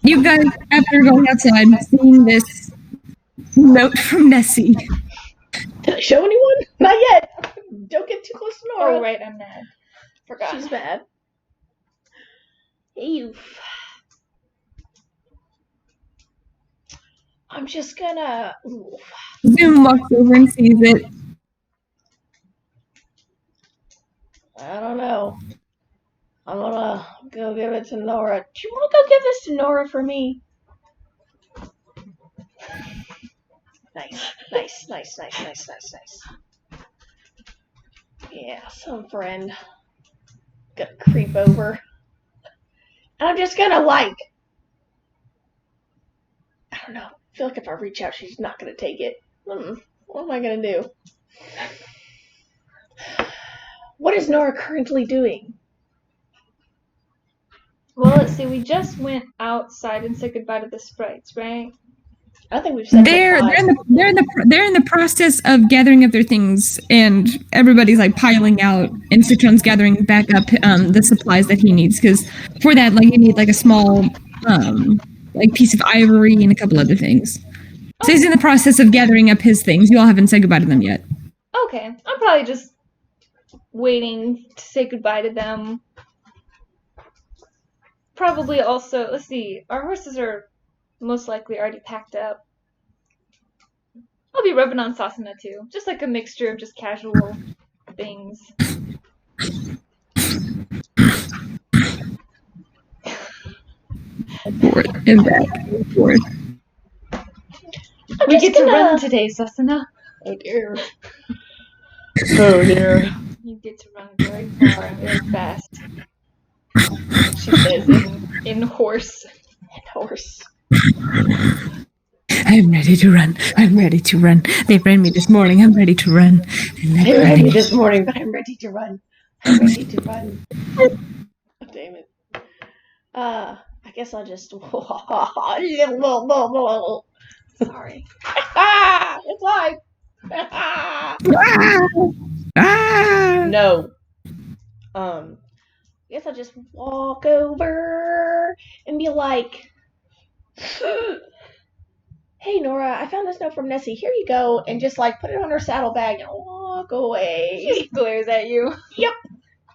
You guys, after going outside, seeing this note from Nessie. Did I show anyone? Not yet. Don't get too close to Nora. Oh, right, I'm mad. Forgot. She's bad. Oof. I'm just gonna... Oof. Zoom walks over and sees it. I don't know. I'm gonna go give it to Nora. Do you want to go give this to Nora for me? Nice. Yeah, some friend. Gonna creep over. And I'm just gonna I don't know. I feel like if I reach out, she's not gonna take it. What am I gonna do? What is Nora currently doing? Well, let's see. We just went outside and said goodbye to the sprites, right? I think we've said They're goodbye. in the process of gathering up their things, and everybody's like piling out, and Citron's gathering back up the supplies that he needs, because for that, like, you need like a small like piece of ivory and a couple other things. So he's in the process of gathering up his things. You all haven't said goodbye to them yet. Okay. I'm probably just waiting to say goodbye to them. Probably also, let's see, our horses are most likely already packed up. I'll be rubbing on Sasana too. Just like a mixture of just casual things. We get to run today, Sasana. Oh dear. Oh dear. You get to run very far and very fast. She says in horse. I'm ready to run. They ran me this morning. I'm ready to run. They ran me this morning, but I'm ready to run. Oh, damn it. I guess I'll just... Sorry. It's live! No. I guess I'll just walk over and be like, hey Nora, I found this note from Nessie. Here you go. And just like put it on her saddlebag and walk away. She glares at you. Yep.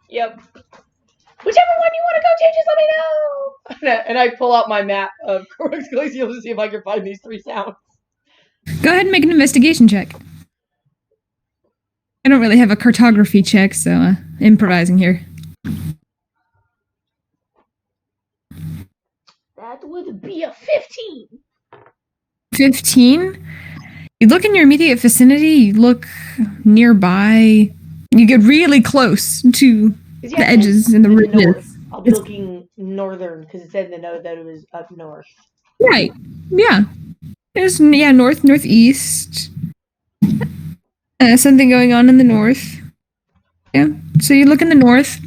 Whichever one you want to go to, just let me know. And I pull out my map of Corux Glacial to see if I can find these 3 sounds. Go ahead and make an investigation check. I don't really have a cartography check, so improvising here. That would be a 15. 15? You look in your immediate vicinity, you look nearby, you get really close to the edges and the ridges. I'll be looking northern, because it said in the note that it was up north. Right, yeah. There's, north, northeast. Something going on in the north. Yeah, so you look in the north,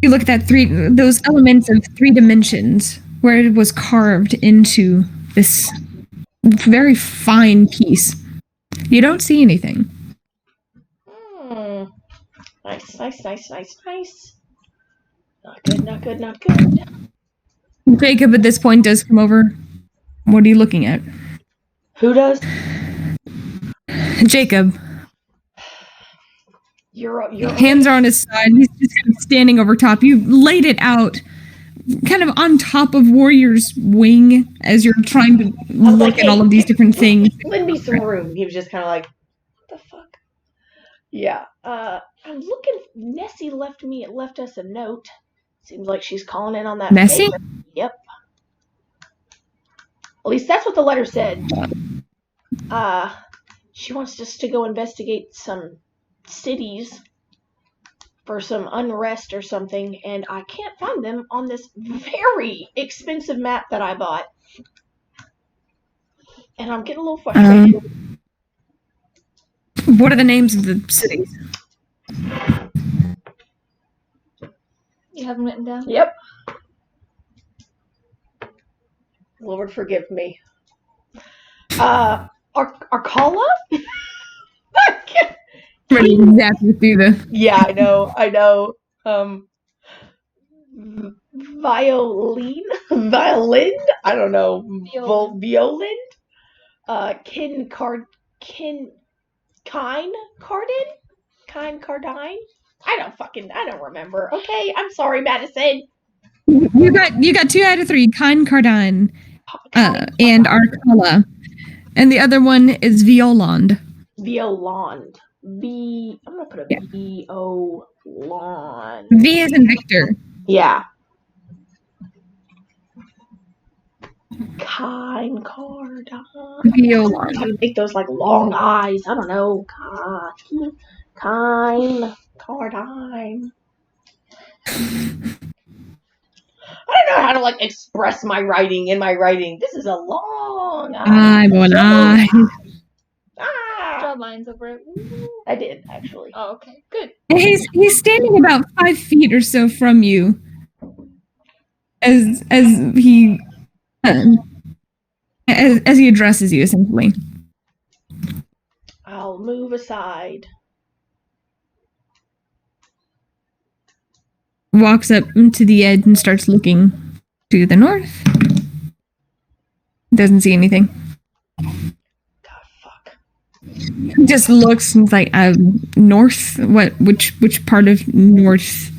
you look at that those elements of 3 dimensions, where it was carved into this very fine piece. You don't see anything. Nice. Not good. Jacob at this point does come over. What are you looking at? Who does? Jacob. Your hands are on his side. He's just kind of standing over top. You laid it out kind of on top of Warrior's wing as you're trying to look at all of these different things. Lend me some room. He was just kind of like, what the fuck? Yeah. I'm looking. Nessie left us a note. Seems like she's calling in on that. Nessie? Favor. Yep. At least that's what the letter said. She wants us to go investigate some cities for some unrest or something, and I can't find them on this very expensive map that I bought. And I'm getting a little frustrated. What are the names of the cities? You have them written down? Yep. Lord forgive me. Arcala? Ready exactly through the... Yeah, I know. Violin? I don't know. Violin? Kinecardine? I don't remember. Okay, I'm sorry, Madison. You got 2 out of 3. Kinecardine, and Arcala. And the other one is Violond. Violond. I'm gonna put a Violond. V as in Victor. Yeah. Kinecardine. Violond. I make those like long eyes. I don't know. Kinecardine. I don't know how to like express my writing in my writing. This is a long eye. Draw lines over it. I did actually. Oh, okay, good. He's standing about 5 feet or so from you, as he addresses you essentially. I'll move aside. Walks up to the edge and starts looking to the north. Doesn't see anything. God, fuck. Just looks and is like, north? What? Which part of north?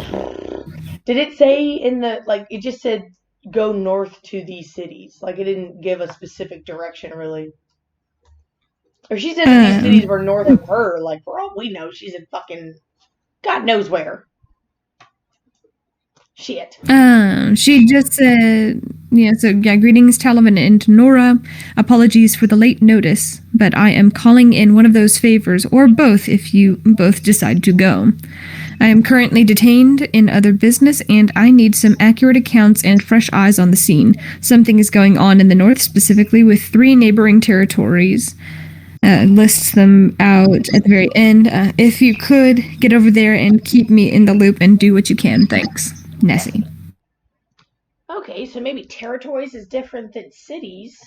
Did it say in the, like, it just said go north to these cities? Like, it didn't give a specific direction, really. Or she said that these cities were north of her. Like, for all we know, she's in fucking God knows where. Shit. She just said, greetings, Talavin and Nora. Apologies for the late notice, but I am calling in one of those favors, or both if you both decide to go. I am currently detained in other business, and I need some accurate accounts and fresh eyes on the scene. Something is going on in the north, specifically with 3 neighboring territories. Lists them out at the very end. If you could, get over there and keep me in the loop and do what you can. Thanks. Nessie. Okay, so maybe territories is different than cities.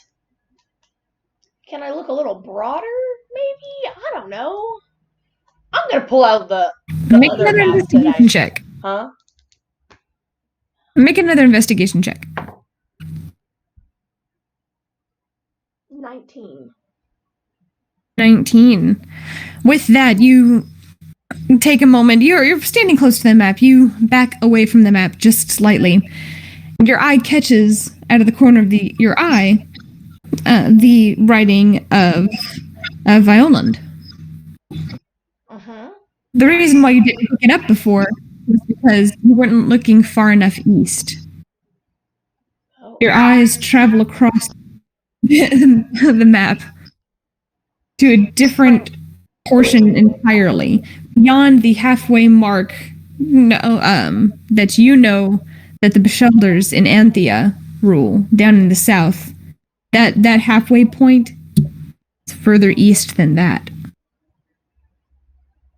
Can I look a little broader, maybe? I don't know. I'm gonna pull out the Make other another map investigation check. Huh? Make another investigation check. 19. With that, you take a moment. You're standing close to the map. You back away from the map just slightly. Your eye catches out of the corner of your eye the writing of Violend. Uh-huh. The reason why you didn't pick it up before was because you weren't looking far enough east. Oh. Your eyes travel across the map to a different portion entirely, beyond the halfway mark. That you know that the Beschelders in Anthea rule down in the south. That halfway point is further east than that.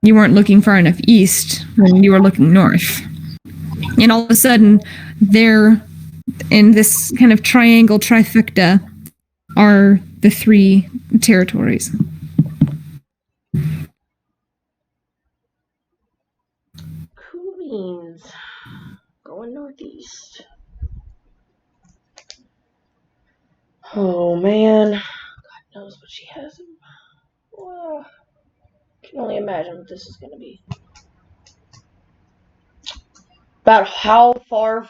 You weren't looking far enough east when you were looking north. And all of a sudden, there, in this kind of triangle trifecta, are the 3 territories. Cool beans. Going northeast. Oh, man. God knows what she has. Well, I can only imagine what this is going to be. About how far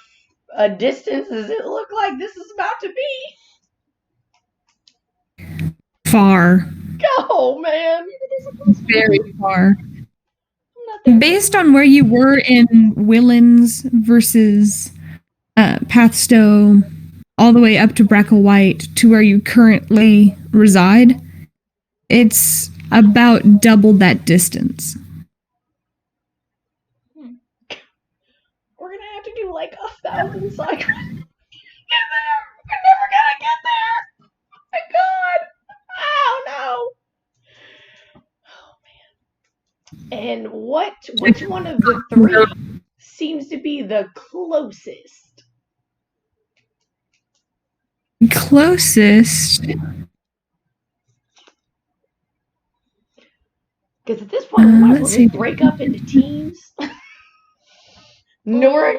a distance does it look like this is about to be? Far. Oh, man. Very far. Based on where you were in Willends versus Pathstow, all the way up to Bracklewhite to where you currently reside, it's about double that distance. We're gonna have to do like 1,000 cycles. Get there! We're never gonna get there! Oh my god! Oh no! Oh man. And which one of the 3 seems to be the closest? Closest? Because at this point, we might as well just break up into teams. Nora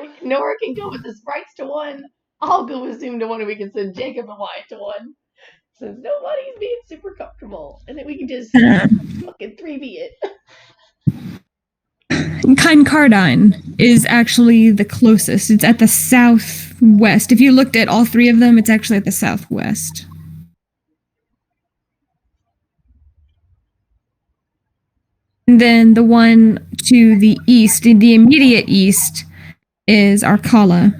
can go with the sprites to 1. I'll go with Zoom to 1, and we can send Jacob and Wyatt to 1. Since nobody's being super comfortable. And then we can just fucking 3v it. Kinecardine is actually the closest. It's at the southwest. If you looked at all 3 of them, it's actually at the southwest. And then the one to the east, in the immediate east, is Arkala.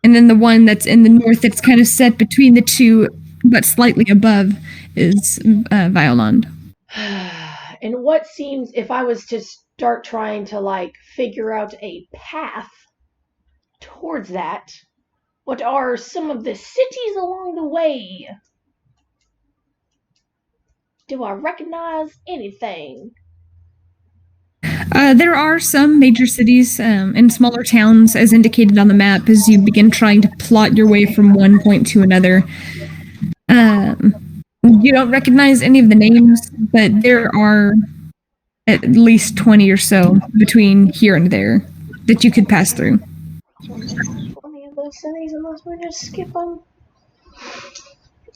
And then the one that's in the north that's kind of set between the 2, but slightly above, is Violand. And what seems, if I was to start trying to, like, figure out a path towards that, what are some of the cities along the way? Do I recognize anything? There are some major cities and smaller towns, as indicated on the map, as you begin trying to plot your way from one point to another. You don't recognize any of the names, but there are at least 20 or so between here and there that you could pass through. 20 of those cities, unless we just skip them.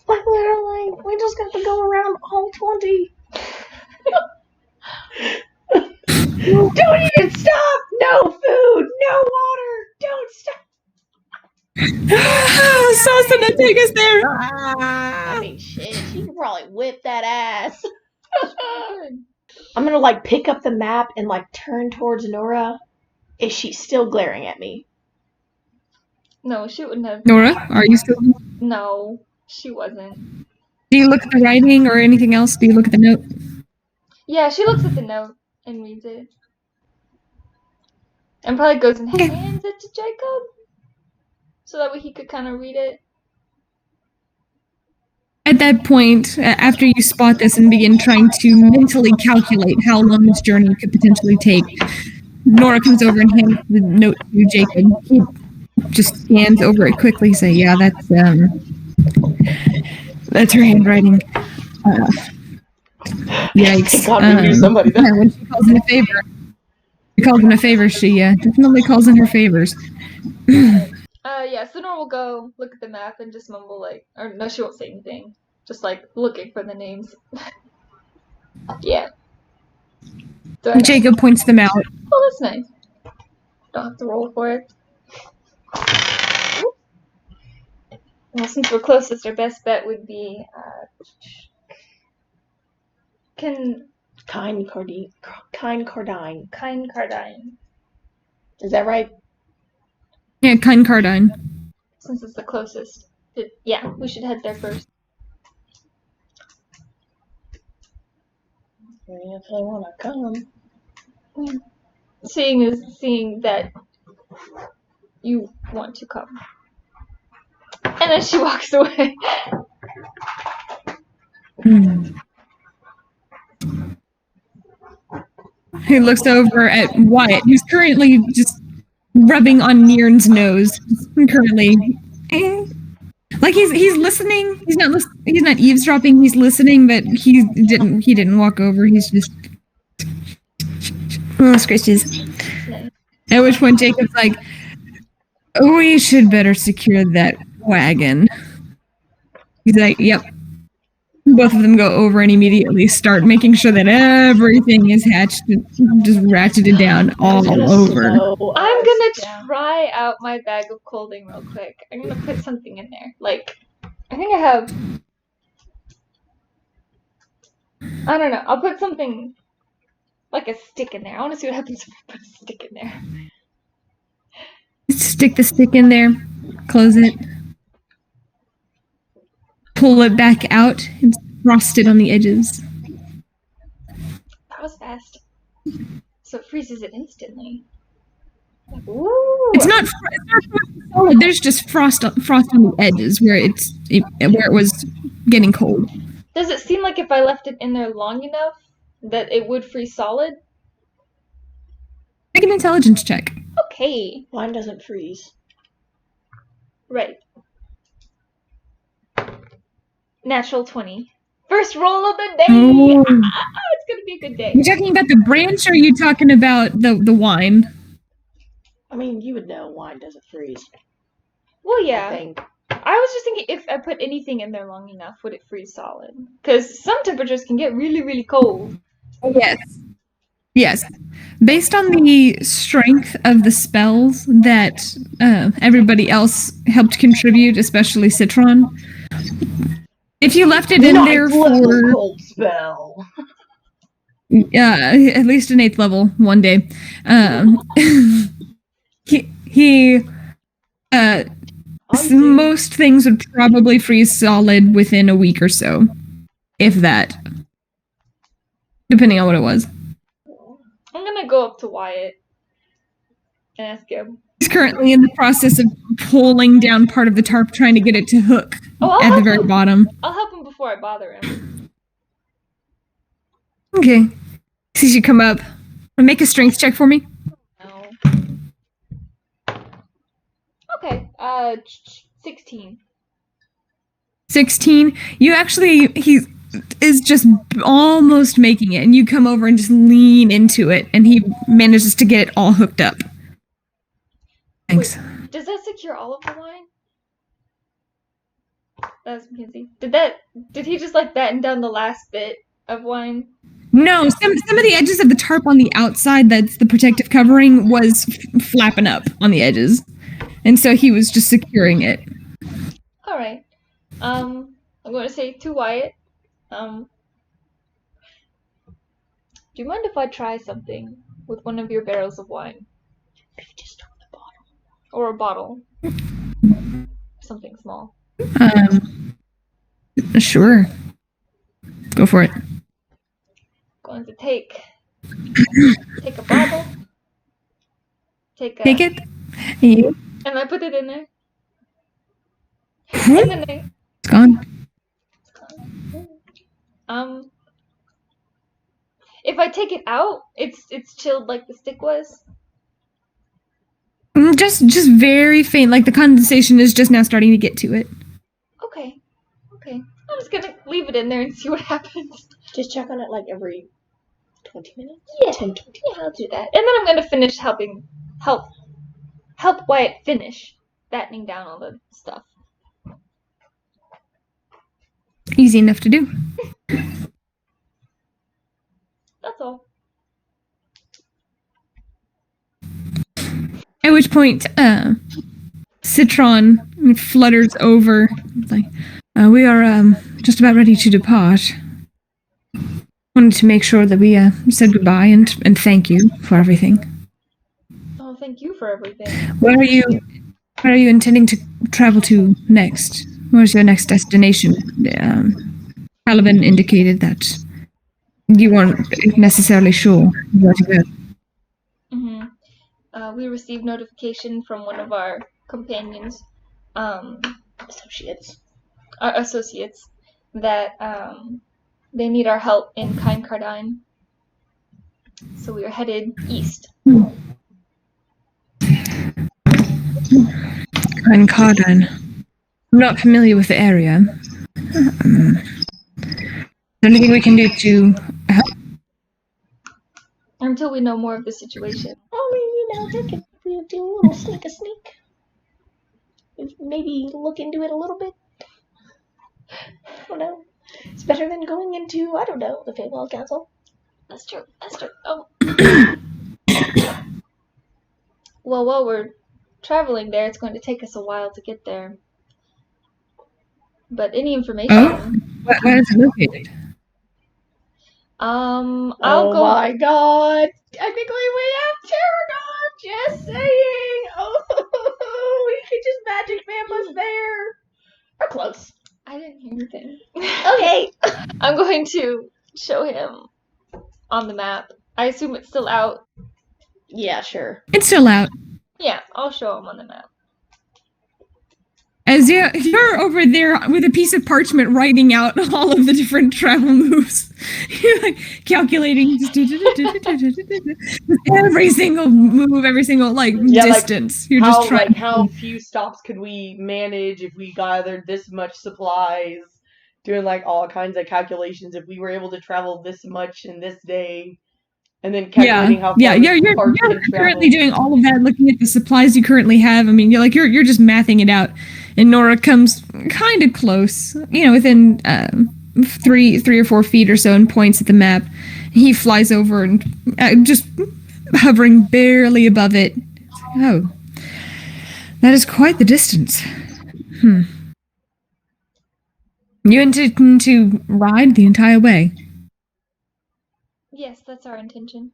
Like, literally, we just got to go around all 20. Don't even stop! No food! No water! Don't stop! Sasana, take us there! I mean, shit, she could probably whip that ass. I'm gonna, like, pick up the map and, like, turn towards Nora. Is she still glaring at me? No, she wouldn't have. Nora, are you still? No, she wasn't. Do you look at the writing or anything else? Do you look at the note? Yeah, she looks at the note and reads it. And probably goes and hands it to Jacob. So that way he could kind of read it. At that point, after you spot this and begin trying to mentally calculate how long this journey could potentially take, Nora comes over and hands the note to Jacob. He just scans over it quickly, say, "Yeah, that's her handwriting." Yikes! Somebody yeah, when she calls in a favor, she definitely calls in her favors. Yeah, so Nora will go look at the map and just mumble, like, or no, she won't say anything. Just, like, looking for the names. Yeah. Jacob points them out. Oh, that's nice. Don't have to roll for it. Well, since we're closest, our best bet would be, Kinecardine. Kinecardine. Is that right? Yeah, Kinecardine. Since it's the closest. Yeah, we should head there first. If they want to come. Seeing that you want to come. And then she walks away. He looks over at Wyatt, who's currently just rubbing on Nirn's nose. Currently, like he's listening. He's not eavesdropping. He's listening, but he didn't walk over. He's just scratches. At which point Jacob's like, "We should better secure that wagon." He's like, "Yep." Both of them go over and immediately start making sure that everything is hatched, just ratcheted down all over. I'm gonna try out my bag of clothing real quick. I'm gonna put something in there. Like, I think I have... I don't know. I'll put something, like a stick in there. I want to see what happens if I put a stick in there. Stick the stick in there. Close it. Pull it back out and frost it on the edges. That was fast. So it freezes it instantly. Ooh. It's not solid. There's just frost on the edges where it was getting cold. Does it seem like if I left it in there long enough that it would freeze solid? Make an intelligence check. Okay. Mine doesn't freeze. Right. Natural 20. First roll of the day! Ooh. It's gonna be a good day. You talking about the branch or are you talking about the wine? I mean, you would know wine doesn't freeze. Well, I yeah. think. I was just thinking if I put anything in there long enough, would it freeze solid? Because some temperatures can get really, really cold. Yes. Yes. Based on the strength of the spells that everybody else helped contribute, especially Citron, if you left it in there for cold spell. at least an 8th level one day, most things would probably freeze solid within a week or so, if that, depending on what it was. I'm gonna go up to Wyatt and ask him. He's currently in the process of pulling down part of the tarp, trying to get it to hook at the very bottom. I'll help him before I bother him. Okay. Sees you come up. Make a strength check for me. No. Okay. 16. 16. You actually, he is just almost making it, and you come over and just lean into it, and he manages to get it all hooked up. Thanks. Wait, does that secure all of the wine? That's Mackenzie. Did he just like batten down the last bit of wine? No, some of the edges of the tarp on the outside, that's the protective covering, was flapping up on the edges. And so he was just securing it. Alright. I'm going to say to Wyatt, do you mind if I try something with one of your barrels of wine? Maybe just a bottle. Or a bottle. Something small. Sure. Go for it. Going to take a bottle. Take it. You. And I put it in there. And then it's gone. If I take it out, it's chilled like the stick was. Just very faint, like the condensation is just now starting to get to it. Okay. I'm just gonna leave it in there and see what happens. Just check on it like every 20 minutes? Yeah. 10, 20 Yeah, I'll do that. And then I'm gonna finish help Wyatt finish battening down all the stuff. Easy enough to do. That's all. At which point, Citron flutters over. It's like, we are just about ready to depart. Wanted to make sure that we said goodbye and thank you for everything. Oh, thank you for everything. Where are you intending to travel to next? Where's your next destination? Talavin indicated that you weren't necessarily sure where to go. Mm-hmm. We received notification from one of our companions, associates, that they need our help in Kinecardine. So we are headed east. Kinecardine. I'm not familiar with the area. Is there anything we can do to help? Until we know more of the situation. I mean, we could do a little sneak. Maybe look into it a little bit. I don't know. It's better than going into, I don't know, the Feywild Council. That's true. Oh. Well, while we're traveling there, it's going to take us a while to get there. But any information... Oh? Where is it located? I'll go... Oh my god! Technically we have Tarragon! Just saying! Oh, we could just magic vamp us there! Or close. I didn't hear anything. Okay! I'm going to show him on the map. I assume it's still out. Yeah, sure. It's still out. Yeah, I'll show him on the map. As you're over there with a piece of parchment writing out all of the different travel moves. You're like calculating every single move, every single distance. Like, you're just trying. Like how few stops could we manage if we gathered this much supplies? Doing like all kinds of calculations if we were able to travel this much in this day. And then calculating how far you're currently doing all of that, looking at the supplies you currently have. I mean, you're just mathing it out. And Nora comes kind of close, within 3 or 4 feet or so, and points at the map. He flies over and just hovering barely above it. Oh, that is quite the distance. You intend to ride the entire way? Yes, that's our intention.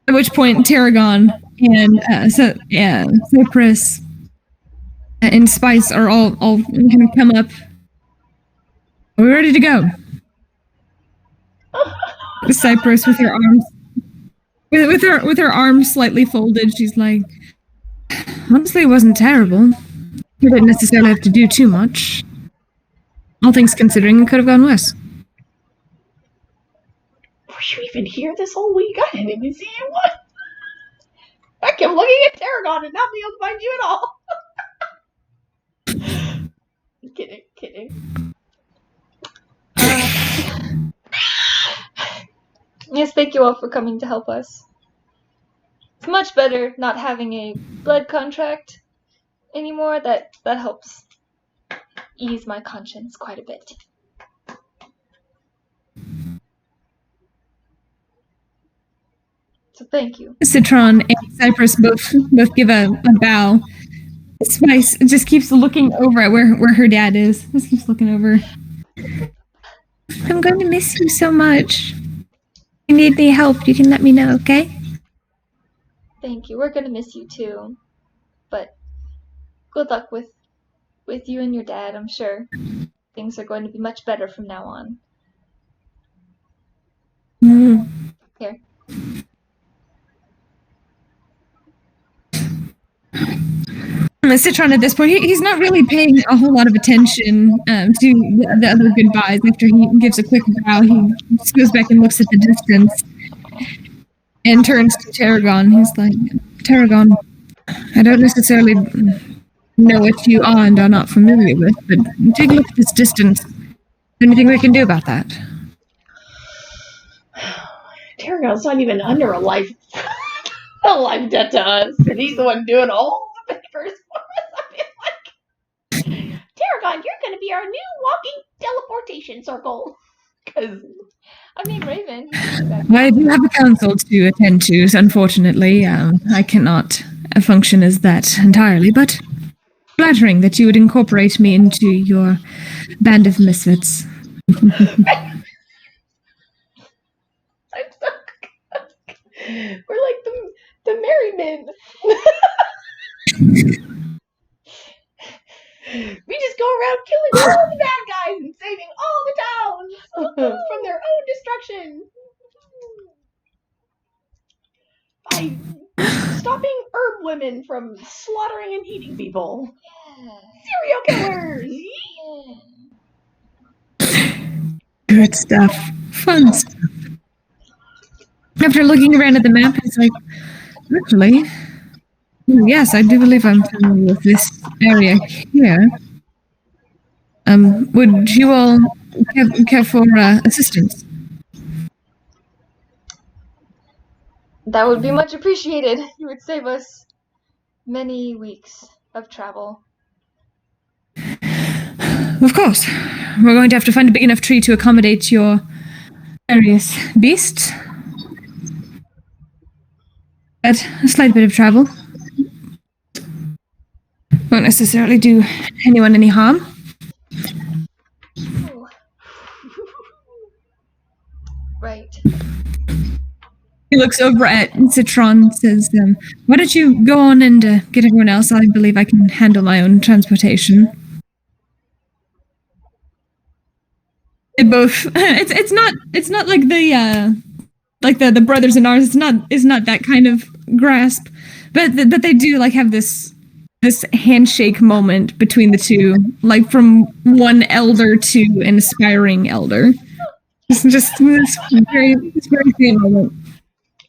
At which point, Tarragon and Cypress and Spice are all going to come up. Are we ready to go? Cypress with her arms with her arms slightly folded, she's like, honestly, it wasn't terrible. You didn't necessarily have to do too much. All things considering, it could have gone worse. Were you even here this whole week? I didn't even see you. What? I kept looking at Tarragon and not being able to find you at all. Kidding. Yes, thank you all for coming to help us. It's much better not having a blood contract anymore. That helps ease my conscience quite a bit. So thank you. Citron and Cypress both give a bow. Spice just keeps looking over at where her dad is. Just keeps looking over. I'm going to miss you so much. If you need any help, you can let me know, okay? Thank you. We're going to miss you too. But good luck with you and your dad, I'm sure. Things are going to be much better from now on. Here. Citron at this point, he's not really paying a whole lot of attention to the other goodbyes. After he gives a quick bow, he just goes back and looks at the distance and turns to Tarragon. He's like, Tarragon, I don't necessarily know what you are and are not familiar with, but take a look at this distance. Anything we can do about that? Tarragon's not even under a life debt to us, and he's the one doing all the papers for us. I feel like, Tarragon, you're going to be our new walking teleportation circle. I mean, Raven. I do have a council to attend to, so unfortunately. I cannot function as that entirely, but flattering that you would incorporate me into your band of misfits. We're like the merry men. We just go around killing all the bad guys and saving all the towns from their own destruction by stopping herb women from slaughtering and eating people. Serial killers. Good stuff. Fun stuff. After looking around at the map, he's like, actually, yes, I do believe I'm familiar with this area here. Would you all care for assistance? That would be much appreciated. You would save us many weeks of travel. Of course. We're going to have to find a big enough tree to accommodate your various beasts. But a slight bit of travel won't necessarily do anyone any harm. Oh. Right. He looks over at Citron and says, why don't you go on and get everyone else? I believe I can handle my own transportation. They both it's not like the brothers in ours. It's not that kind of grasp, but they do like have this handshake moment between the two, like from one elder to an aspiring elder. It's just this very sweet moment.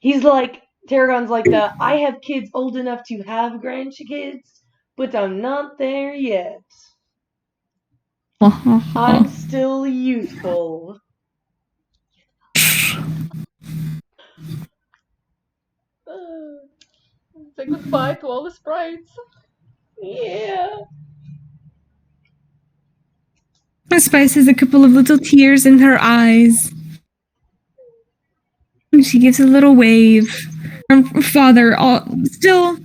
He's like, Tarragon's like I have kids old enough to have grandkids, but I'm not there yet. I'm still youthful. Say goodbye to all the sprites. Yeah. Spice has a couple of little tears in her eyes. And she gives a little wave. Her father, still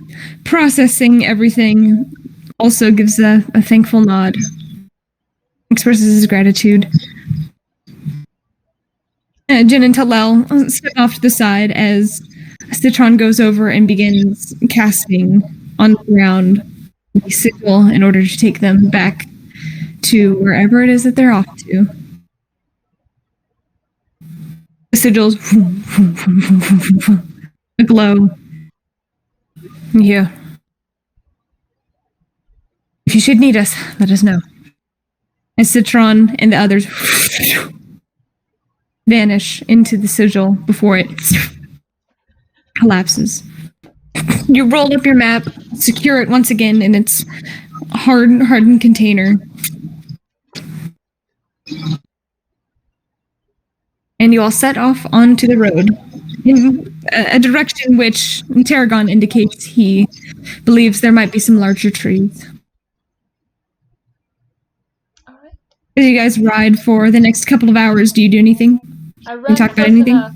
processing everything, also gives a thankful nod. Expresses his gratitude. Jin and Talel step off to the side as Citron goes over and begins casting on the ground the sigil in order to take them back to wherever it is that they're off to. The sigils aglow. Yeah. If you should need us, let us know. As Citron and the others vanish into the sigil before it collapses. You roll up your map, secure it once again in its hardened container. And you all set off onto the road in a direction which Tarragon indicates he believes there might be some larger trees. Alright. As you guys ride for the next couple of hours, do you do anything? I run Can you talk about close anything? enough.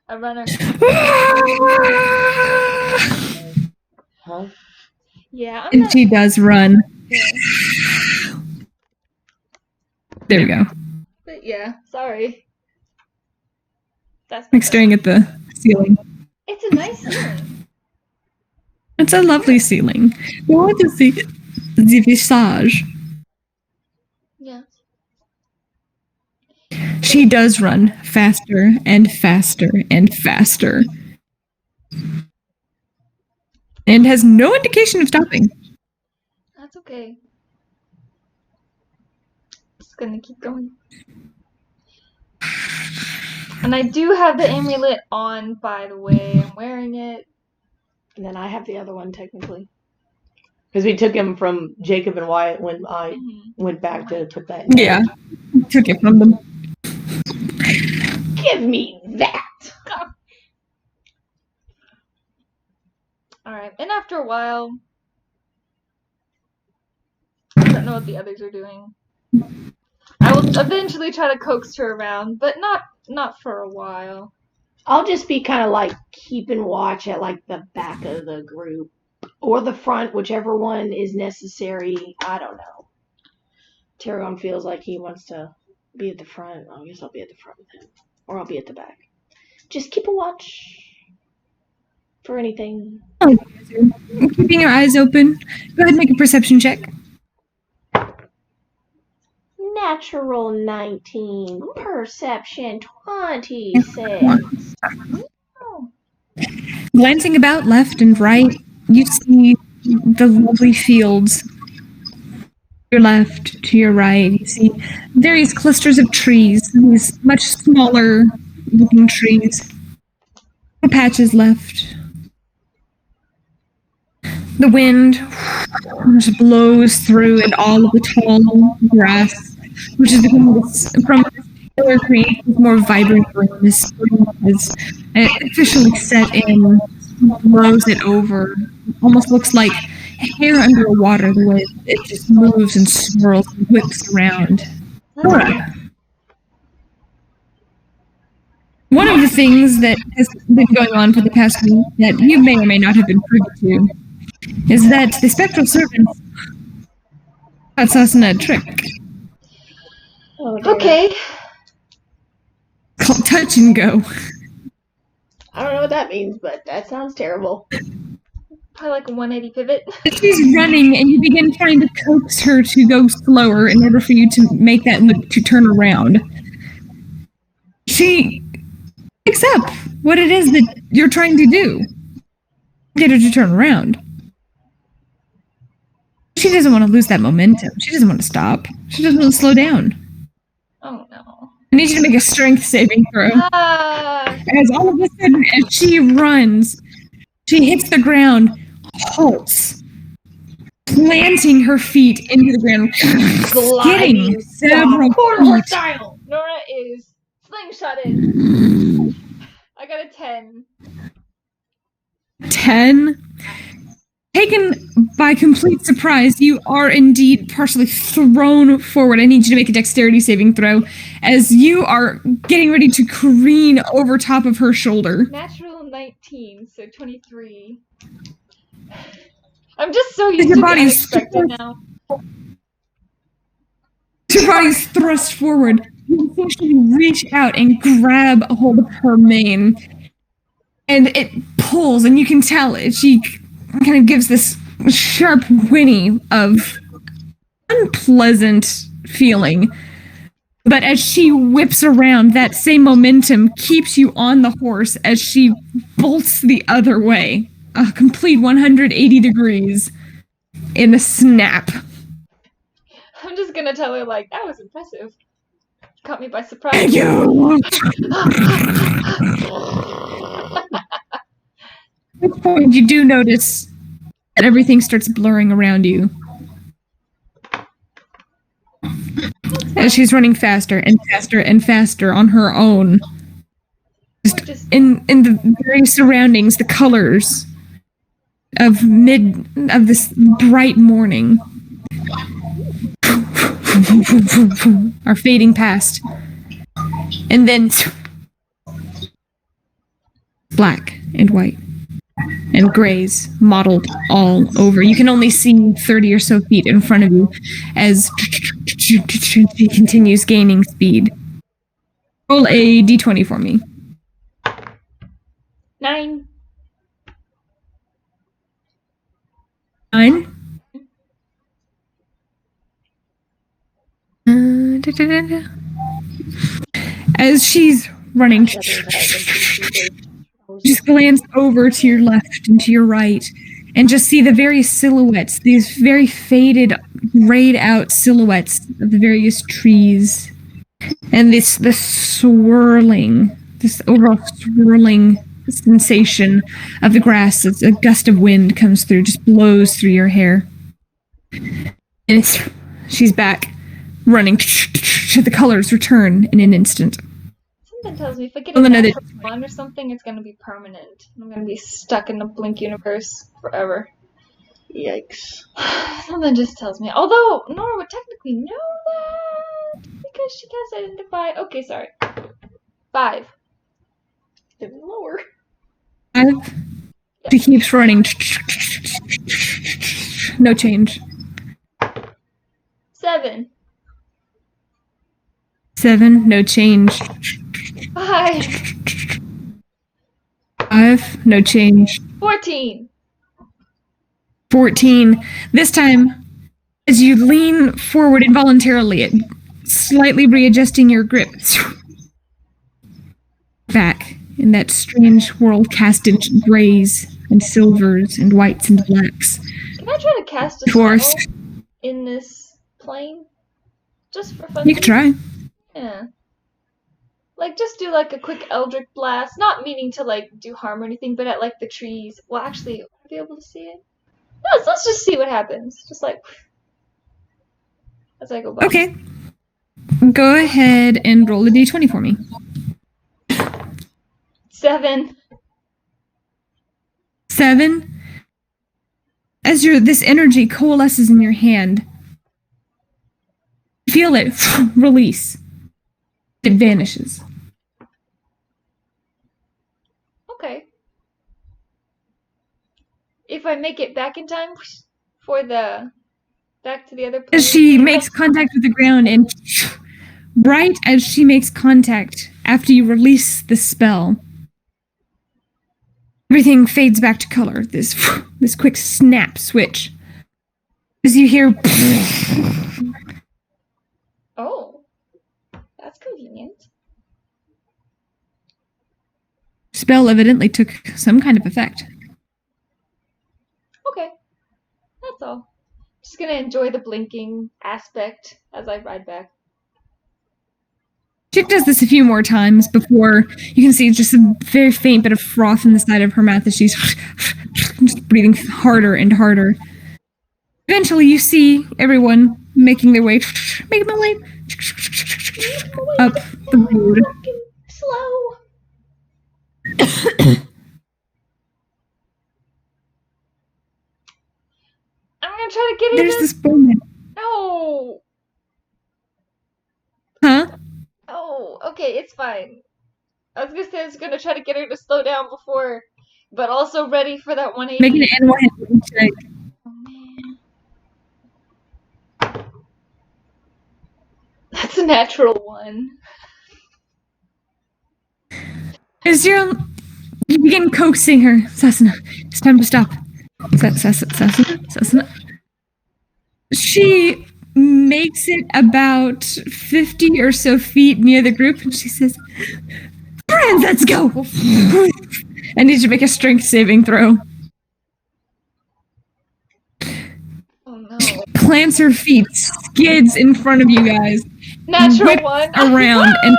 I run her. Huh? Yeah, I'm And not. she does run. Yeah. There we go. But yeah, sorry. That's Like staring at the ceiling. It's a nice ceiling. It's a lovely ceiling. What is the visage? Yeah. She does run faster and faster and faster. And has no indication of stopping. That's okay. Just gonna keep going. And I do have the amulet on, by the way. I'm wearing it. And then I have the other one, technically. Because we took him from Jacob and Wyatt when I went back to put that in. Yeah. Took it from them. Give me that! Alright, and after a while, I don't know what the others are doing. I will eventually try to coax her around, but not for a while. I'll just be kind of like keeping watch at like the back of the group. Or the front, whichever one is necessary. I don't know. Tarragon feels like he wants to be at the front. I guess I'll be at the front with him. Or I'll be at the back. Just keep a watch for anything. Oh, keeping your eyes open. Go ahead and make a perception check. Natural 19. Perception 26. Glancing about left and right, you see the lovely fields. To your left, to your right, you see various clusters of trees, these much smaller looking trees. Patches left. The wind just blows through and all of the tall grass, which has become from paler green to more vibrant green. This spring is officially set in, blows it over. Almost looks like hair under water, the way it just moves and swirls and whips around. Nora. One of the things that has been going on for the past week that you may or may not have been privy to is that the spectral servants got us in a trick Oh, dear. Okay. called touch and go. I don't know what that means, but that sounds terrible. Probably like a 180 pivot. She's running, and you begin trying to coax her to go slower in order for you to make that to turn around. She picks up what it is that you're trying to do. Get her to turn around. She doesn't want to lose that momentum. She doesn't want to stop. She doesn't want to slow down. Oh no. I need you to make a strength saving throw. As all of a sudden, as she runs, she hits the ground, halts, planting her feet into the ground, skidding several corridor feet. style. Nora is slingshotted. I got a 10. 10. Taken by complete surprise, you are indeed partially thrown forward. I need you to make a dexterity saving throw as you are getting ready to careen over top of her shoulder. Natural 19, so 23. I'm just so used Your to the body's unexpected now. Your body's thrust forward. You essentially reach out and grab a hold of her mane. And it pulls, and you can tell it. She kind of gives this sharp whinny of unpleasant feeling. But as she whips around, that same momentum keeps you on the horse as she bolts the other way. A complete 180 degrees in a snap. I'm just gonna tell her, like, that was impressive. Caught me by surprise. You. At this point, you do notice that everything starts blurring around you. As she's running faster and faster and faster on her own. Just in the very surroundings, the colors of this bright morning are fading past. And then black and white and grays mottled all over. You can only see 30 or so feet in front of you as she continues gaining speed. Roll a d20 for me. 9. 9. As she's running, just glance over to your left and to your right and just see the various silhouettes, these very faded, grayed out silhouettes of the various trees. And this swirling, this overall swirling sensation of the grass as a gust of wind comes through, just blows through your hair. And she's back, running. The colors return in an instant. Something tells me if I get a natural 1 or something, it's gonna be permanent. I'm gonna be stuck in the Blink universe forever. Yikes. Something just tells me. Although Nora would technically know that because she has identified. Okay, sorry. 5. Even lower. 5. She keeps running. No change. 7. 7. No change. 5. 5. No change. 14. 14. This time, as you lean forward involuntarily, slightly readjusting your grip, back in that strange world cast in grays and silvers and whites and blacks. Can I try to cast a Spell in this plane? Just for fun? You can try. Yeah. Like, just do, like, a quick Eldritch Blast. Not meaning to, like, do harm or anything, but at, like, the trees. Well, actually, will I be able to see it? No, let's just see what happens. Just, like, as I go by. Okay. Go ahead and roll a d20 for me. 7. 7. As this energy coalesces in your hand, feel it release. It vanishes. Okay. If I make it back in time for back to the other place. As she makes contact with the ground, and right as she makes contact, after you release the spell, everything fades back to color. This quick snap switch. As you hear... Oh. That's convenient. Spell evidently took some kind of effect. Okay. That's all. Just gonna enjoy the blinking aspect as I ride back. She does this a few more times before you can see just a very faint bit of froth in the side of her mouth as she's just breathing harder and harder. Eventually, you see everyone making their way up the road. Slow. I'm gonna try to get There's in this moment. No. Huh? Oh, okay, it's fine. I was gonna say I was gonna try to get her to slow down before, but also ready for that 180. Make an animal handling check. Oh man. That's a natural one. As you begin coaxing her, Sasana, it's time to stop. Sasana. She makes it about 50 or so feet near the group, and she says, "Friends, let's go!" I need you to make a strength saving throw. Oh no. She plants her feet, skids in front of you guys, Natural whips one. around, and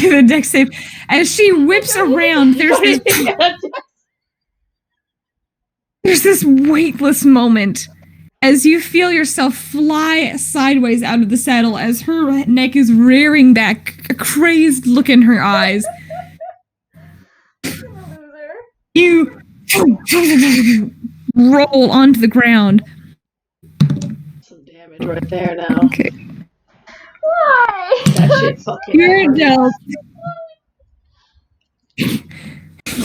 give a dex save. As she whips around, there's this weightless moment as you feel yourself fly sideways out of the saddle as her neck is rearing back, a crazed look in her eyes. You roll onto the ground. Some damage right there now. Okay. Why? That shit fucking You're hurts. dealt.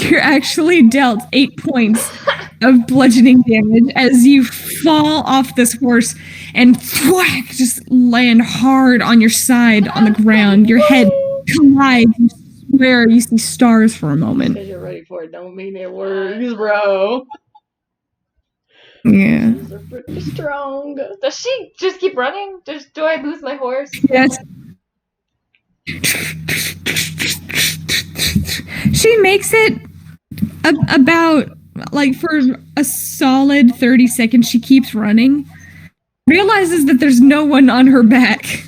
You're actually dealt 8 points of bludgeoning damage as you fall off this horse and thwack, just land hard on your side on the ground. Your head collides. You swear you see stars for a moment. Because you're ready for it don't mean it works, bro. Yeah. These are pretty strong. Does she just keep running? Do I lose my horse? Yes. She makes it about, like, for a solid 30 seconds, she keeps running, realizes that there's no one on her back,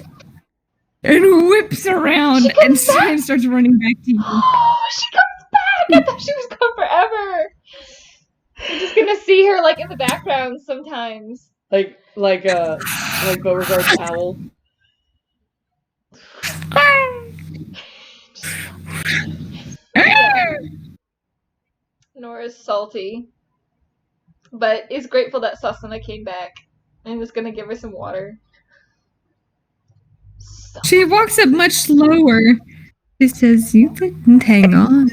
and whips around and starts running back to you. Oh, she comes back! I thought she was gone forever. I'm just gonna see her, like, in the background sometimes. Like Beauregard's owl. Nora's salty, but is grateful that Sasana came back and is gonna give her some water. She walks up much slower. She says, "You couldn't hang on."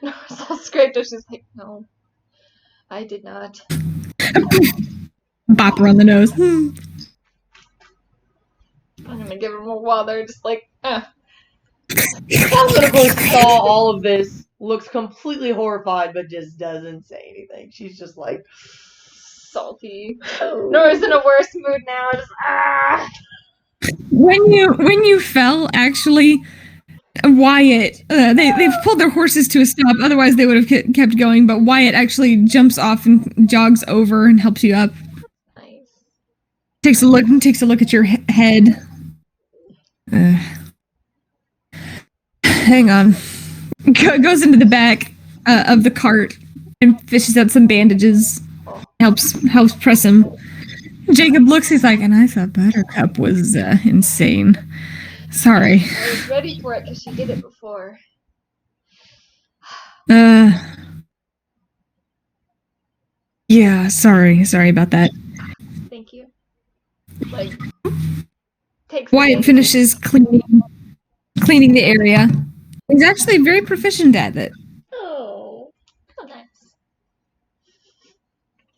Nora's all scraped up. She's like, "No, I did not." Bop her on the nose. I'm gonna give her more water, just like, Sasana, of course, saw all of this, looks completely horrified, but just doesn't say anything. She's just like, salty. Nora's in a worse mood now. Just When you fell, actually, Wyatt, they've pulled their horses to a stop. Otherwise, they would have kept going. But Wyatt actually jumps off and jogs over and helps you up. Nice. Takes a look at your head. Hang on. Goes into the back of the cart and fishes out some bandages. Helps press him. Jacob looks. He's like, and I thought Buttercup was insane. Sorry. I was ready for it because she did it before. Yeah. Sorry about that. Thank you. Like, takes. Wyatt finishes cleaning the area. He's actually very proficient at it. Oh, nice.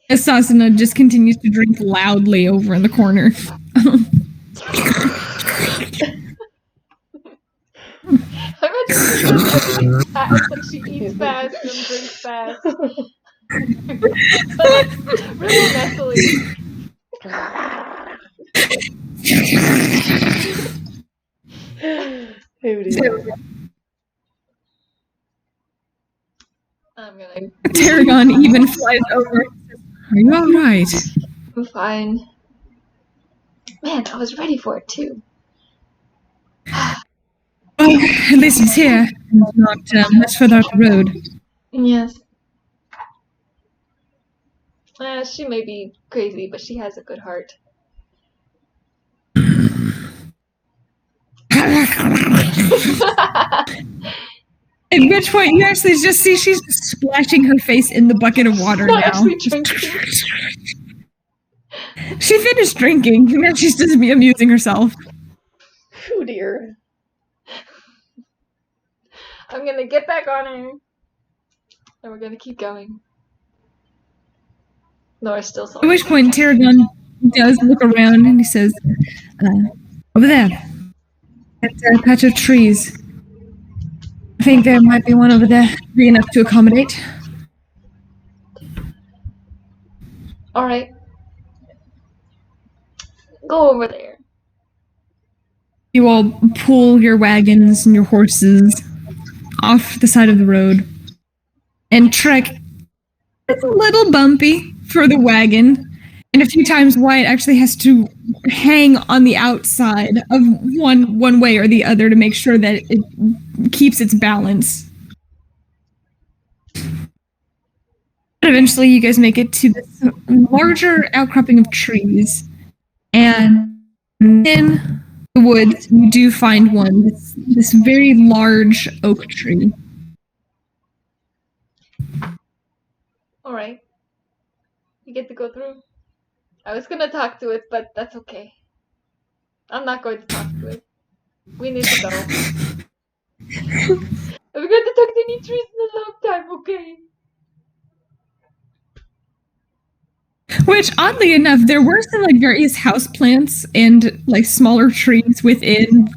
As Sasana just continues to drink loudly over in the corner. I imagine she's fast and she eats fast and drinks fast. But like, really messily. I'm gonna. Tarragon even flies over. Are you alright? I'm fine. Man, I was ready for it too. Oh, At least it's here, and not much further up the road. Yes. She may be crazy, but she has a good heart. At which point you actually just see she's splashing her face in the bucket of water Not now. actually drinking. She finished drinking, now she's just amusing herself. Oh dear. I'm gonna get back on her. And we're gonna keep going. Nora's still At salty. which point Tarragon does look around and he says, over there, that patch of trees. I think there might be one over there big enough to accommodate. Alright. Go over there. You all pull your wagons and your horses off the side of the road and trek. It's a little bumpy for the wagon, and a few times Wyatt actually has to hang on the outside of one way or the other to make sure that it keeps its balance. But eventually you guys make it to this larger outcropping of trees, and in the woods you do find one, this very large oak tree. Alright. You get to go through. I was gonna talk to it, but that's okay. I'm not going to talk to it. We need to go. I'm going to talk to any trees in a long time, okay? Which, oddly enough, there were some like various houseplants and like smaller trees within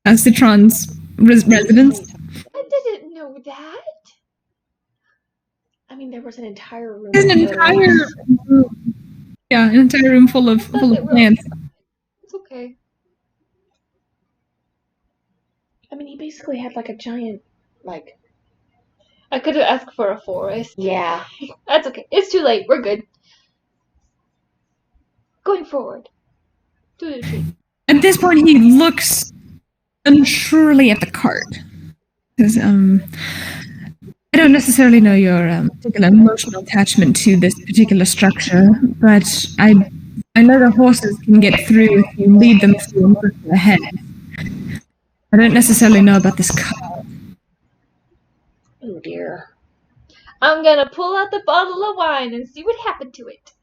Citron's residence. I didn't know that. I mean, there was an entire room. There's an entire room, an entire room full of plants. It's okay. I mean, he basically had like a giant, like. I could have asked for a forest. Yeah. That's okay. It's too late. We're good. Going forward. To the tree. At this point, he looks unsurely at the cart. Because, I don't necessarily know your particular emotional attachment to this particular structure, but I know the horses can get through if you lead them through and push them ahead. I don't necessarily know about this cart. Oh dear. I'm gonna pull out the bottle of wine and see what happened to it.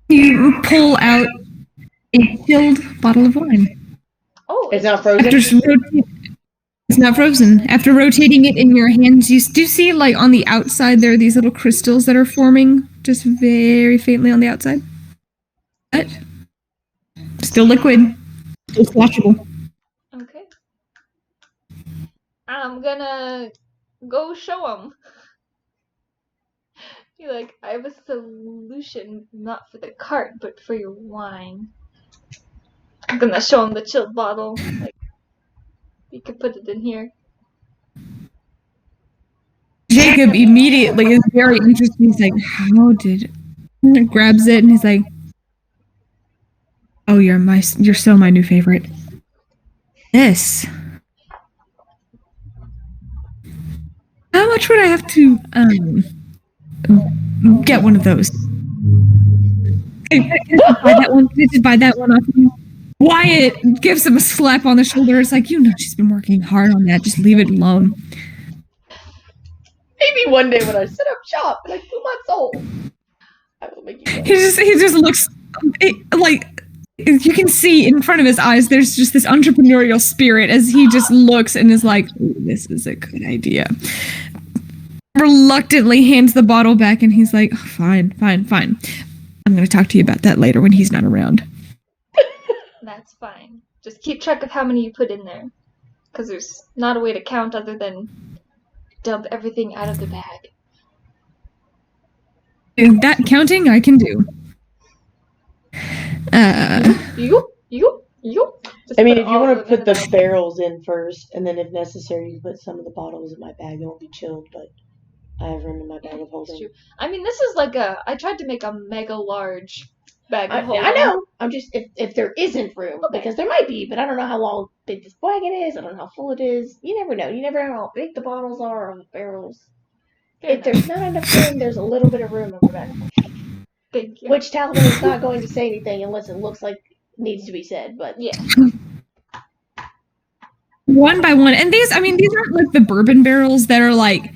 You pull out a chilled bottle of wine. Oh, It's not frozen? It's not frozen. After rotating it in your hands, you do see, like, on the outside, there are these little crystals that are forming, just very faintly on the outside. But still liquid. Still splashable. Okay. I'm gonna go show him. Be like, I have a solution, not for the cart, but for your wine. I'm gonna show him the chilled bottle. Like, you can put it in here. Jacob immediately is very interested. He's like, how did... And he grabs it and he's like, oh, you're so my new favorite. This. How much would I have to, get one of those? Can I buy that one? Can I just buy that one off you? Wyatt gives him a slap on the shoulder. It's like, she's been working hard on that. Just leave it alone. Maybe one day when I set up shop and I kill my soul, I will make you. He just looks like you can see in front of his eyes. There's just this entrepreneurial spirit as he just looks and is like, "This is a good idea." Reluctantly hands the bottle back, and he's like, "Fine. I'm going to talk to you about that later when he's not around." That's fine. Just keep track of how many you put in there. Because there's not a way to count other than dump everything out of the bag. That counting I can do. You. I mean, if you want to put the barrels in first, and then if necessary, you put some of the bottles in my bag. It won't be chilled, but I have room in my bag of holding. I mean, this is like I tried to make a mega large bag I and hold I on. know. I'm just if there isn't room, Okay. because there might be, but I don't know how big this wagon is. I don't know how full it is. You never know. You never know how big the bottles are or the barrels. Fair If there's not enough room, there's a little bit of room over back. Thank you. Which Talavin is not going to say anything unless it looks like needs to be said. But Yeah. One by one. And these aren't like the bourbon barrels that are like,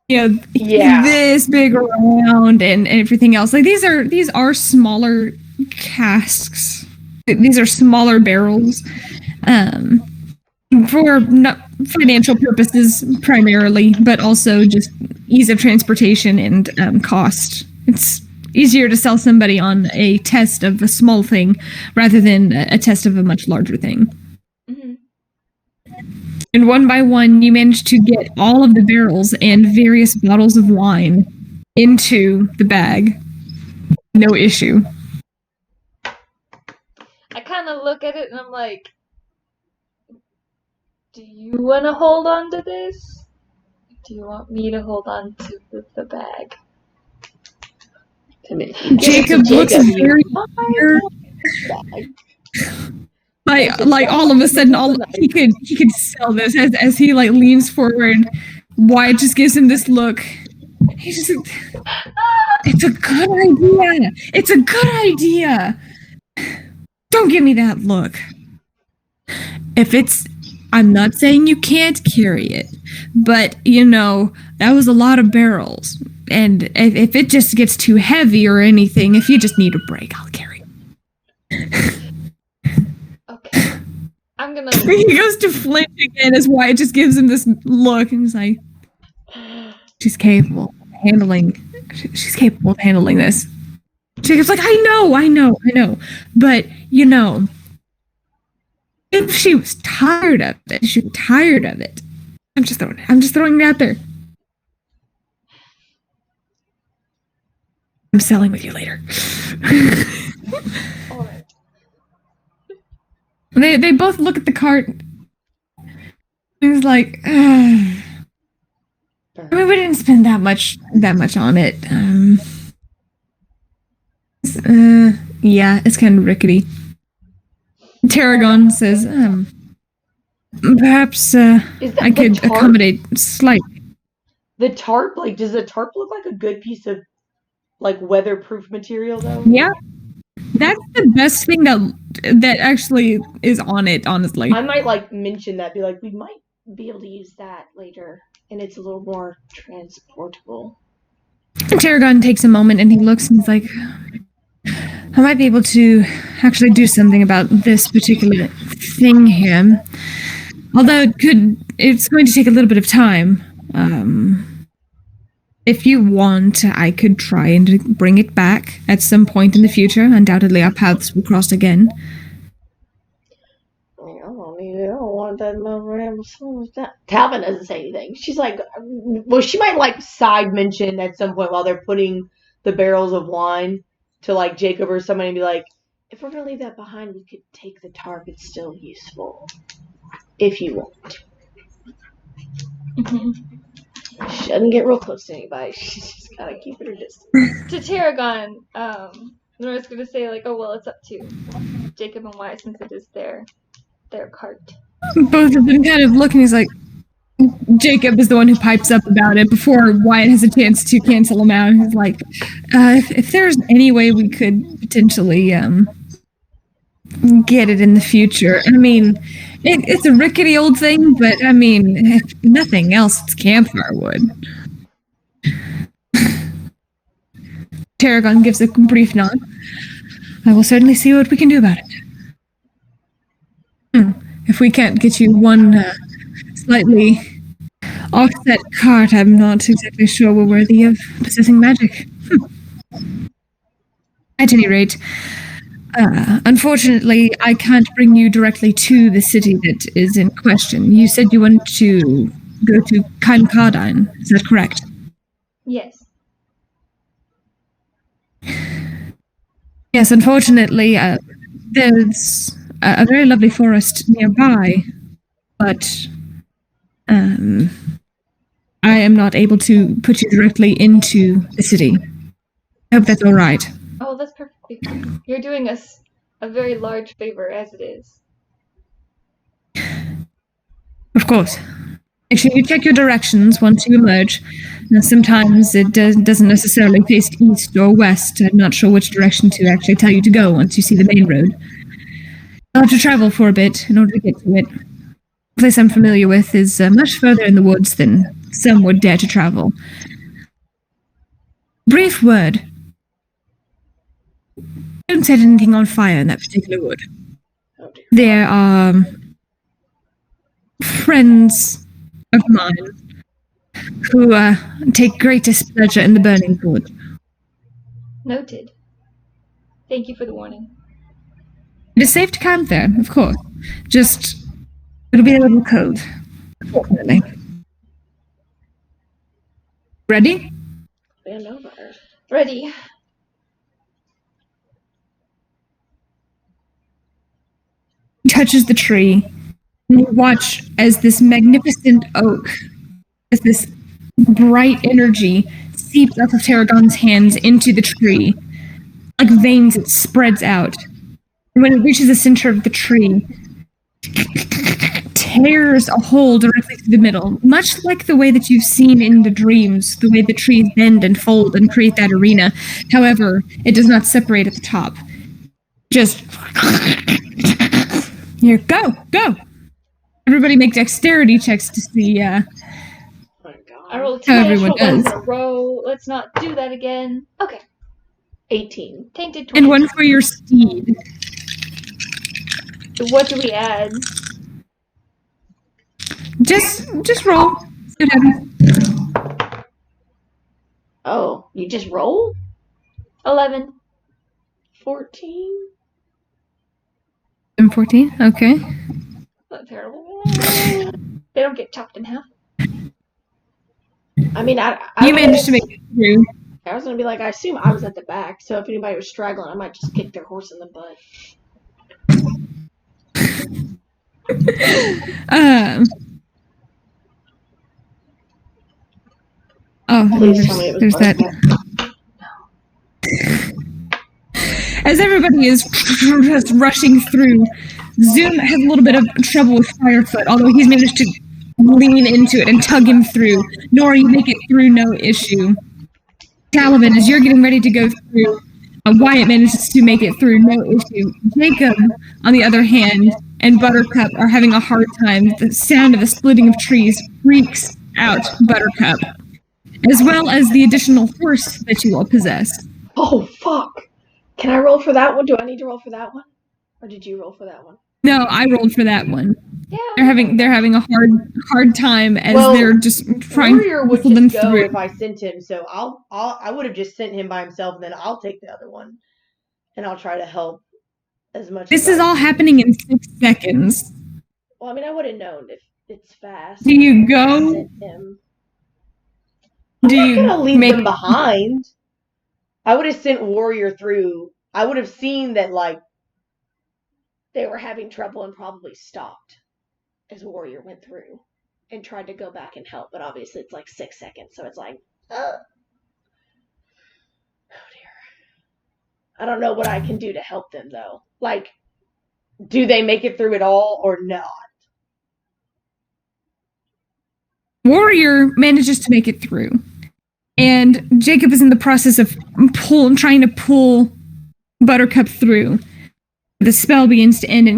Yeah. this big around and everything else. Like these are smaller casks. These are smaller barrels. For not financial purposes primarily, but also just ease of transportation and cost. It's easier to sell somebody on a test of a small thing rather than a test of a much larger thing. Mm-hmm. And one by one, you manage to get all of the barrels and various bottles of wine into the bag. No issue. I kind of look at it and I'm like, do you want to hold on to this? Do you want me to hold on to the bag? Jacob looks very weird. Like all of a sudden, he could sell this as he like leans forward. Wyatt just gives him this look. He's just, it's a good idea. It's a good idea. Don't give me that look. I'm not saying you can't carry it, but that was a lot of barrels. And if it just gets too heavy or anything, if you just need a break, I'll carry it. Okay. I'm gonna. He goes to flinch again as Wyatt just gives him this look and he's like, she's capable of handling this. Jacob's like, I know. But, if she was tired of it, I'm just throwing it out there. I'm selling with you later. All right. They both look at the cart. He's like, I mean, we didn't spend that much on it. Yeah, it's kind of rickety. Tarragon says, perhaps I could accommodate slightly. The tarp, does the tarp look like a good piece of weatherproof material though? Yeah, that's the best thing that actually is on it. Honestly, I might mention that, be like, we might be able to use that later, and it's a little more transportable. Tarragon takes a moment and he looks and he's like, I might be able to actually do something about this particular thing here. Although it's going to take a little bit of time. If you want, I could try and bring it back at some point in the future. Undoubtedly, our paths will cross again. I don't want that little Talavin doesn't say anything. She's like, well, she might side mention at some point while they're putting the barrels of wine to Jacob or somebody and be like, if we're gonna leave that behind, we could take the tarp. It's still useful if you want. Mm-hmm. She doesn't get real close to anybody. She's just gotta keep it her distance. To Tarragon, Nora's gonna say oh well, it's up to Jacob and Wyatt since it is their cart. Both of them kind of look and he's like, Jacob is the one who pipes up about it before Wyatt has a chance to cancel him out. He's like, if there's any way we could potentially get it in the future. I mean, it's a rickety old thing, but I mean, if nothing else, it's campfire wood. Tarragon gives a brief nod. I will certainly see what we can do about it. If we can't get you one slightly offset cart, I'm not exactly sure we're worthy of possessing magic. At any rate, unfortunately, I can't bring you directly to the city that is in question. You said you want to go to Kinecardine. Is that correct? Yes. Yes, unfortunately, there's a very lovely forest nearby, but I am not able to put you directly into the city. I hope that's all right. Oh, that's perfectly You're doing us a very large favor as it is. Of course. Make sure you check your directions once you emerge. Now, sometimes it doesn't necessarily face east or west. I'm not sure which direction to actually tell you to go once you see the main road. I'll have to travel for a bit in order to get to it. The place I'm familiar with is much further in the woods than some would dare to travel. Brief word. Don't set anything on fire in that particular wood. Oh dear. There are friends of mine who take greatest pleasure in the burning wood. Noted. Thank you for the warning. It is safe to camp there, of course. Just, it'll be a little cold, unfortunately. Ready? Band over. Ready. He touches the tree, and you watch as this magnificent oak, as this bright energy seeps out of Tarragon's hands into the tree. Like veins, it spreads out. And when it reaches the center of the tree, tears a hole directly through the middle, much like the way that you've seen in the dreams, the way the trees bend and fold and create that arena. However, it does not separate at the top. Just... Here, go! Everybody make dexterity checks to see, Oh my god. I rolled How two everyone natural ones does. in a row. Let's not do that again. Okay. 18. Tainted 20. and one for your steed. What do we add? Just roll. See what happens. Oh, you just roll? 11. 14? And 14, okay. Not terrible. They don't get chopped in half. I mean, I You managed to make it through. I was gonna be like, I assume I was at the back, so if anybody was straggling, I might just kick their horse in the butt. Please tell me it was there's that. As everybody is just rushing through, Zoom has a little bit of trouble with Firefoot, although he's managed to lean into it and tug him through. Nora, you make it through no issue. Talavin, as you're getting ready to go through, Wyatt manages to make it through no issue. Jacob, on the other hand, and Buttercup are having a hard time. The sound of the splitting of trees freaks out Buttercup, as well as the additional horse that you all possess. Oh, fuck. Can I roll for that one? Do I need to roll for that one? Or did you roll for that one? No, I rolled for that one. Yeah. They're having a hard time as Well, they're just trying Warrior to would pull them just go through. if I sent him, so I would have just sent him by himself, and then I'll take the other one, and I'll try to help as much. This as is I all can. happening in 6 seconds. Well, I mean, I would have known if it's fast. Do you I go? sent him. I'm Do not you gonna leave make them behind. I would have sent Warrior through. I would have seen that, like, they were having trouble and probably stopped as Warrior went through and tried to go back and help. But obviously, it's like 6 seconds, so it's like, oh dear. I don't know what I can do to help them, though. Like, do they make it through it all or not? Warrior manages to make it through, and Jacob is in the process of trying to pull Buttercup through. The spell begins to end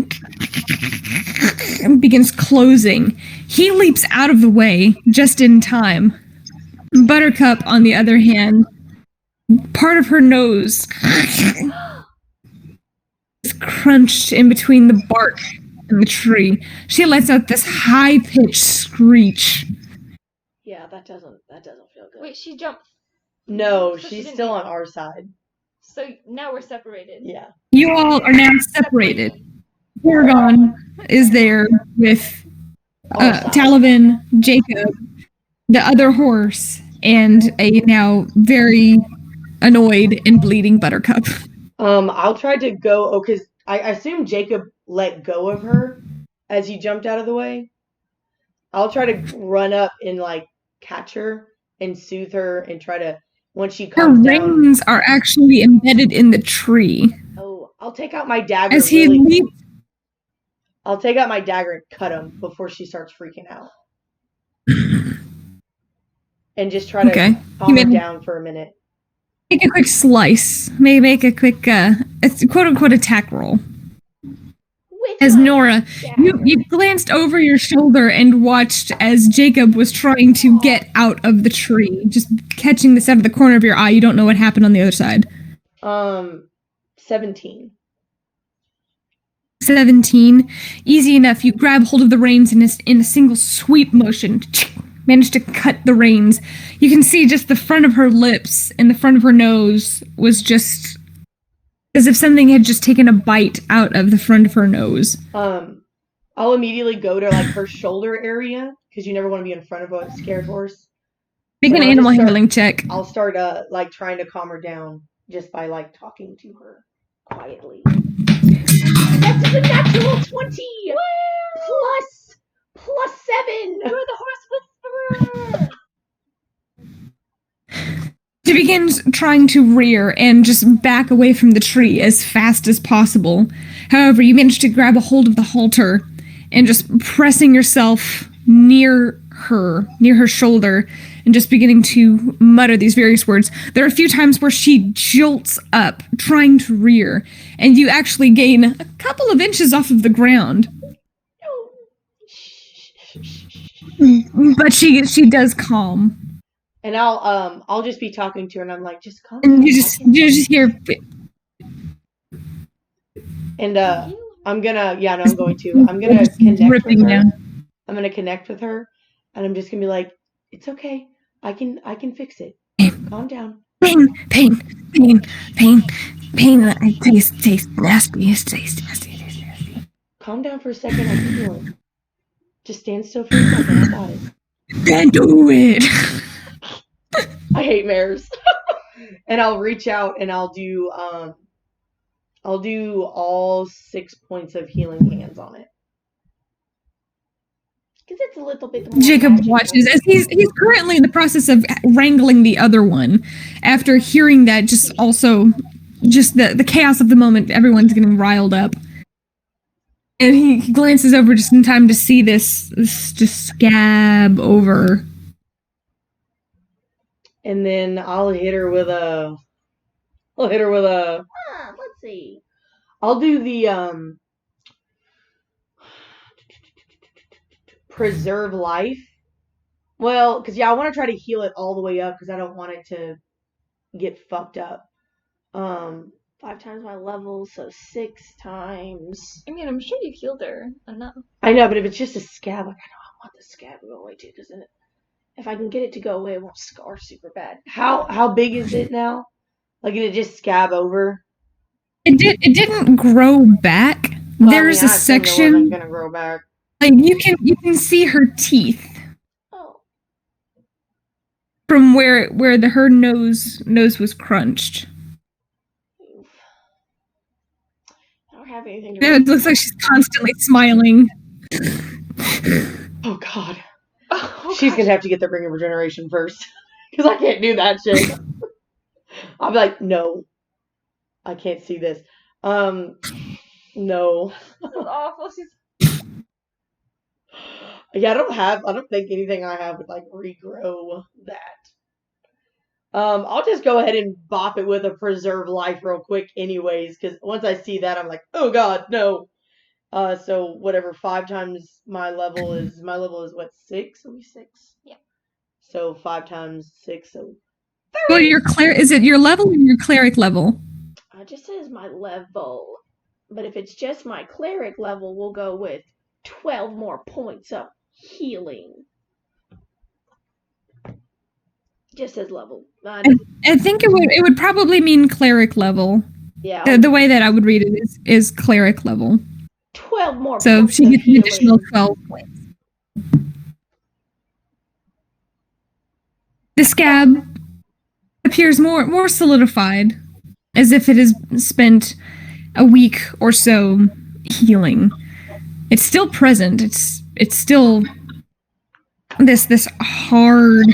and begins closing. He leaps out of the way just in time. Buttercup, on the other hand, part of her nose is crunched in between the bark and the tree. She lets out this high-pitched screech. Yeah, that doesn't feel good. Wait, she jumped. No, So she she's didn't still make on our side. So now we're separated. Yeah. You all are now separated. Paragon is there with Our side. Talavin, Jacob, the other horse, and a now very annoyed and bleeding Buttercup. I'll try to go, because I assume Jacob let go of her as he jumped out of the way. I'll try to run up and, like, catch her and soothe her and try to Once she Her comes down. rings are actually embedded in the tree. Oh, I'll take out my dagger. As he leaps, I'll take out my dagger and cut him before she starts freaking out. And just try to calm her down for a minute. Make a quick slice. Maybe make a quick, quote-unquote attack roll. As Nora, you glanced over your shoulder and watched as Jacob was trying to get out of the tree. Just catching this out of the corner of your eye. You don't know what happened on the other side. 17. 17. Easy enough. You grab hold of the reins in a single sweep motion. Managed to cut the reins. You can see just the front of her lips and the front of her nose was just as if something had just taken a bite out of the front of her nose. I'll immediately go to like her shoulder area because you never want to be in front of a scared horse. Make an animal handling check. I'll start like trying to calm her down just by like talking to her quietly. That's a natural 20 plus 7. You're the horse whisperer. She begins trying to rear and just back away from the tree as fast as possible. However, you manage to grab a hold of the halter and just pressing yourself near her shoulder and just beginning to mutter these various words. There are a few times where she jolts up, trying to rear, and you actually gain a couple of inches off of the ground. But she does calm. And I'll just be talking to her, and I'm like, just calm down. And you just hear. And I'm gonna connect with her. I'm gonna connect with her, and I'm just gonna be like, it's okay, I can fix it. Calm down. Pain. It tastes nasty. It tastes nasty. Calm down for a second. I can feel it. Just stand still for a second. I got it. Then do it. I hate mares. And I'll reach out and I'll do all 6 points of healing hands on it. Because it's a little bit more Jacob magical. watches as he's currently in the process of wrangling the other one. After hearing that, just the chaos of the moment, everyone's getting riled up. And he glances over just in time to see this just scab over. And then I'll hit her with a. Let's see. I'll do the preserve life. Well, because I want to try to heal it all the way up because I don't want it to get fucked up. 5 times my level, so 6 times. I mean, I'm sure you healed her enough. I know, but if it's just a scab, like I want the scab to go away too, because then if I can get it to go away, it won't scar super bad. How big is it now? Like, did it just scab over? It didn't grow back. Well, There's a section. I'm gonna grow back. Like you can see her teeth. Oh. From where her nose was crunched. I don't have anything to Yeah, it looks like she's constantly smiling. Oh God. She's gonna have to get the Ring of Regeneration first. Because I can't do that shit. I'll be like, no. I can't see this. No. This is awful. Yeah, I don't think anything I have would like regrow that. I'll just go ahead and bop it with a preserve life real quick anyways, because once I see that I'm like, oh God, no. So whatever, 5 times my level is what, 6? It'll be 6. Yeah. So 5 times 6, so 30. Well, is it your level or your cleric level? It just says my level. But if it's just my cleric level, we'll go with 12 more points of healing. Just says level. I think it would probably mean cleric level. Yeah. The way that I would read it is cleric level. 12 more so points. So she gets an additional 12 points. The scab appears more solidified, as if it has spent a week or so healing. It's still present. It's still this hard,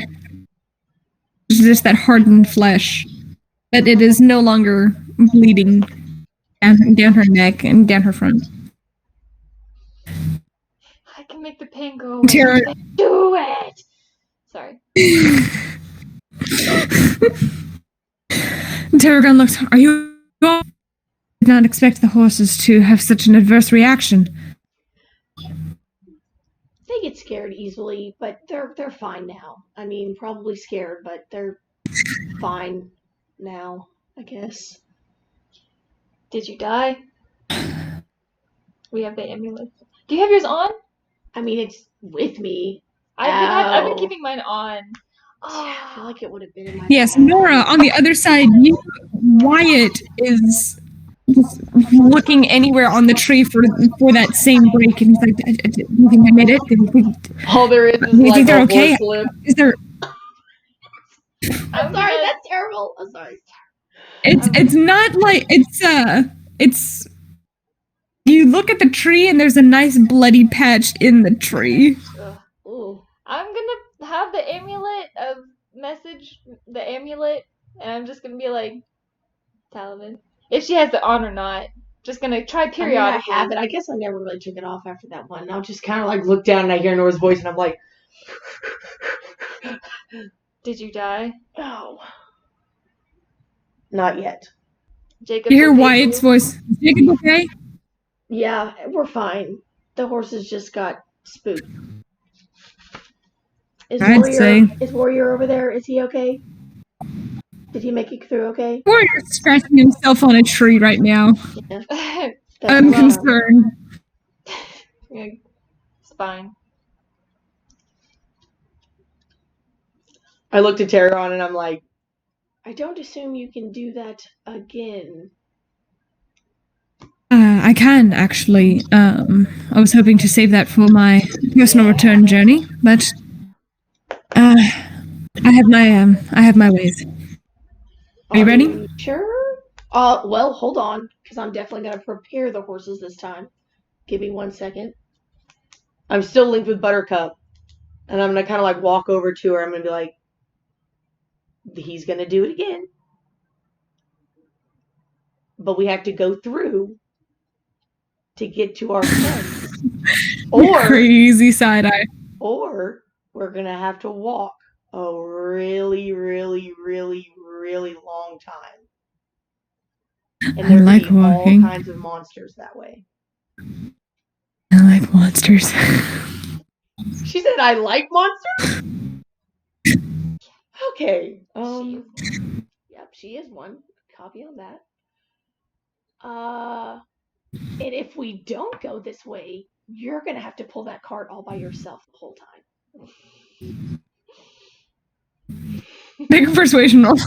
just that hardened flesh. But it is no longer bleeding down her neck and down her front. I can make the pain go away. Tara, Do it! Sorry. Tarragon looks. Are you? I did not expect the horses to have such an adverse reaction. They get scared easily, but they're fine now. I mean, probably scared, but they're fine now, I guess. Did you die? We have the amulet. Do you have yours on? I mean, it's with me. I've been keeping mine on. Yeah, I feel like it would have been in my Yes, bag. Nora, on the other side, Wyatt is just looking anywhere on the tree for that same break, and he's like, "Do you think I made it? All there is Do you think they're okay? horse lip. Is there?" I'm sorry, that's terrible. I'm sorry. It's not like it's. You look at the tree, and there's a nice bloody patch in the tree. Ooh. I'm gonna have the amulet message the amulet, and I'm just gonna be like, Talavin, if she has it on or not. Just gonna try periodically. I have it. I guess I never really took it off after that one. I'll just kind of like look down and I hear Nora's voice, and I'm like, Did you die? oh, not yet. Jacob? You hear okay Wyatt's too? voice. Jacob, okay? Yeah, we're fine. The horses just got spooked. Is Warrior over there? Is he okay? Did he make it through okay? Warrior's scratching himself on a tree right now. Yeah. I'm concerned. Yeah, it's fine. I looked at Tarragon and I'm like, I don't assume you can do that again. I can actually. I was hoping to save that for my personal return journey, but I have my ways. Are you ready? Sure. Well, hold on, because I'm definitely gonna prepare the horses this time. Give me 1 second. I'm still linked with Buttercup, and I'm gonna kind of like walk over to her. I'm gonna be like, he's gonna do it again, but we have to go through to get to our friends. Or Crazy side eye. Or we're gonna have to walk a really, really, really, really long time. And I there like be all walking. kinds of monsters that way. I like monsters. She said, "I like monsters." Okay. Yep, she is one. Copy on that. And if we don't go this way, you're gonna have to pull that cart all by yourself the whole time. Make a persuasion roll.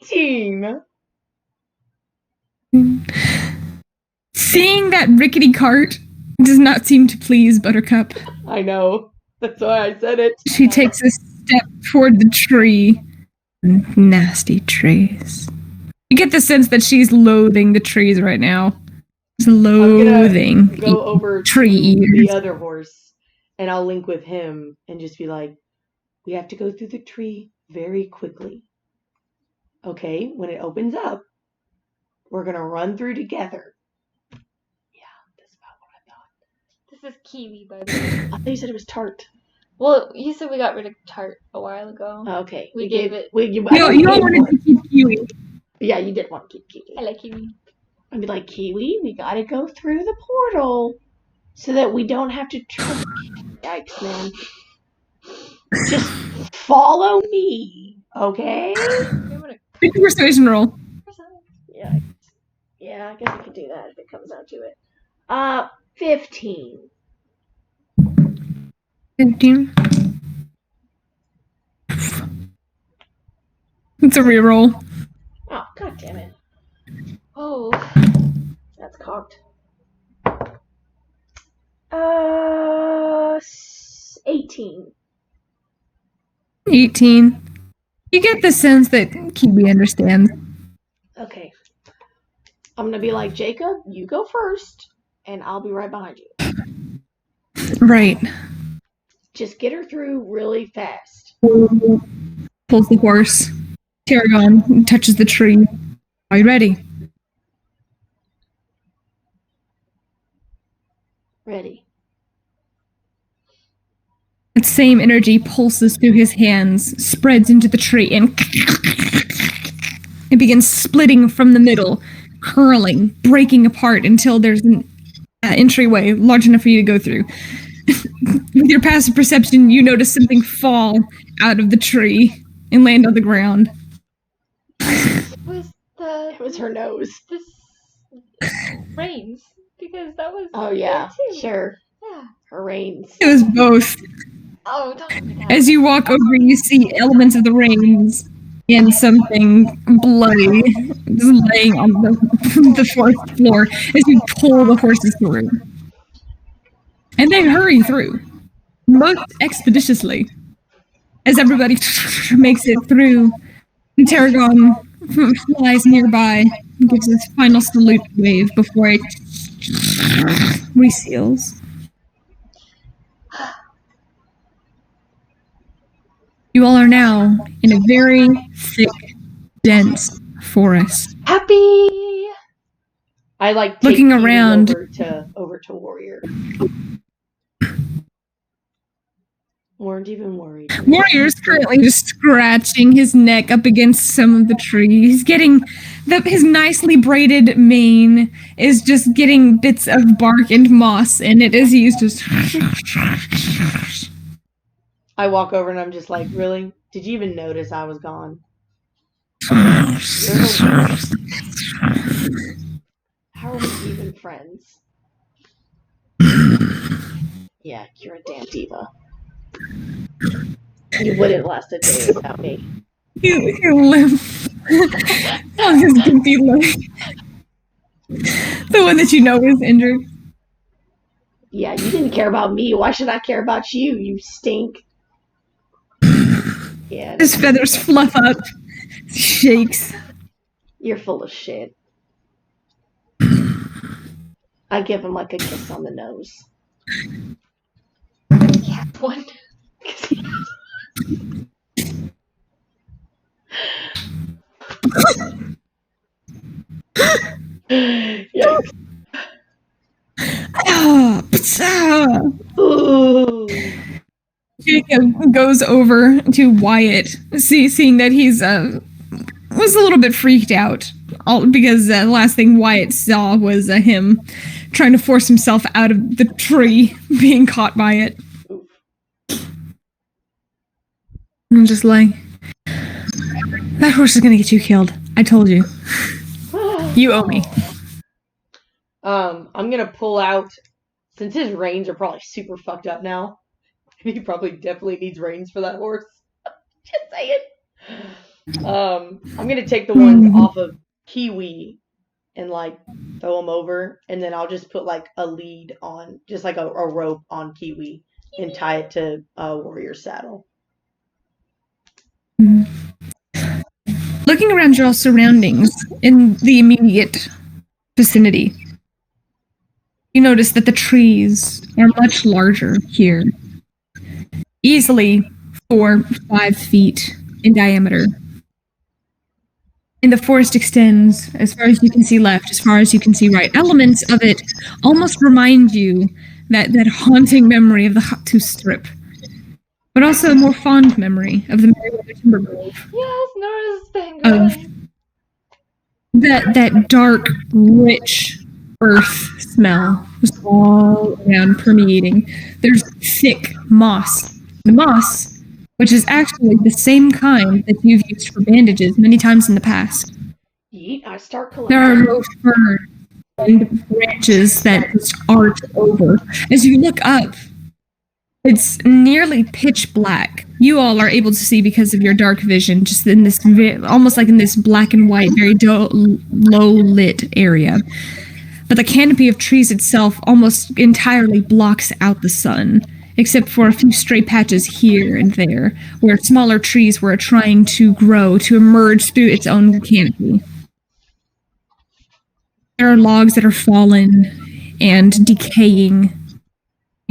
18. Seeing that rickety cart does not seem to please Buttercup. I know. That's why I said it. She takes a step toward the tree. Nasty trees. You get the sense that she's loathing the trees right now. She's loathing Go over tree to ears. the other horse, and I'll link with him and just be like, we have to go through the tree very quickly. Okay, when it opens up, we're gonna run through together. Yeah, that's about what I thought. This is kiwi, by the way. I thought you said it was tart. Well, you said we got rid of tart a while ago. Okay, We gave it. You all wanted to keep kiwi. Yeah, you did want to keep kiwi. I like kiwi. I'd be like, Kiwi, we gotta go through the portal so that we don't have to trip. Yikes, man. Just follow me, okay? Make a persuasion roll. Yeah, I guess I could do that if it comes down to it. 15. 15. It's a reroll. Oh, god damn it. Oh. That's cocked. 18. 18. You get the sense that Kiwi understands. Okay. I'm gonna be like, Jacob, you go first, and I'll be right behind you. Right. Just get her through really fast. Pulls the horse. Tarragon touches the tree. Are you ready? Ready. That same energy pulses through his hands, spreads into the tree, and it begins splitting from the middle, curling, breaking apart until there's an entryway large enough for you to go through. With your passive perception, you notice something fall out of the tree and land on the ground. It was her nose. This rains, because that was. Oh yeah, there too. sure. Yeah. Her reins. It was both. Oh, don't do that. As you walk over, you see elements of the reins and something bloody just laying on the fourth floor as you pull the horses through. And they hurry through, most expeditiously, as everybody makes it through. And Tarragon flies nearby and gives his final salute wave before it reseals. You all are now in a very thick, dense forest. Happy. I like take Looking Edie around. over to Warrior. Weren't even worried. Warrior's currently just scratching his neck up against some of the trees. He's getting his nicely braided mane is just getting bits of bark and moss in it as he's just. I walk over and I'm just like, really? Did you even notice I was gone? How are we even friends? Yeah, you're a damn diva. You wouldn't last a day without me. You live on his goofy leg. The one that you know is injured. Yeah, you didn't care about me. Why should I care about you? You stink. Yeah. His feathers fluff up. Shakes. You're full of shit. I give him like a kiss on the nose. Yeah, one. Yikes. Ooh. Jacob goes over to Wyatt, seeing that he's was a little bit freaked out, because the last thing Wyatt saw was him trying to force himself out of the tree, being caught by it. I'm just like, that horse is gonna get you killed. I told you. You owe me. I'm gonna pull out, since his reins are probably super fucked up now. He probably definitely needs reins for that horse. Just saying. I'm gonna take the ones off of Kiwi and like throw them over, and then I'll just put like a lead on, just like a rope on Kiwi, and tie it to Warrior's saddle. Looking around your surroundings in the immediate vicinity, you notice that the trees are much larger here. Easily 4 or 5 feet in diameter. And the forest extends as far as you can see left, as far as you can see right. Elements of it almost remind you that haunting memory of the Hhatu Strip, but also a more fond memory of the Merryweather Timber Grove. Yes, Nora's been going. That dark, rich earth smell was all around permeating. There's thick moss. The moss, which is actually the same kind that you've used for bandages many times in the past. Yeet, I start collecting. There are no ferns and branches that just arch over. As you look up, it's nearly pitch black. You all are able to see because of your dark vision, just in this, almost like in this black and white, very low lit area. But the canopy of trees itself almost entirely blocks out the sun, except for a few stray patches here and there, where smaller trees were trying to grow, to emerge through its own canopy. There are logs that are fallen and decaying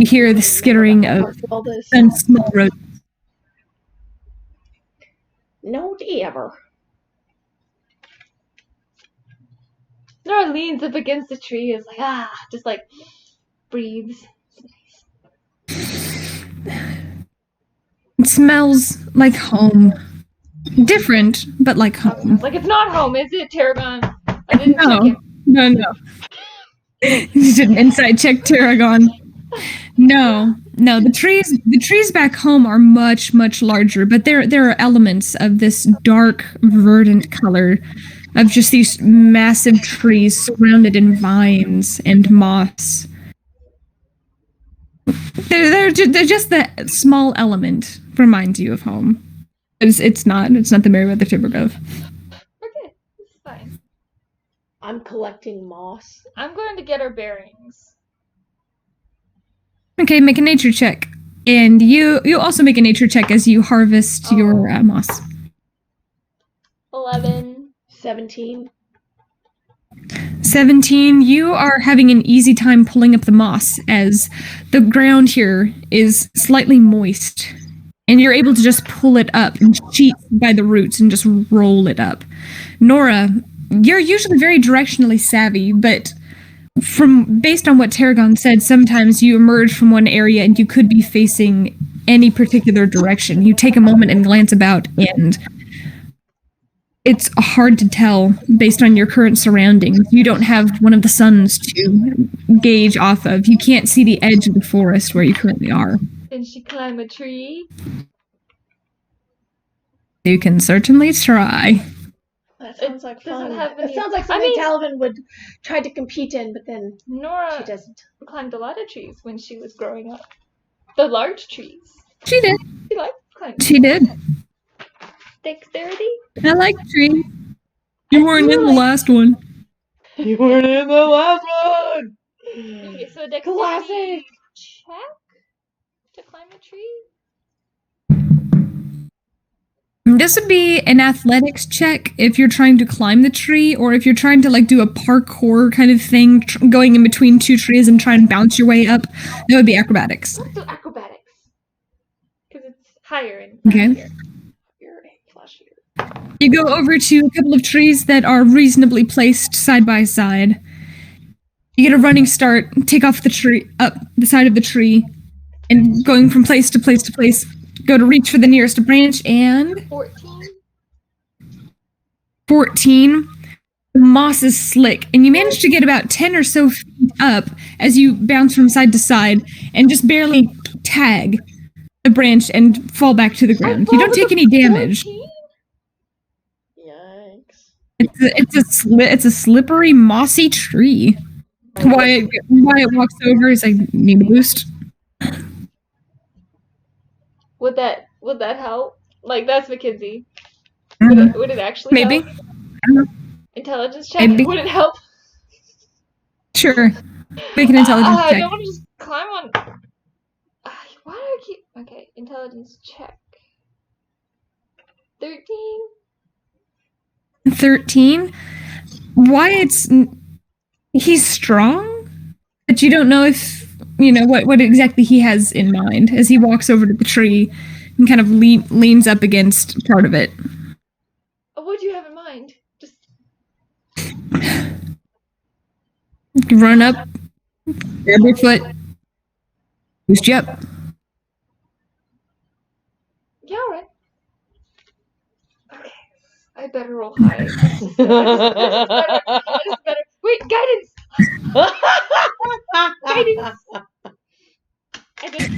You hear the skittering of all this. some small rodents. No, ever. Nora leans up against the tree, is like, just like breathes. It smells like home. Different, but like home. Like, it's not home, is it, Tarragon? I didn't check No, it. no. You did an insight check, Tarragon. No. The trees back home are much, much larger, but there are elements of this dark, verdant color of just these massive trees surrounded in vines and moss. They're just that small element reminds you of home. It's not the Meriwether Timber Grove. Okay, it's fine. I'm collecting moss. I'm going to get our bearings. Okay, make a nature check. And you also make a nature check as you harvest your moss. 11. 17. 17, you are having an easy time pulling up the moss as the ground here is slightly moist. And you're able to just pull it up and sheet by the roots and just roll it up. Nora, you're usually very directionally savvy, but based on what Tarragon said, sometimes you emerge from one area and you could be facing any particular direction. You take a moment and glance about, and it's hard to tell based on your current surroundings. You don't have one of the suns to gauge off of. You can't see the edge of the forest where you currently are. Can she climb a tree? You can certainly try. That sounds like fun. It sounds like something Talavin would try to compete in, but then Nora she doesn't. climbed a lot of trees when she was growing up. The large trees. She did. She liked climbing. She did. Dexterity? I like trees. You weren't in the last one. You weren't in the last one! Okay, so dexterity Classic! check to climb a tree? This would be an athletics check if you're trying to climb the tree, or if you're trying to do a parkour kind of thing, going in between two trees and try and bounce your way up. That would be acrobatics. Let's do acrobatics. Because it's higher and Okay. You're a flashier. You go over to a couple of trees that are reasonably placed side by side. You get a running start, take off the tree, up the side of the tree, and going from place to place to place, go to reach for the nearest branch, and 14. 14. The moss is slick, and you manage to get about 10 or so feet up as you bounce from side to side and just barely tag the branch and fall back to the ground. You don't take any damage. 14? Yikes. It's a slippery, mossy tree. Wyatt walks over, is like, need a boost. Would that help? Like, that's Mackenzie. Mhm. Would it actually Maybe. help? I don't know. Intelligence check? Maybe. Would it help? Sure. Make an intelligence I check. don't want to just climb on... why do I keep... Okay, intelligence check. 13? 13. He's strong, but you don't know if, what exactly he has in mind as he walks over to the tree and kind of leans up against part of it. Oh, what do you have in mind? Just... Run up, grab your foot, boost you up. Yeah, alright. Okay. I better roll high. This is better. Wait, guidance! Guidance! I did.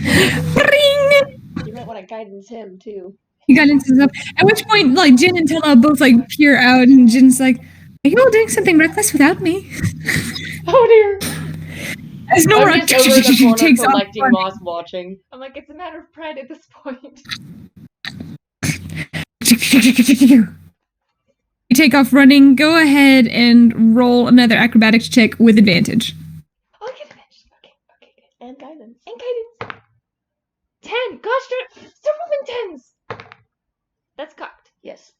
Ring! You might want to guidance him, too. You got into up. At which point, Jin and Tella both peer out, and Jin's like, "Are you all doing something reckless without me?" Oh dear. As Nora I'm just over the corner takes off. collecting moss watching. I'm like, it's a matter of pride at this point. You take off running. Go ahead and roll another acrobatics check with advantage. I'll get advantage. Okay, good. And guidance. And guidance. 10! Gosh, start rolling 10s! That's cocked. Yes.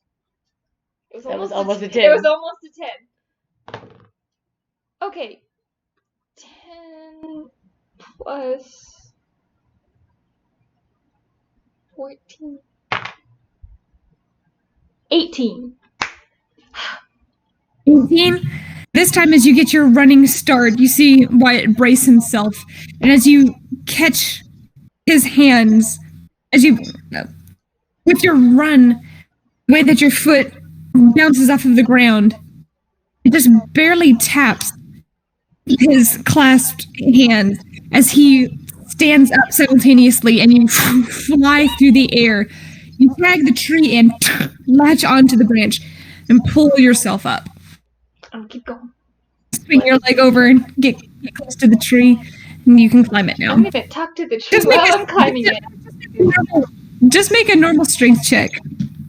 It was That was almost almost a It 10. was almost a 10. Okay. 10 plus 14. 18. 18. This time, as you get your running start, you see Wyatt brace himself, and as you catch his hands, as you, with your run, the way that your foot bounces off of the ground, it just barely taps his clasped hands as he stands up simultaneously, and you fly through the air. You tag the tree and latch onto the branch and pull yourself up. Keep going. Swing your leg over and get close to the tree, and you can climb it now. I'm gonna talk to the tree while I'm climbing it. Just make a normal strength check.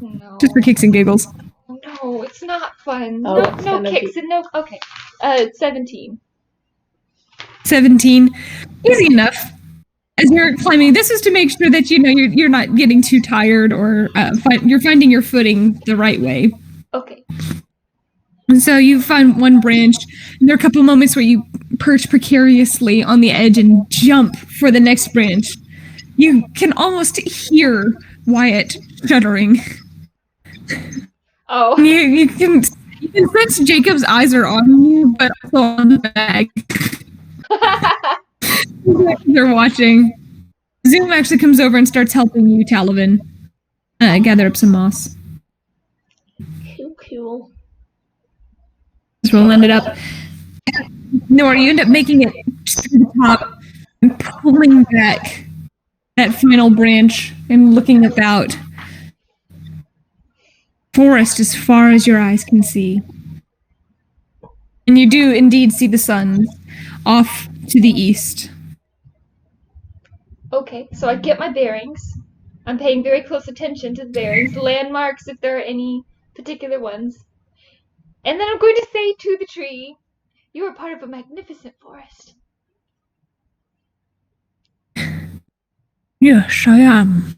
No. Just for kicks and giggles. No, it's not fun. Oh, No kicks and no. Okay. 17. 17. Easy enough. As you're climbing, this is to make sure that you're not getting too tired, or you're finding your footing the right way. Okay. And so you find one branch, and there are a couple moments where you perch precariously on the edge and jump for the next branch. You can almost hear Wyatt shuddering. Oh. You can sense Jacob's eyes are on you, but also on the bag. They're watching. Zoom actually comes over and starts helping you, Talavin, gather up some moss. Cool. So we'll end it up. Nora, you end up making it to the top and pulling back that final branch and looking about. Forest as far as your eyes can see. And you do indeed see the sun off to the east. Okay, so I get my bearings. I'm paying very close attention to the bearings, landmarks if there are any particular ones. And then I'm going to say to the tree, you are part of a magnificent forest. Yes, I am.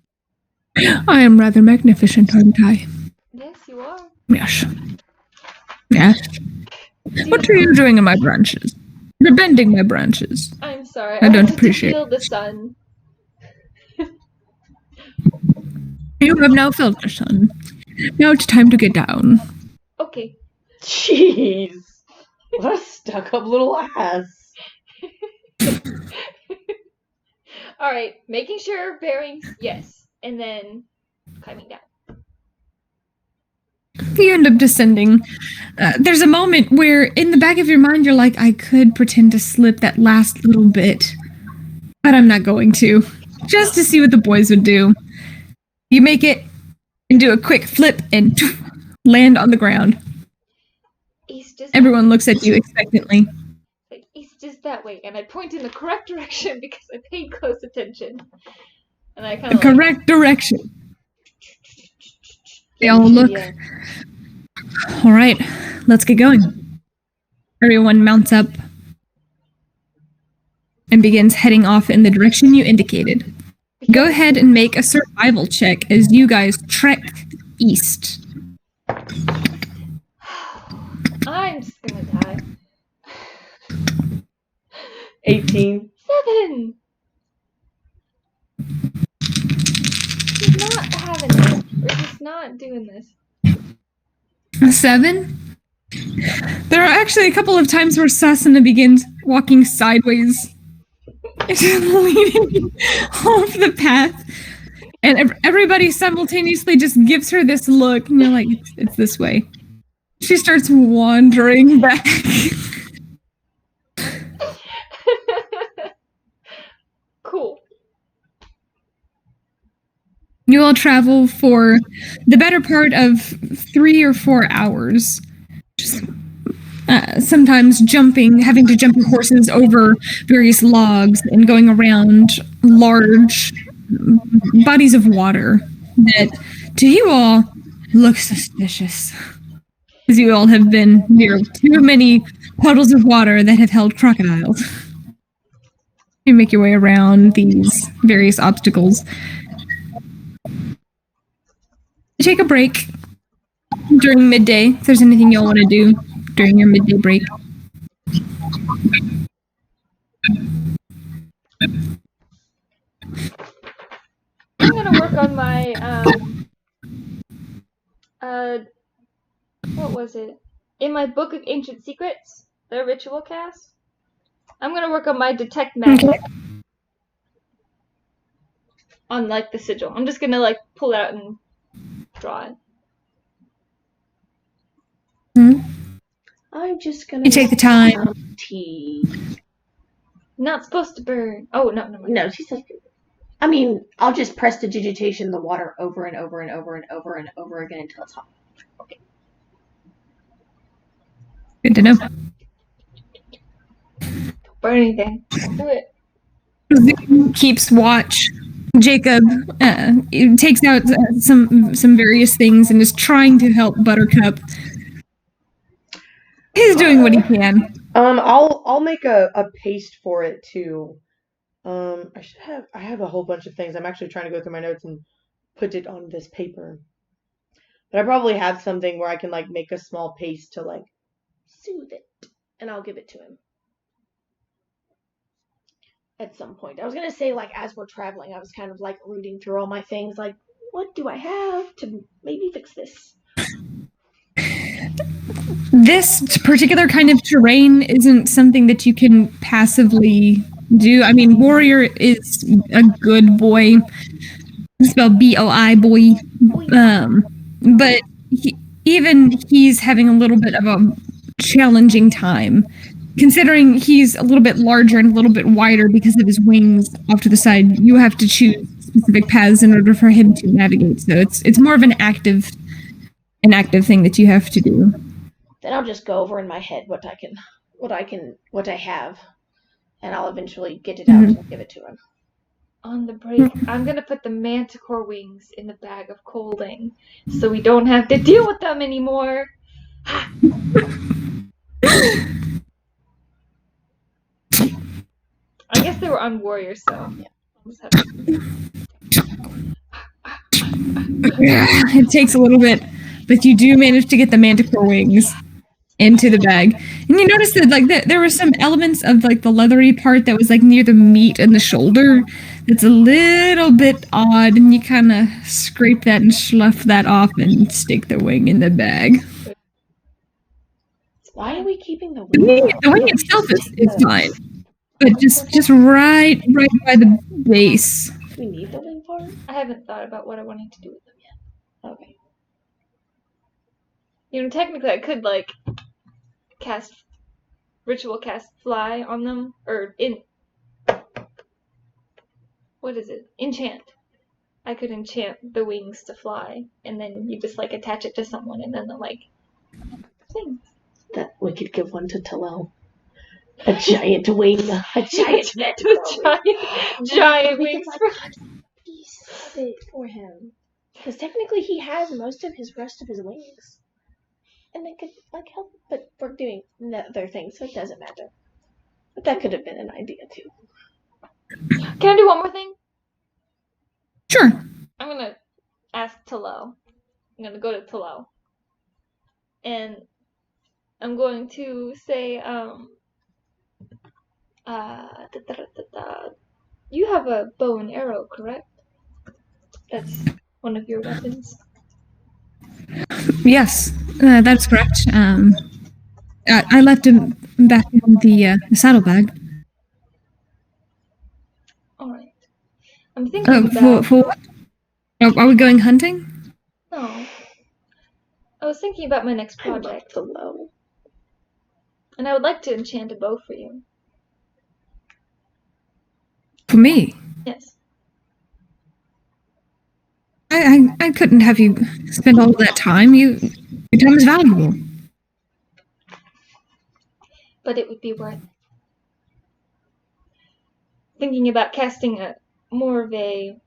I am rather magnificent, aren't I? Yes, you are. Yes. Yes. What are you doing in my branches? You're bending my branches. I'm sorry. I don't wanted appreciate to feel the sun. You have now felt the sun. Now it's time to get down. Okay. Jeez. What a stuck-up little ass. Alright, making sure bearings, yes. And then climbing down. You end up descending. There's a moment where in the back of your mind you're like, I could pretend to slip that last little bit, but I'm not going to. Just to see what the boys would do. You make it and do a quick flip and land on the ground. East is Everyone looks at you expectantly. like east is that way, and I point in the correct direction because I paid close attention. And I kind The of correct direction. They all look. Yeah. All right, let's get going. Everyone mounts up and begins heading off in the direction you indicated. Go ahead and make a survival check as you guys trek east. I'm just gonna die. 18. 7. He's not having it. We're just not doing this. 7? There are actually a couple of times where Sasana begins walking sideways, leaning off the path, and everybody simultaneously just gives her this look, and you're like, it's this way. She starts wandering back. Cool. You all travel for the better part of 3 or 4 hours. Just, sometimes having to jump your horses over various logs and going around large bodies of water that, to you all, look suspicious. Because you all have been near too many puddles of water that have held crocodiles. You make your way around these various obstacles. Take a break during midday, if there's anything y'all want to do during your midday break. I'm gonna work work on my what was it? In my book of ancient secrets, the ritual cast. I'm gonna work on my detect magic on like the sigil. I'm just gonna like pull it out and draw it. I'm just gonna You take the time. tea. Not supposed to burn. Oh no. No, she said. I mean, I'll just prestidigitation the water over and over and over and over and over again until it's hot. Okay. Good to know. Don't burn anything. Do it. Zoom keeps watch. Jacob takes out some various things and is trying to help Buttercup. He's doing what he can. I'll make a paste for it too. I have a whole bunch of things. I'm actually trying to go through my notes and put it on this paper. But I probably have something where I can like make a small paste to like soothe it, and I'll give it to him at some point. I was gonna say like as we're traveling, I was kind of like rooting through all my things, like what do I have to maybe fix this? This particular kind of terrain isn't something that you can passively do. I mean, Warrior is a good boy. Spelled B-O-I, boy. But he's having a little bit of a challenging time. Considering he's a little bit larger and a little bit wider because of his wings off to the side, you have to choose specific paths in order for him to navigate. So it's more of an active thing that you have to do. Then I'll just go over in my head what I have, and I'll eventually get it out and give it to him. On the break, I'm gonna put the manticore wings in the bag of colding, so we don't have to deal with them anymore. I guess they were on Warrior, so yeah. It takes a little bit, but you do manage to get the manticore wings into the bag. And you notice that like there were some elements of like the leathery part that was like near the meat and the shoulder that's a little bit odd, and you kind of scrape that and slough that off and stick the wing in the bag. Why are we keeping the wing? The wing itself is fine, but just right by the base. Do we need the wing part? I haven't thought about what I wanted to do with them yet. Okay. You know, technically I could like ritual cast fly on them, or what is it? Enchant. I could enchant the wings to fly, and then you just like attach it to someone, and then they'll like sing. That we could give one to Talal. A giant wing. A giant giant wings. Piece of it for him. Because technically he has most of his rest of his wings. And they could like help, but we're doing other things, so it doesn't matter. But that could have been an idea too. Can I do one more thing? Sure. I'm gonna ask Talal. I'm gonna go to Talal. And I'm going to say, you have a bow and arrow, correct? That's one of your weapons. Yes, that's correct. I left him back in the saddlebag. All right. I'm thinking about. For what? Are we going hunting? No. I was thinking about my next project. Below. And I would like to enchant a bow for you. For me? Yes. I couldn't have you spend all of that time. Your time is valuable. But it would be worth thinking about casting a more of a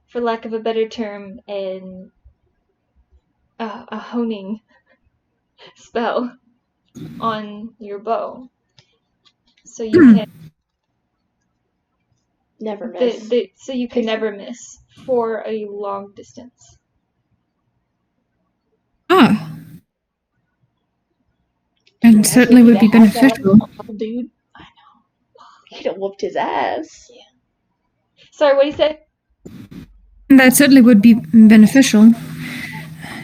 for lack of a better term, a honing spell on your bow, so you can never miss. So you can never miss for a long distance. Ah. And certainly would be beneficial. Dude, I He'd have whooped his ass. Sorry, what do you say? That certainly would be beneficial.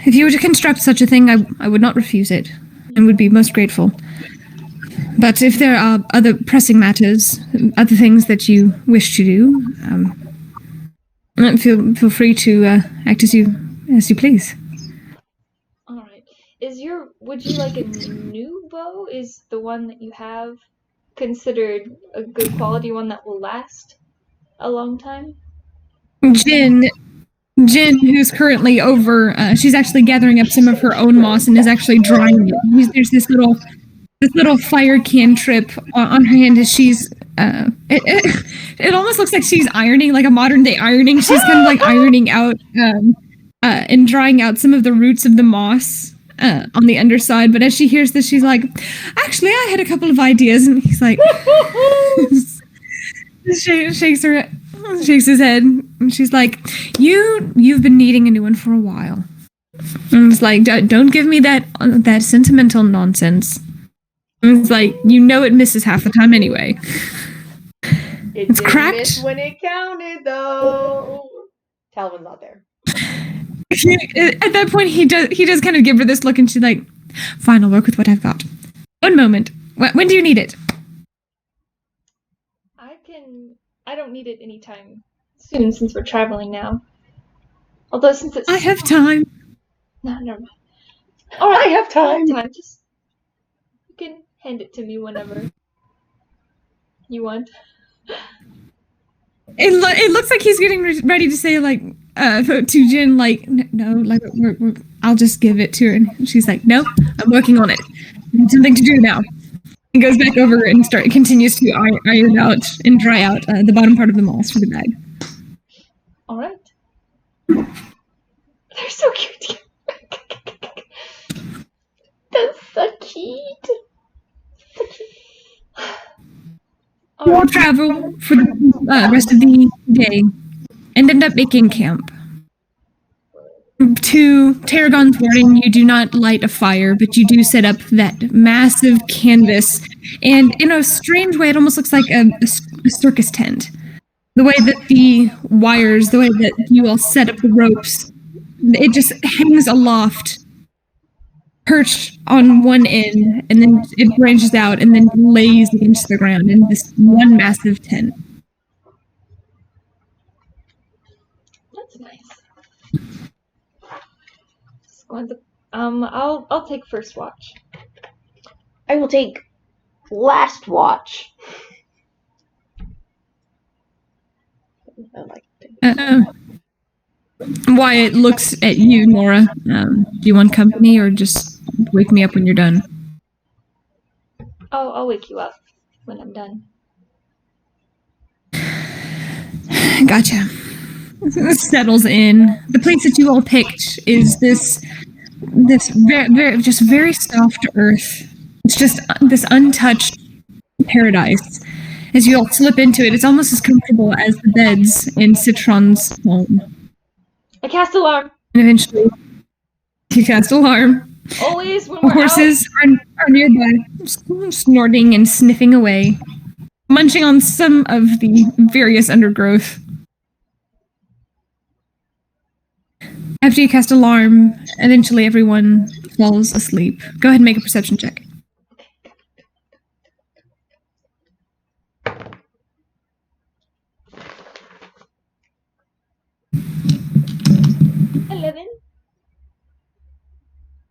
If you were to construct such a thing, I would not refuse it, and would be most grateful. But if there are other pressing matters, other things that you wish to do, feel free to act as you please. All right. Would you like a new bow? Is the one that you have considered a good quality one that will last a long time? Jin, who's currently over, she's actually gathering up some of her own moss and is actually drying it. There's this little fire cantrip on her hand as she's it almost looks like she's ironing, like a modern day ironing. She's kind of like ironing out and drying out some of the roots of the moss on the underside. But as she hears this, she's like, actually, I had a couple of ideas. And he's like, shakes his head, and she's like, you've been needing a new one for a while. And it's like, don't give me that sentimental nonsense. It's like, it misses half the time anyway. It's cracked. Miss when it counted, though. Talavin's not there. At that point, he does kind of give her this look, and she's like, fine, I'll work with what I've got. One moment. When do you need it? I don't need it anytime soon, since we're traveling now. Although since it's... I have time. No, never mind. Alright, I have time. Just... You can hand it to me whenever you want. It looks like he's getting ready to say, like, to Jin, like, no, like, I'll just give it to her. And she's like, no, I'm working on it. I have something to do now. He goes back over and continues to iron out and dry out the bottom part of the moss for the bag. All right. They're so cute. That's so cute. We'll travel for the rest of the day and end up making camp. To Tarragon's warning, you do not light a fire, but you do set up that massive canvas, and in a strange way, it almost looks like a circus tent. The way that the wires, the way that you all set up the ropes, it just hangs aloft, perched on one end, and then it branches out and then lays against the ground in this one massive tent. That's nice. I'll take first watch. I will take last watch. Wyatt looks at you, Nora. Do you want company, or just wake me up when you're done? I'll wake you up when I'm done. Gotcha. Settles in. The place that you all picked is this very soft earth. It's just this untouched paradise. As you all slip into it, it's almost as comfortable as the beds in Citron's home. I cast alarm. And eventually, you cast alarm. Always when we're Horses are nearby, snorting and sniffing away, munching on some of the various undergrowth. After you cast alarm, eventually everyone falls asleep. Go ahead and make a perception check. out.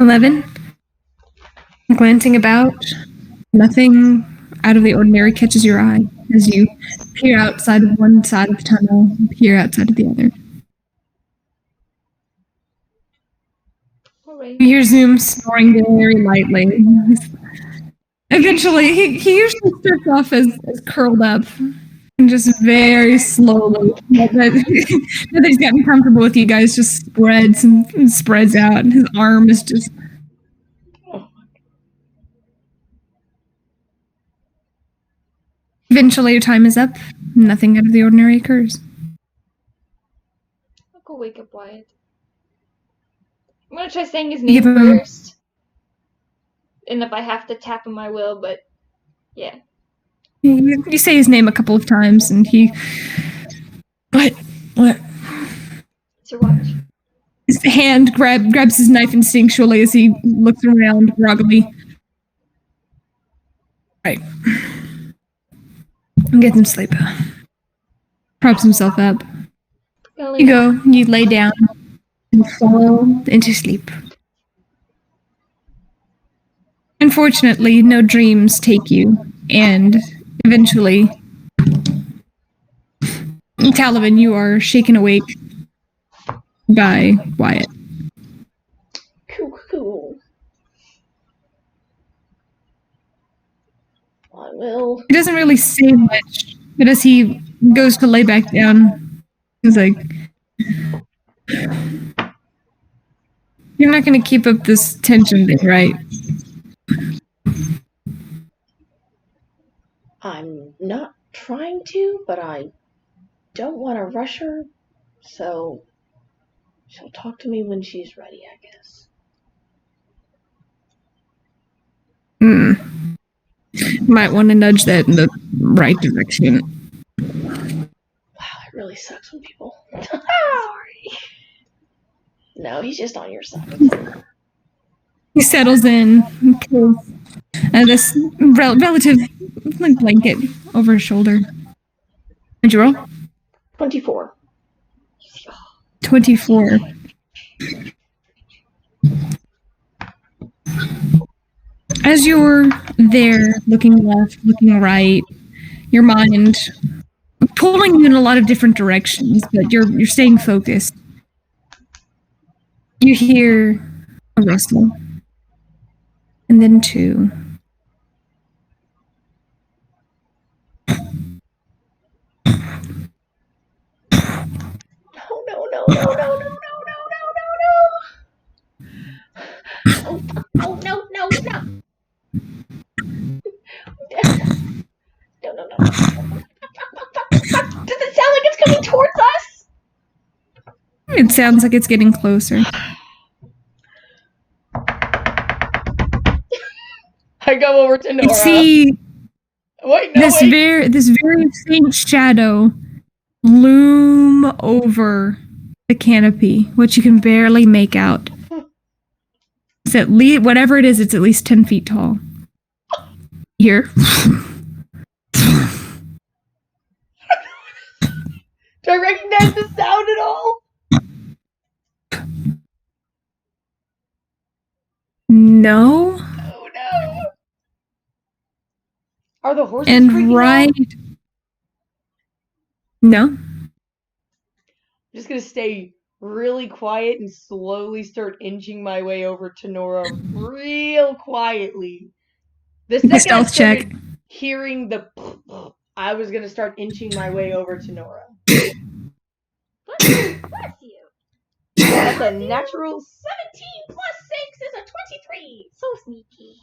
11. Glancing about, nothing out of the ordinary catches your eye as you peer outside of one side of the tunnel, peer outside of the other. You hear Zoom snoring very lightly. Eventually, he usually starts off as curled up and just very slowly, now that he's gotten comfortable with you guys, just spreads and spreads out, and his arm is just... Eventually, your time is up. Nothing out of the ordinary occurs. I'll go wake up Wyatt. I'm gonna try saying his name first. And if I have to tap him, I will, but yeah. You say his name a couple of times, and he... What? It's your watch. His hand grabs his knife instinctually as he looks around groggily. Right. Get some sleep. Props himself up. You go, you lay down, and fall into sleep. Unfortunately, no dreams take you, and eventually, Talavin, you are shaken awake by Wyatt. Cool. I will. He doesn't really say much, but as he goes to lay back down, he's like, "You're not going to keep up this tension thing, right?" I'm not trying to, but I don't want to rush her, so she'll talk to me when she's ready, I guess. Might want to nudge that in the right direction. Wow, it really sucks when people... Sorry. No, he's just on your side. He settles in, pulls this relative like blanket over his shoulder. What'd you roll? 24. 24. As you're there, looking left, looking right, your mind pulling you in a lot of different directions, but you're staying focused. You hear a rustle, and then two. No. Does it sound like it's coming towards us? It sounds like it's getting closer. I go over to Nora. You see this wait. very faint shadow loom over the canopy, which you can barely make out. It's at least, whatever it is, it's at least 10 feet tall. Here. Do I recognize the sound at all? No. Oh no. Are the horses And freaking right. out? No. I'm just gonna stay really quiet and slowly start inching my way over to Nora real quietly. The second stealth I started check. hearing the I was gonna start inching my way over to Nora. Bless you. That's a natural 17 plus 6 is a 23. So sneaky.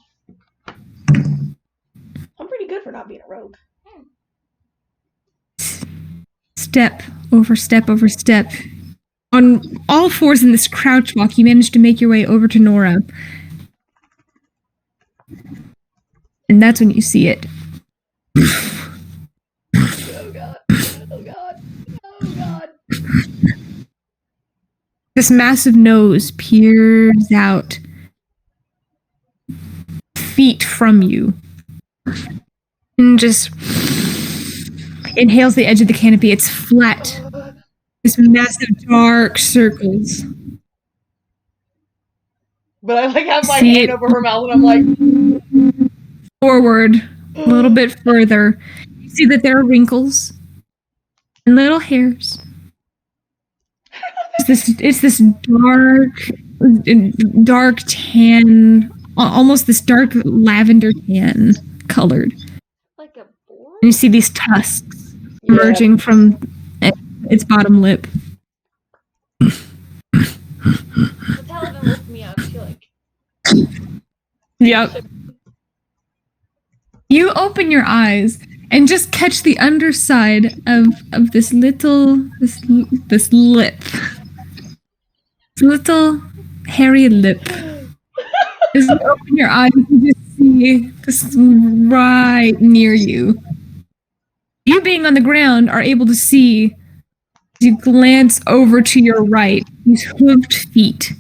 I'm pretty good for not being a rogue. Step over step over step. On all fours in this crouch walk, you manage to make your way over to Nora. And that's when you see it. Oh god. Oh god. Oh god. This massive nose peers out feet from you and just inhales the edge of the canopy. It's flat. This massive dark circles. But I like have my See hand it over her mouth and I'm like forward a little bit further. You see that there are wrinkles and little hairs. It's this dark tan, almost this dark lavender tan colored. Like a boar? And you see these tusks emerging from its bottom lip. The Talavin lifts me up. She like. Yep. You open your eyes and just catch the underside of this little lip. This little hairy lip. As you open your eyes, you just see this right near you. You being on the ground are able to see, as you glance over to your right, these hooved feet.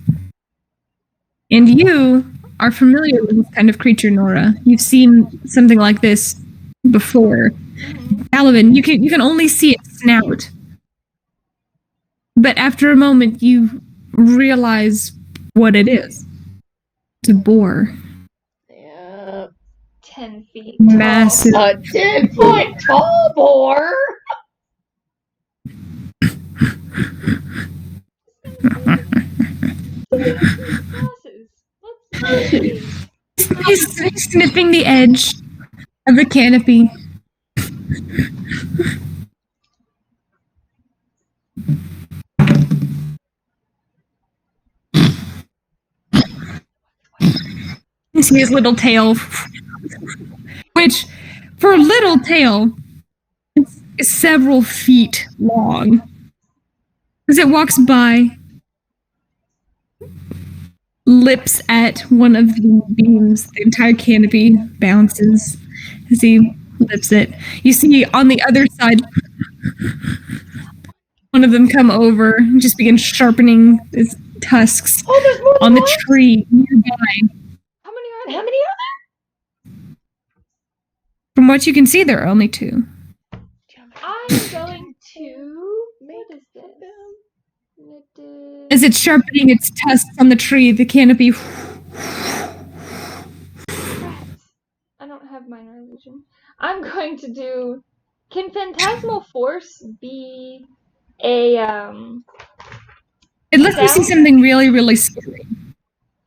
And you are familiar with this kind of creature, Nora. You've seen something like this before. Talavin, you can only see its snout. But after a moment, you realize what it is. It's a boar. Yeah. 10 feet. Massive. A 10-foot tall boar. He's sniffing the edge of the canopy. You see his little tail, which, for a little tail, is several feet long. As it walks by, lips at one of the beams, the entire canopy bounces as he lips it. You see on the other side, one of them come over and just begin sharpening his tusks There's more on than the one? tree nearby. How many are there? From what you can see, there are only 2. I'm going to... What is this? As it's sharpening its tusks on the tree, the canopy I don't have minor illusion. I'm going to do... Can Phantasmal Force be a, It lets me see sound? something really, really scary.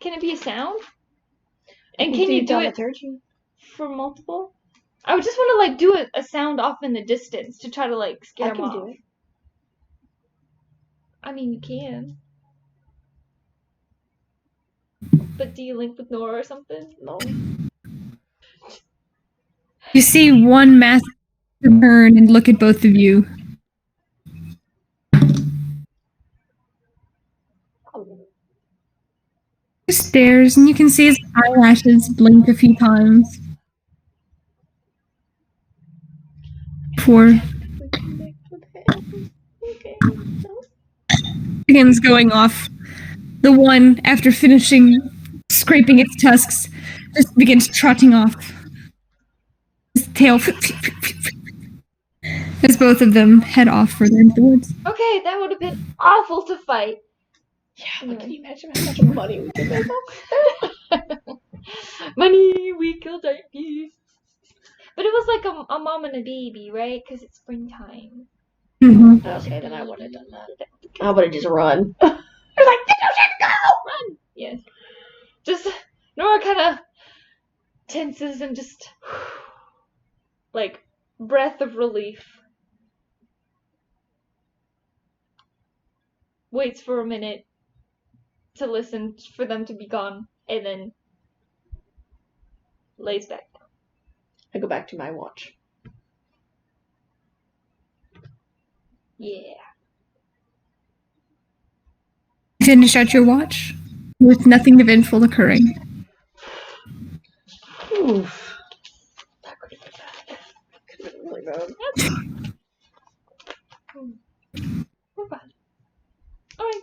Can it be a sound? And can you do it for multiple? I would just want to, like, do a sound off in the distance to try to, like, scare them off. do it. I mean, you can. But do you link with Nora or something? No. You see one massive turn and look at both of you. He stares, and you can see his eyelashes blink a few times. Before begins going off. The one, after finishing scraping its tusks, just begins trotting off. His tail as both of them head off further into the woods. Okay, that would have been awful to fight. Yeah, but can you imagine how much money we could make off? Money, we killed donkeys. But it was like a mom and a baby, right? Because it's springtime. Mm-hmm. Okay, then I would have done that. I would have just run. I was like, get your shit, go! Run! Yes. Just, Nora kind of tenses and just, like, breath of relief. Waits for a minute to listen for them to be gone, and then lays back down. I go back to my watch. Yeah. Finish out your watch with nothing eventful occurring. Oof. That could have been bad. Could have been really bad. We're fine. Alright.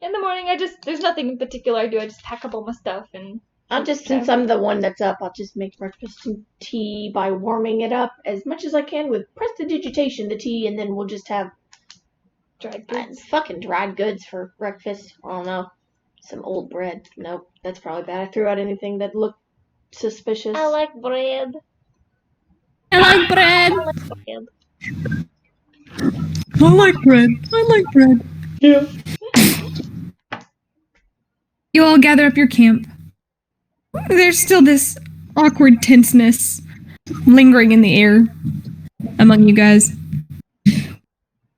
In the morning, there's nothing in particular I do. I just pack up all my stuff and... Since I'm the one that's up, I'll just make breakfast and tea by warming it up as much as I can with prestidigitation, the tea, and then we'll just have dried goods. fucking dried goods for breakfast. I don't know. Some old bread. Nope, that's probably bad. I threw out anything that looked suspicious. I like bread. I like bread. I like bread. I like bread. I like bread. Yeah. You all gather up your camp. There's still this awkward tenseness lingering in the air among you guys.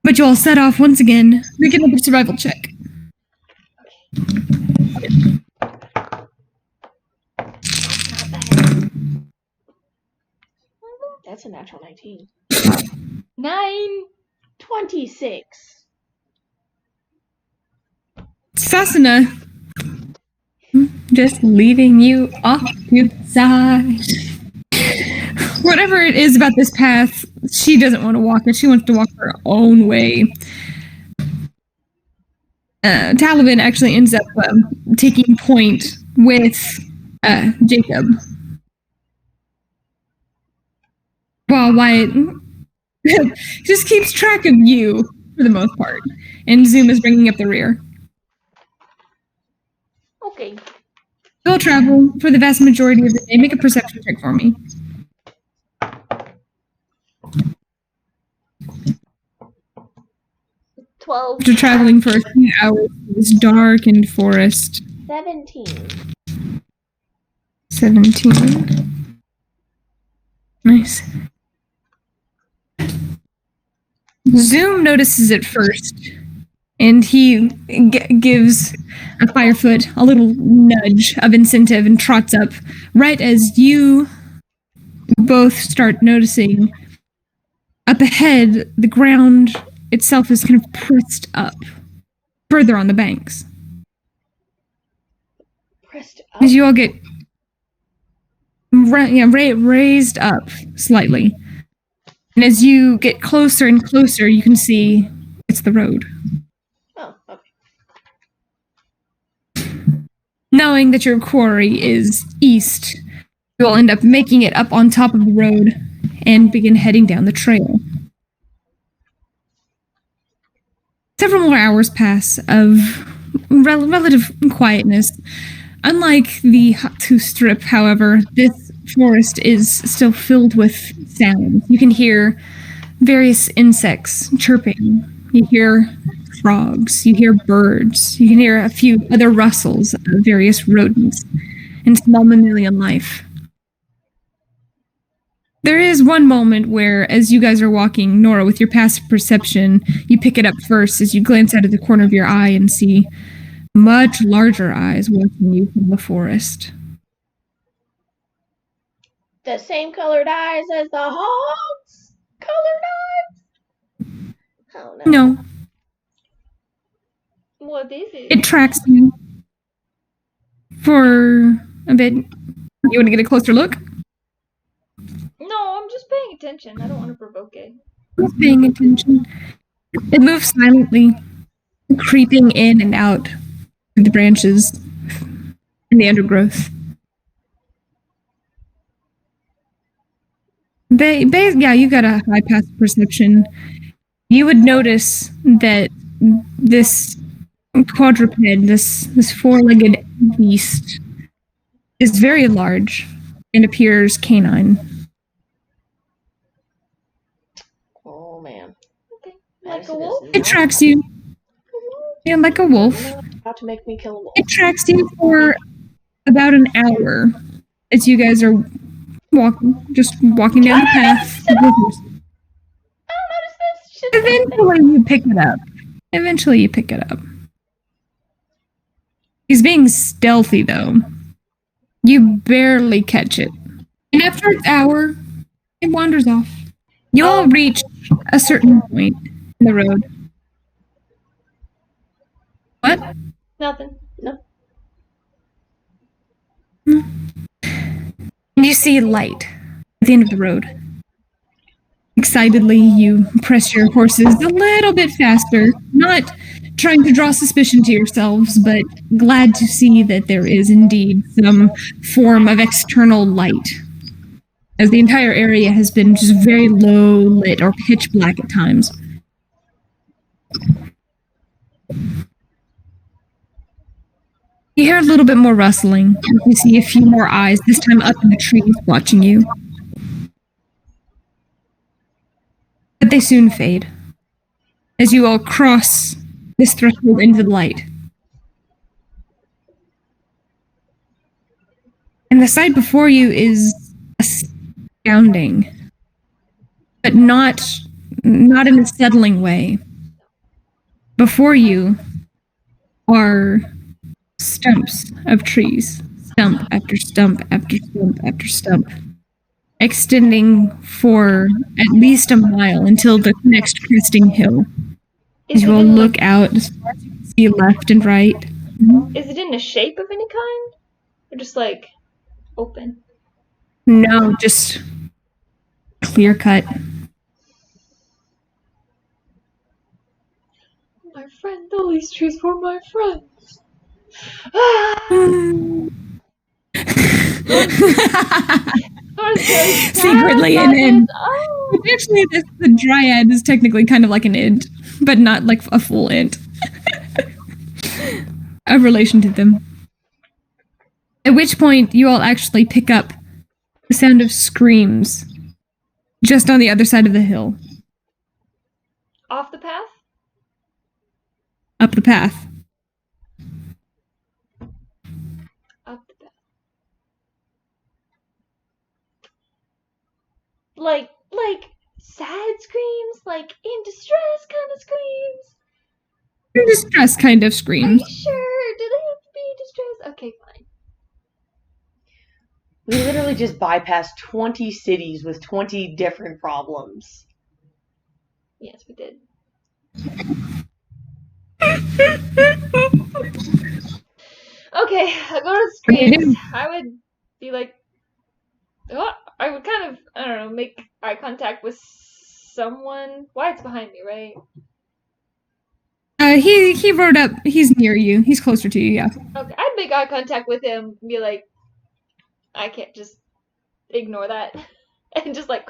But you all set off once again. Make another survival check. That's a natural 19. 9. 26. Sasana just leading you off to the side. Whatever it is about this path she doesn't want to walk it. She wants to walk her own way. Talavin actually ends up taking point with Jacob. While Wyatt just keeps track of you for the most part. And Zoom is bringing up the rear. Okay. You'll travel for the vast majority of the day. Make a perception check for me. 12. After traveling for a few hours through this darkened forest. 17. 17. Nice. Zoom notices it first, and he gives a Firefoot a little nudge of incentive and trots up right as you both start noticing up ahead the ground itself is kind of pressed up further on the banks. Pressed up. As you all get raised up slightly. And as you get closer and closer, you can see it's the road. Oh, okay. Knowing that your quarry is east, you'll end up making it up on top of the road and begin heading down the trail. Several more hours pass of relative quietness. Unlike the Hhatu Strip, however, this forest is still filled with sounds. You can hear various insects chirping. You hear frogs. You hear birds. You can hear a few other rustles of various rodents and small mammalian life. There is one moment where, as you guys are walking, Nora, with your passive perception, you pick it up first as you glance out of the corner of your eye and see much larger eyes watching you from the forest. The same colored eyes as the hogs? Colored eyes? Oh, no. No, What is it? it tracks you for a bit. You want to get a closer look? No, I'm just paying attention. I don't want to provoke it. Just paying attention. It moves silently, creeping in and out through the branches and the undergrowth. Yeah, you got a high passive perception. You would notice that this quadruped, this four-legged beast, is very large and appears canine. Oh, man. Okay. Like a wolf? It tracks you. Yeah, like a wolf. About to make me kill a wolf. It tracks you for about an hour as you guys are walking down the path. I don't notice this. Shit. Eventually you pick it up. He's being stealthy, though. You barely catch it. And after an hour, it wanders off. You all reach a certain point in the road. What? Nothing. No. And you see light at the end of the road. Excitedly, you press your horses a little bit faster, not trying to draw suspicion to yourselves, but glad to see that there is indeed some form of external light, as the entire area has been just very low lit or pitch black at times. You hear a little bit more rustling. You see a few more eyes, this time up in the trees, watching you. But they soon fade, as you all cross this threshold into the light. And the sight before you is astounding, but not in a settling way. Before you are stumps of trees, stump after stump after stump after stump, extending for at least a mile until the next cresting hill. As you all look out as far as you can see left and right. Is it in a shape of any kind? Or just like open? No, just clear cut. friend. The least trees for my friends. Ah! Secretly an id. Oh. Actually, the dryad is technically kind of like an id, but not like a full id. Of relation to them. At which point, you all actually pick up the sound of screams just on the other side of the hill. Off the path? Up the path. Up the path. Like sad screams? Like in distress kind of screams? In distress kind of Are screams. you sure? Do they have to be in distress? Okay, fine. We literally just bypassed 20 cities with 20 different problems. Yes, we did. Okay, I go to the screams. I would be like, oh, I would kind of, I don't know, make eye contact with someone. Wyatt's behind me, right? He rode up. He's near you. He's closer to you, yeah. Okay, I'd make eye contact with him and be like, I can't just ignore that. And just like,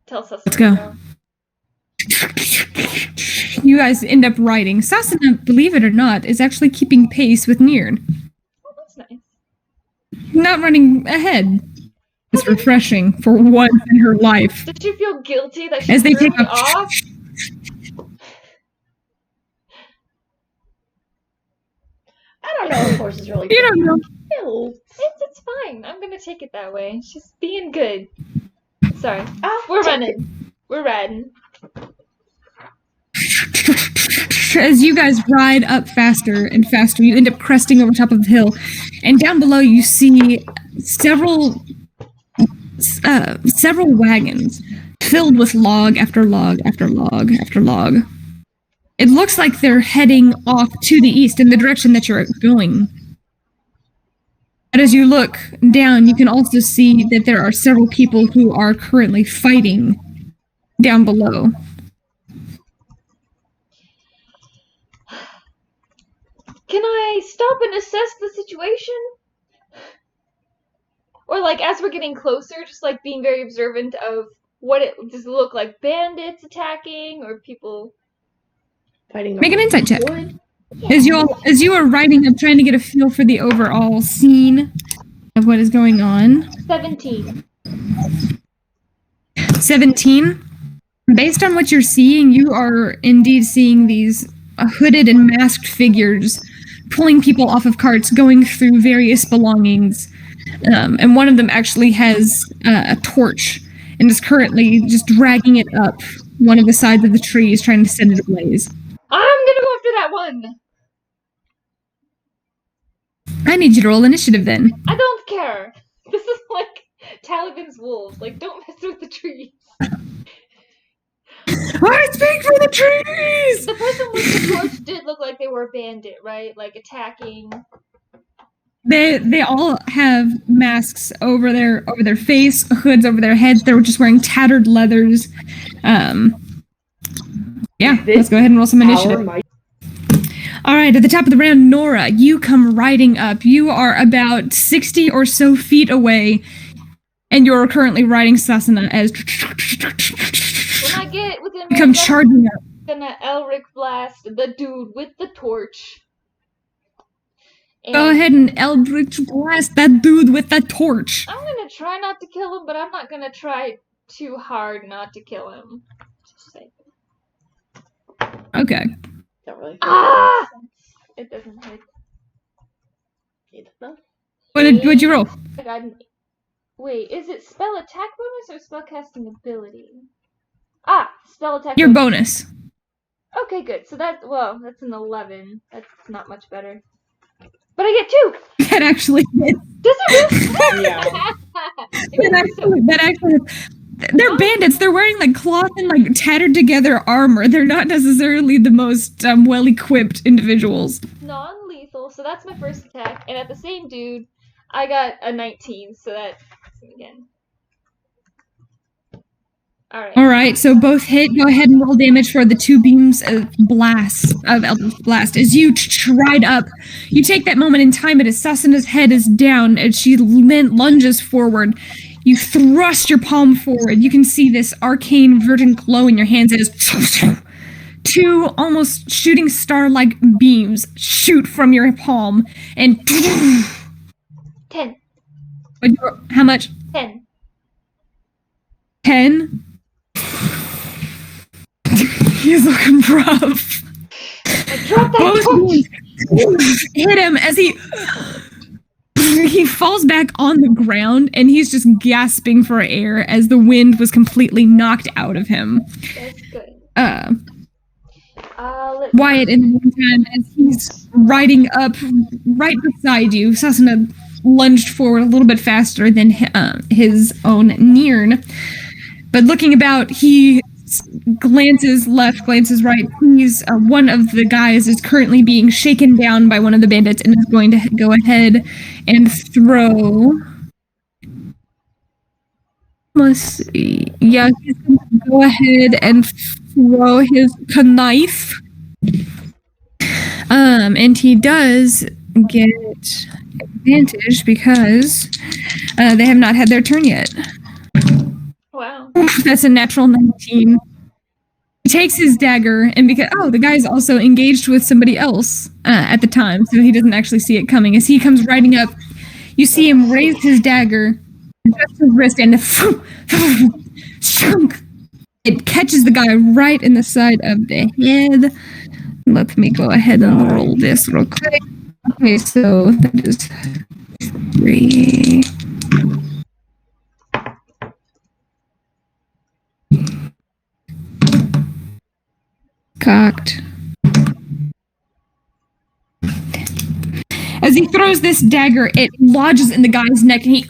tell Susana. Let's go. You guys end up riding. Sasana, believe it or not, is actually keeping pace with Nirn. Oh, that's nice. Not running ahead. It's refreshing for once in her life. Did you feel guilty that she As they threw pick me up. off? I don't know if horses really You don't know. killed. It's fine. I'm gonna take it that way. She's being good. Sorry. I'll We're take running. We're riding. As you guys ride up faster and faster, you end up cresting over top of the hill, and down below you see several wagons filled with log after log after log after log. It looks like they're heading off to the east in the direction that you're going. But as you look down, you can also see that there are several people who are currently fighting down below. Can I stop and assess the situation? Or like as we're getting closer, just like being very observant of what it does it look like, bandits attacking or people Fighting Make an over insight check. wood. As you are riding up, trying to get a feel for the overall scene of what is going on. 17. 17. Based on what you're seeing, you are indeed seeing these hooded and masked figures pulling people off of carts, going through various belongings. And one of them actually has a torch and is currently just dragging it up one of the sides of the trees, trying to set it ablaze. I'm gonna go after that one! I need you to roll initiative then. I don't care! This is like Talavin's wolves. Like, don't mess with the trees. I speak for the trees! The person with the torch did look like they were a bandit, right? Like, attacking. They all have masks over their face, hoods over their heads. They're just wearing tattered leathers. Yeah, let's go ahead and roll some initiative. All right, at the top of the round, Nora, you come riding up. You are about 60 or so feet away, and you're currently riding Sasana as When I get within you come charging up. I'm gonna Elric blast the dude with the torch. And Go ahead and Eldritch blast that dude with that torch. I'm gonna try not to kill him, but I'm not gonna try too hard not to kill him. Just say. Okay. Don't really. Ah! It doesn't hit. You don't know. What'd you roll? I got an... Wait, is it spell attack bonus or spellcasting ability? Ah, spell attack Your bonus. Okay, good. So that's an 11. That's not much better. But I get 2! That actually hits. Does it really? Yeah. That actually they're bandits. They're wearing like cloth and like tattered together armor. They're not necessarily the most well equipped individuals. Non-lethal, so that's my first attack. And at the same dude, I got a 19, so that's again. Alright. All right, so both hit. Go ahead and roll damage for the 2 beams of blast, of Eldritch Blast. As you stride up, you take that moment in time, and as Sasana's head is down, and she then lunges forward, you thrust your palm forward. You can see this arcane verdant glow in your hands as 2 almost shooting star-like beams shoot from your palm, and 10. How much? 10. 10? He's looking rough. Drop that Both torch! beams hit him as he falls back on the ground, and he's just gasping for air as the wind was completely knocked out of him. That's good. Wyatt, in the meantime, as he's riding up right beside you, Sasana lunged forward a little bit faster than his own Nirn. But looking about, he glances left, glances right. He's one of the guys is currently being shaken down by one of the bandits and is going to go ahead and throw. Let's see. Yeah, he's going to go ahead and throw his knife. And he does get advantage because they have not had their turn yet. Wow. That's a natural 19. He takes his dagger, and because the guy's also engaged with somebody else at the time, so he doesn't actually see it coming. As he comes riding up, you see him raise his dagger, adjust his wrist, and it catches the guy right in the side of the head. Let me go ahead and roll this real quick. Okay, so that is 3. Cocked. As he throws this dagger, it lodges in the guy's neck, and he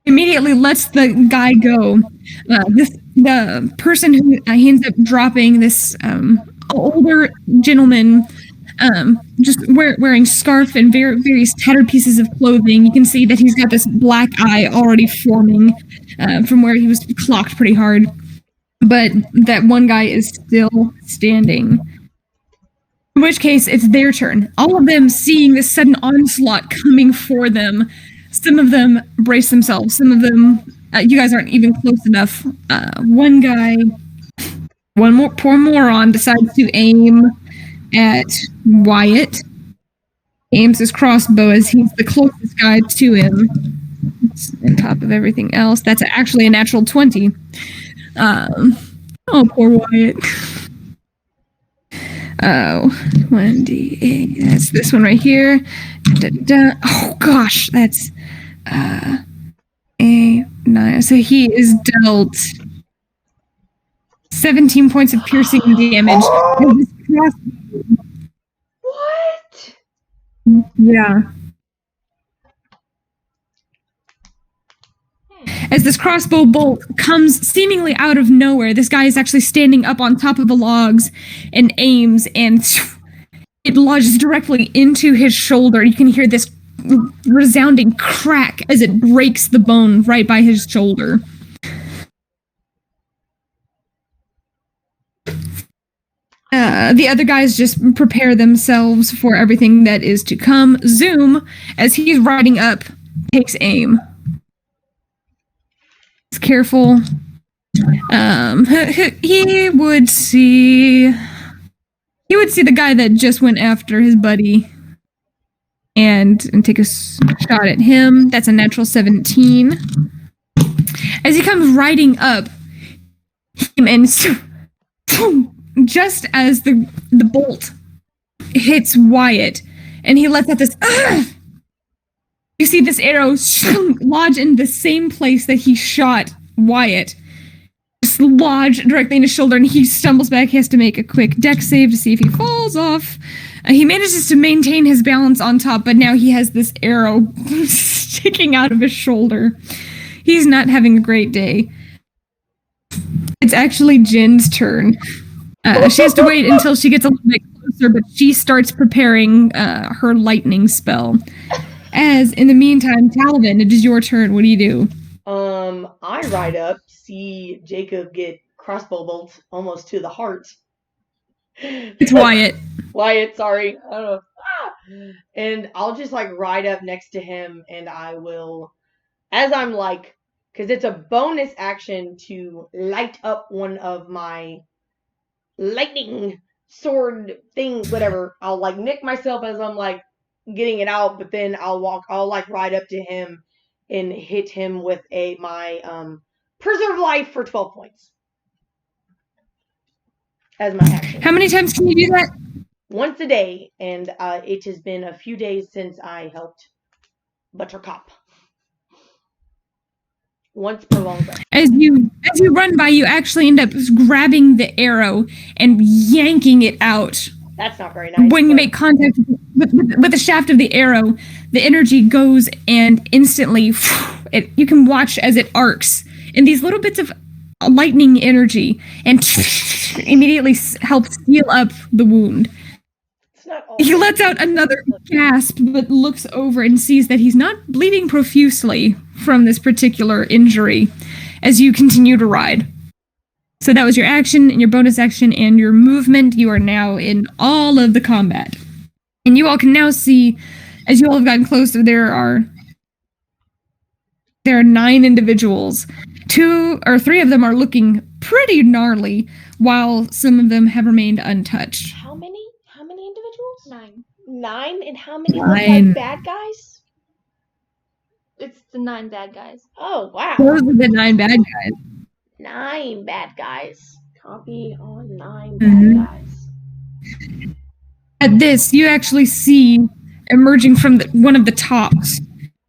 immediately lets the guy go. The person who he ends up dropping, this older gentleman, just wearing scarf and various tattered pieces of clothing. You can see that he's got this black eye already forming from where he was clocked pretty hard. But that one guy is still standing. In which case, it's their turn. All of them seeing this sudden onslaught coming for them. Some of them brace themselves. Some of them, you guys aren't even close enough. One guy, poor moron, decides to aim at Wyatt. Aims his crossbow as he's the closest guy to him. It's on top of everything else. That's actually a natural 20. Poor Wyatt. 1d8. That's this one right here. Oh gosh, that's a 9. So he is dealt 17 points of piercing damage. What? Yeah. As this crossbow bolt comes seemingly out of nowhere, this guy is actually standing up on top of the logs and aims, and it lodges directly into his shoulder. You can hear this resounding crack as it breaks the bone right by his shoulder. The other guys just prepare themselves for everything that is to come. Zoom, as he's riding up, takes aim. Careful. He would see the guy that just went after his buddy and take a shot at him. That's a natural 17. As he comes riding up, and just as the bolt hits Wyatt, and he lets out this you see this arrow lodge in the same place that he shot Wyatt. Just lodge directly in his shoulder, and he stumbles back. He has to make a quick dex save to see if he falls off. He manages to maintain his balance on top, but now he has this arrow sticking out of his shoulder. He's not having a great day. It's actually Jin's turn. She has to wait until she gets a little bit closer, but she starts preparing her lightning spell. As, in the meantime, Talavin, it is your turn. What do you do? I ride up, see Jacob get crossbow bolts almost to the heart. It's Wyatt. Wyatt, sorry. I don't know. And I'll just like ride up next to him, and I will, as I'm like, because it's a bonus action to light up one of my lightning sword things, whatever. I'll like nick myself as I'm like getting it out, but then I'll like ride up to him and hit him with my preserve life for 12 points as my action. How many times can you do that? Once a day, and it has been a few days since I helped Buttercup. Once per long rest. As you run by, you actually end up grabbing the arrow and yanking it out. That's not very nice. When you make contact with the shaft of the arrow, the energy goes and instantly, you can watch as it arcs in these little bits of lightning energy and immediately helps heal up the wound. He lets out another gasp, but looks over and sees that he's not bleeding profusely from this particular injury as you continue to ride. So that was your action and your bonus action and your movement. You are now in all of the combat. And you all can now see, as you all have gotten closer, there are 9 individuals. 2 or 3 of them are looking pretty gnarly, while some of them have remained untouched. How many individuals? 9. 9, and how many 9. look like bad guys? It's the 9 bad guys. Oh, wow. Those are the 9 bad guys. 9 bad guys. Copy on 9 Mhm. bad guys. At this, you actually see, emerging from one of the tops,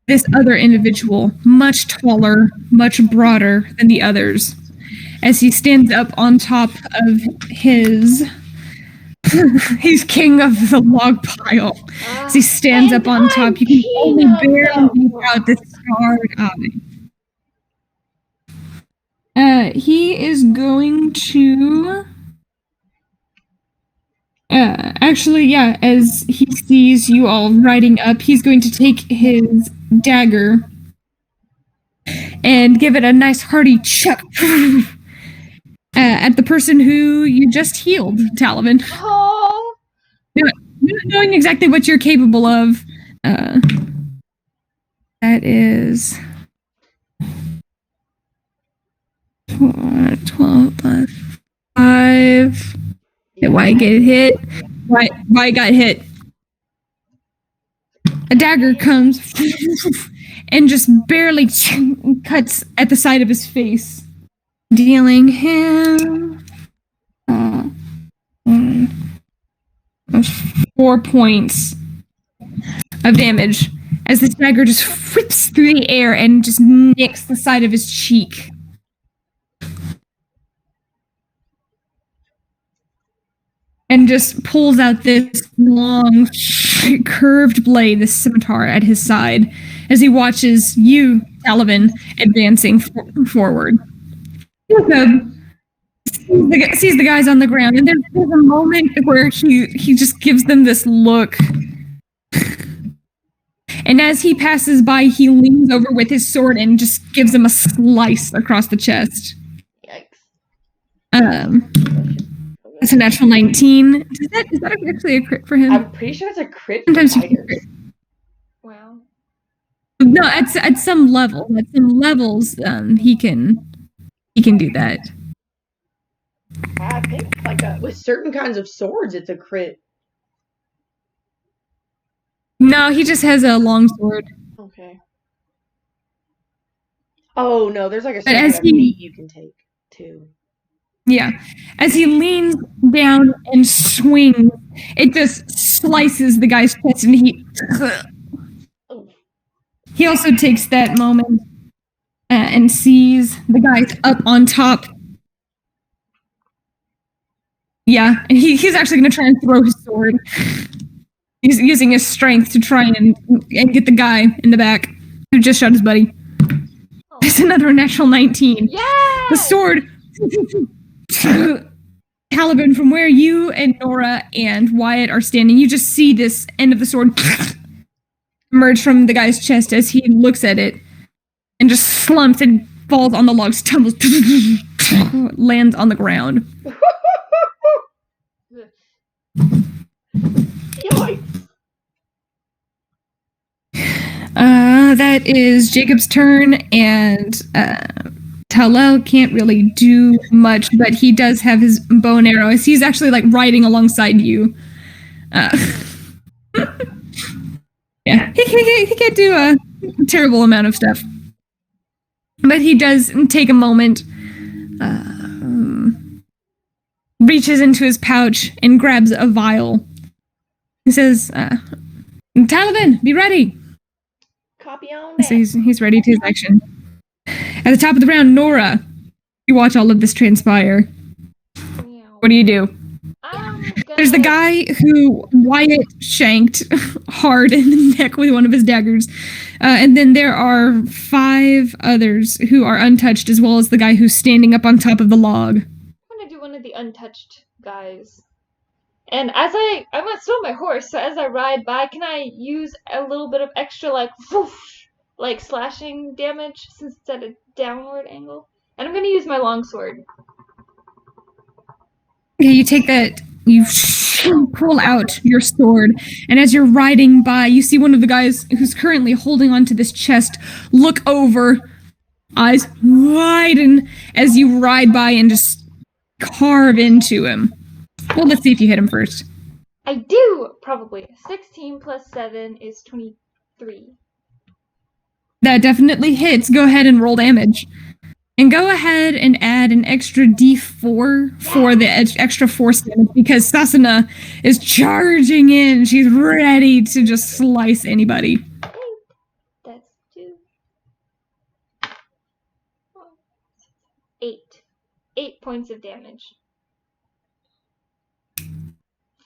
this other individual, much taller, much broader than the others, as he stands up on top of his... He's king of the log pile. As he stands up on top, you can only barely make out this scarred eye. He is going to... actually, yeah, as he sees you all riding up, he's going to take his dagger and give it a nice hearty chuck at the person who you just healed, Talavin. Oh! Not knowing exactly what you're capable of. That is 12 plus 5. Why get hit? Why got hit? A dagger comes and just barely cuts at the side of his face, dealing him 4 points of damage as the dagger just whips through the air and just nicks the side of his cheek. And just pulls out this long, curved blade, this scimitar, at his side as he watches you, Talavin, advancing forward. Jacob sees the guys on the ground, and there's a moment where he just gives them this look. And as he passes by, he leans over with his sword and just gives them a slice across the chest. Yikes. It's a natural 19. Is that actually a crit for him? I'm pretty sure it's a crit for Sometimes you can fighters. crit. Wow. No, at some level. At some levels, he can do that. I think like with certain kinds of swords, it's a crit. No, he just has a long sword. Okay. Oh no, there's like a But as certain kind of meat you can take too. Yeah. As he leans down and swings, it just slices the guy's chest, and he also takes that moment and sees the guys up on top. Yeah, and he's actually going to try and throw his sword. He's using his strength to try and get the guy in the back who just shot his buddy. Oh. It's another natural 19. Yeah! The sword... Talavin, from where you and Nora and Wyatt are standing, you just see this end of the sword emerge from the guy's chest as he looks at it and just slumps and falls on the log, stumbles, lands on the ground. Yikes. That is Jacob's turn, and Talel can't really do much, but he does have his bow and arrow. He's actually like riding alongside you. Yeah, he can't do a terrible amount of stuff, but he does take a moment, reaches into his pouch and grabs a vial. He says, Talavin, be ready. Copy on that. So he's ready to his action. At the top of the round, Nora, you watch all of this transpire. What do you do? There's the guy who Wyatt shanked hard in the neck with one of his daggers. And then there are 5 others who are untouched, as well as the guy who's standing up on top of the log. I'm gonna do one of the untouched guys. And as I'm gonna steal my horse, so as I ride by, can I use a little bit of extra, like, whoosh, like slashing damage, since it's at a downward angle? And I'm gonna use my longsword. Yeah, you take that, you pull out your sword, and as you're riding by, you see one of the guys who's currently holding onto this chest look over, eyes widen, as you ride by and just carve into him. Well, let's see if you hit him first. I do, probably. 16 plus 7 is 23. That definitely hits. Go ahead and roll damage. And go ahead and add an extra d4 for the extra force damage, because Sasana is charging in. She's ready to just slice anybody. Okay. That's 2. 8. 8 points of damage.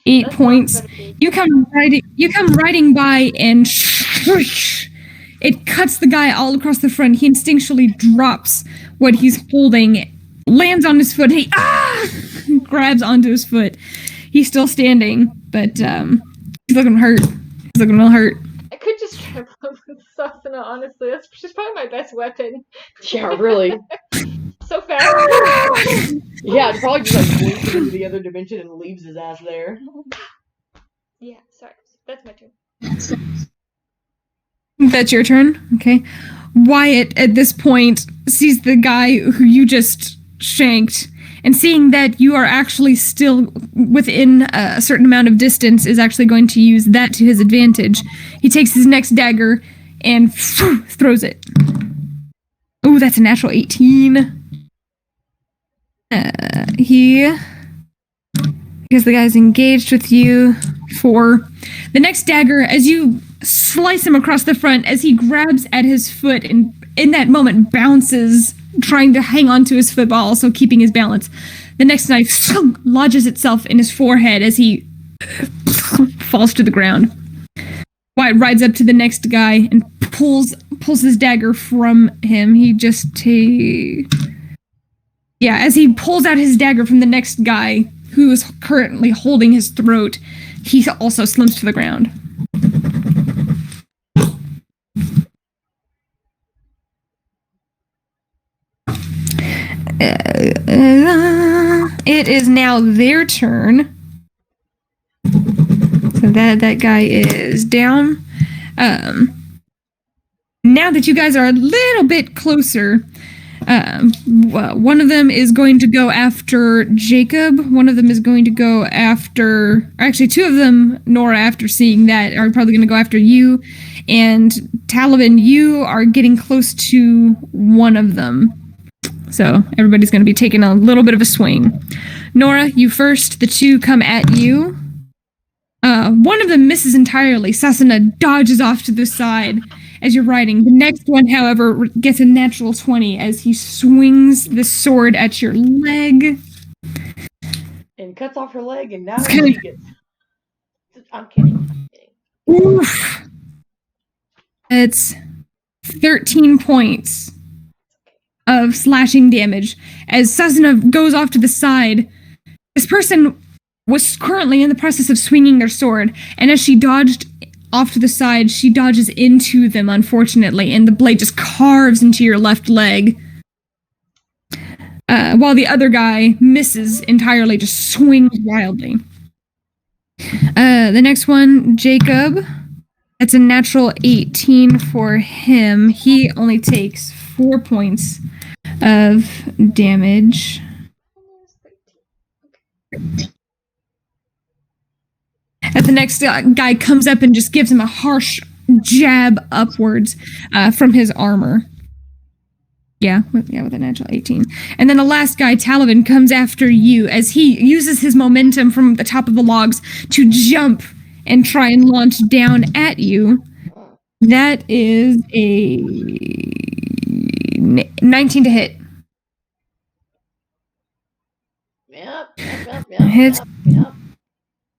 8 That's points. not very big. You come riding by, and it cuts the guy all across the front. He instinctually drops what he's holding, lands on his foot. He grabs onto his foot. He's still standing, but he's looking hurt. He's looking real hurt. I could just trip up with Sasana, honestly. She's probably my best weapon. Yeah, really. So fast. Yeah, it probably just like blinks into the other dimension and leaves his ass there. Yeah, sorry. That's my turn. That's your turn? Okay. Wyatt, at this point, sees the guy who you just shanked, and seeing that you are actually still within a certain amount of distance, is actually going to use that to his advantage. He takes his next dagger and throws it. Ooh, that's a natural 18. Because the guy's engaged with you. 4. The next dagger, as you slice him across the front, as he grabs at his foot and in that moment bounces, trying to hang on to his foot while also keeping his balance. The next knife lodges itself in his forehead as he falls to the ground. Wyatt rides up to the next guy and pulls his dagger from him. He just as he pulls out his dagger from the next guy, who is currently holding his throat, he also slumps to the ground. It is now their turn. So that guy is down. Now that you guys are a little bit closer, one of them is going to go after Jacob. One of them is going to go after... Actually, 2 of them, Nora, after seeing that, are probably going to go after you. And Talavin, you are getting close to one of them. So everybody's going to be taking a little bit of a swing. Nora, you first. The 2 come at you. One of them misses entirely. Sasana dodges off to the side as you're riding. The next one, however, gets a natural 20 as he swings the sword at your leg. And cuts off her leg, and now she gets... I'm kidding. Oof. It's 13 points of slashing damage as Sasana goes off to the side. This person was currently in the process of swinging their sword, and as she dodged off to the side, she dodges into them, unfortunately, and the blade just carves into your left leg. while the other guy misses entirely, just swings wildly. The next one, Jacob. That's a natural 18 for him. He only takes 4 points of damage. As the next guy comes up and just gives him a harsh jab upwards from his armor. Yeah, with a natural 18. And then the last guy, Talavin, comes after you as he uses his momentum from the top of the logs to jump and try and launch down at you. That is a 19 to hit. Yep. Hits.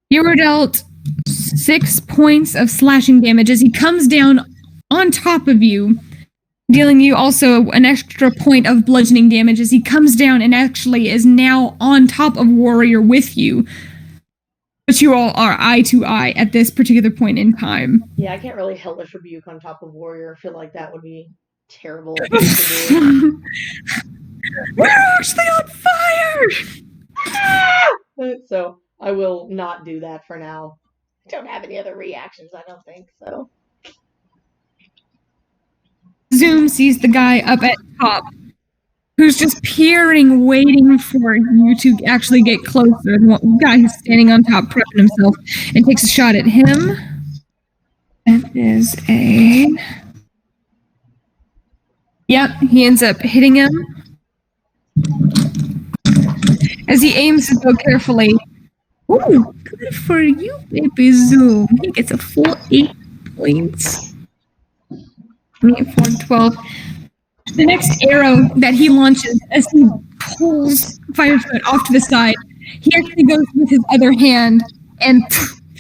You were dealt 6 points of slashing damage as he comes down on top of you, dealing you also an extra point of bludgeoning damage as he comes down and actually is now on top of Warrior with you. But you all are eye to eye at this particular point in time. Yeah, I can't really hellish rebuke on top of Warrior. I feel like that would be terrible. We're actually on fire! So I will not do that for now. I don't have any other reactions, I don't think, so. Zoom sees the guy up at top, who's just peering, waiting for you to actually get closer. The guy who's standing on top, prepping himself, and takes a shot at him. That is a... Yep, he ends up hitting him. As he aims to go carefully. Ooh, good for you, baby Zoom. He gets a full 8 points. 12. The next arrow that he launches as he pulls Firefoot off to the side, he actually goes with his other hand and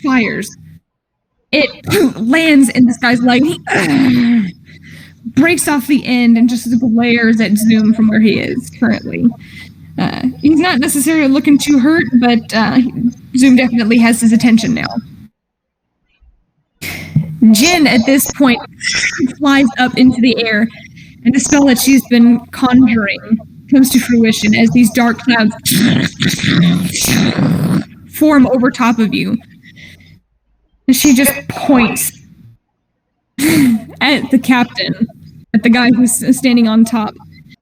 fires. It lands in this guy's leg. He breaks off the end and just glares at Zoom from where he is currently. He's not necessarily looking too hurt, but Zoom definitely has his attention now. Jin, at this point, flies up into the air, and the spell that she's been conjuring comes to fruition as these dark clouds form over top of you. And she just points at the captain, at the guy who's standing on top.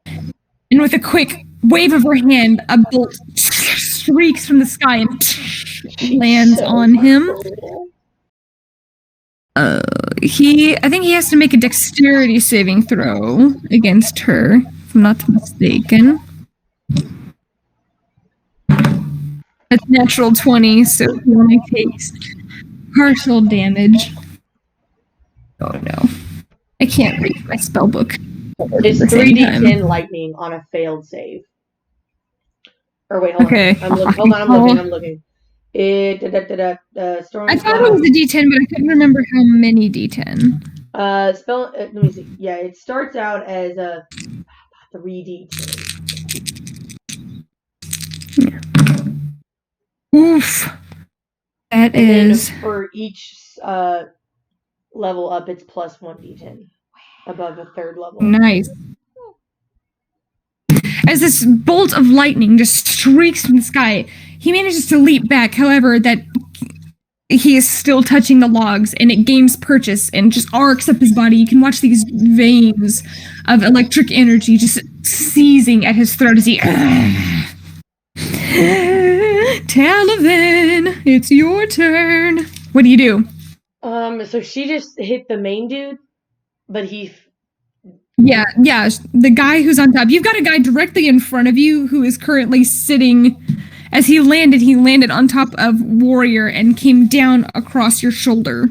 And with a quick wave of her hand, a bolt streaks from the sky and lands on him. I think he has to make a dexterity saving throw against her, if I'm not mistaken. That's natural 20, so he only takes partial damage. Oh no. I can't read my spell book. It's 3d10 lightning on a failed save. Or wait, hold okay. on. I'm looking. Storm I thought it was a d10, but I couldn't remember how many d10. Let me see. Yeah, it starts out as a 3d10. Yeah. Oof. That and is... then for each level up, it's plus 1d10 above a third level. Nice. As this bolt of lightning just streaks from the sky, he manages to leap back, however, that he is still touching the logs, and it gains purchase and just arcs up his body. You can watch these veins of electric energy just seizing at his throat as he... Talavin, it's your turn. What do you do? So she just hit the main dude, but he... Yeah, the guy who's on top. You've got a guy directly in front of you who is currently sitting... As he landed on top of Warrior and came down across your shoulder.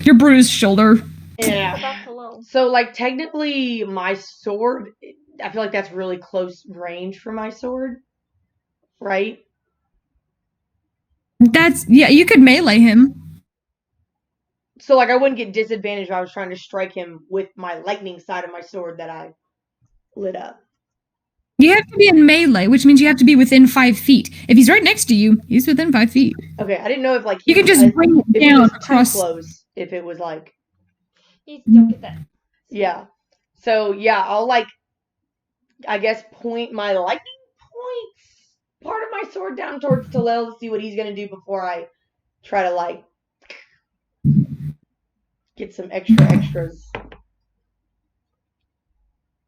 Your bruised shoulder. Yeah. So, like, technically, my sword... I feel like that's really close range for my sword. Right? Yeah, you could melee him. So, like, I wouldn't get disadvantaged if I was trying to strike him with my lightning side of my sword that I lit up. You have to be in melee, which means you have to be within 5 feet. If he's right next to you, he's within 5 feet. Okay, I didn't know if, like... You can just bring it down across... close, if it was, like... You don't get that. Yeah. So, yeah, I'll, like... I guess point my lightning part of my sword down towards Talel to see what he's gonna do before I try to like get some extras.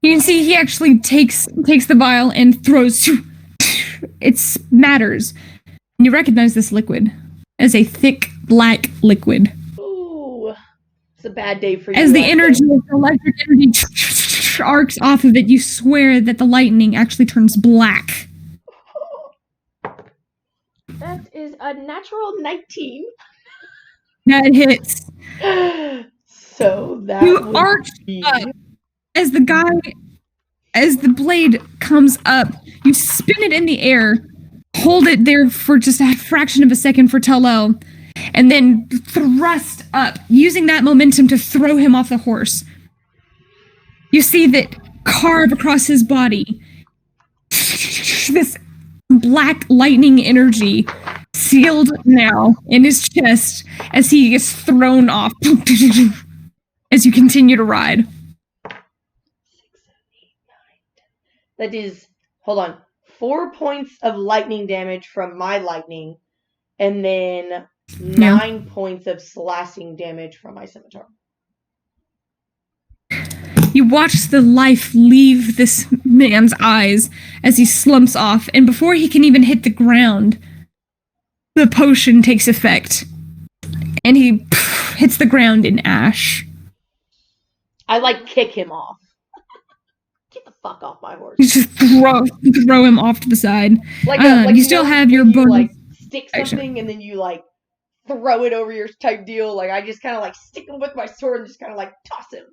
You can see he actually takes the vial and throws. It smatters. You recognize this liquid as a thick black liquid. Ooh, it's a bad day for you. As the energy of the electric energy arcs off of it, you swear that the lightning actually turns black. That is a natural 19. That hits. So that You arch up as the blade comes up. You spin it in the air, hold it there for just a fraction of a second for Talel, and then thrust up, using that momentum to throw him off the horse. You see that carve across his body this black lightning energy sealed now in his chest as he gets thrown off as you continue to ride. 6, 7, 8, 9, 10. That is, hold on, 4 points of lightning damage from my lightning, and then 9 points of slashing damage from my scimitar. You watch the life leave this man's eyes as he slumps off, and before he can even hit the ground, the potion takes effect, and he hits the ground in ash. I like kick him off. Get the fuck off my horse. You just throw him off to the side. Like you still have your bonus. Like stick something and then you like throw it over your type deal. Like I just kind of like stick him with my sword and just kind of like toss him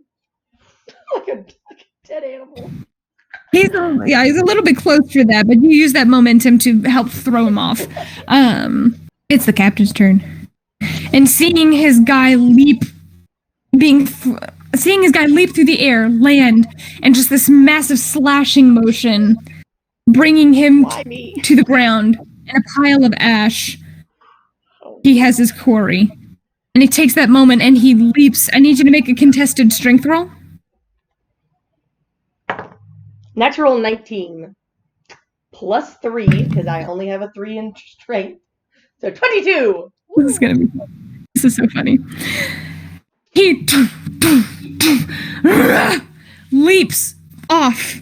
like a dead animal. He's a little bit close for that, but you use that momentum to help throw him off. It's the captain's turn, and seeing his guy leap through the air, land, and just this massive slashing motion, bringing him to the ground in a pile of ash. He has his quarry, and he takes that moment and he leaps. I need you to make a contested strength roll. Natural 19 plus 3 because I only have a 3 in strength, so 22. This is gonna be fun. This is so funny. He leaps off.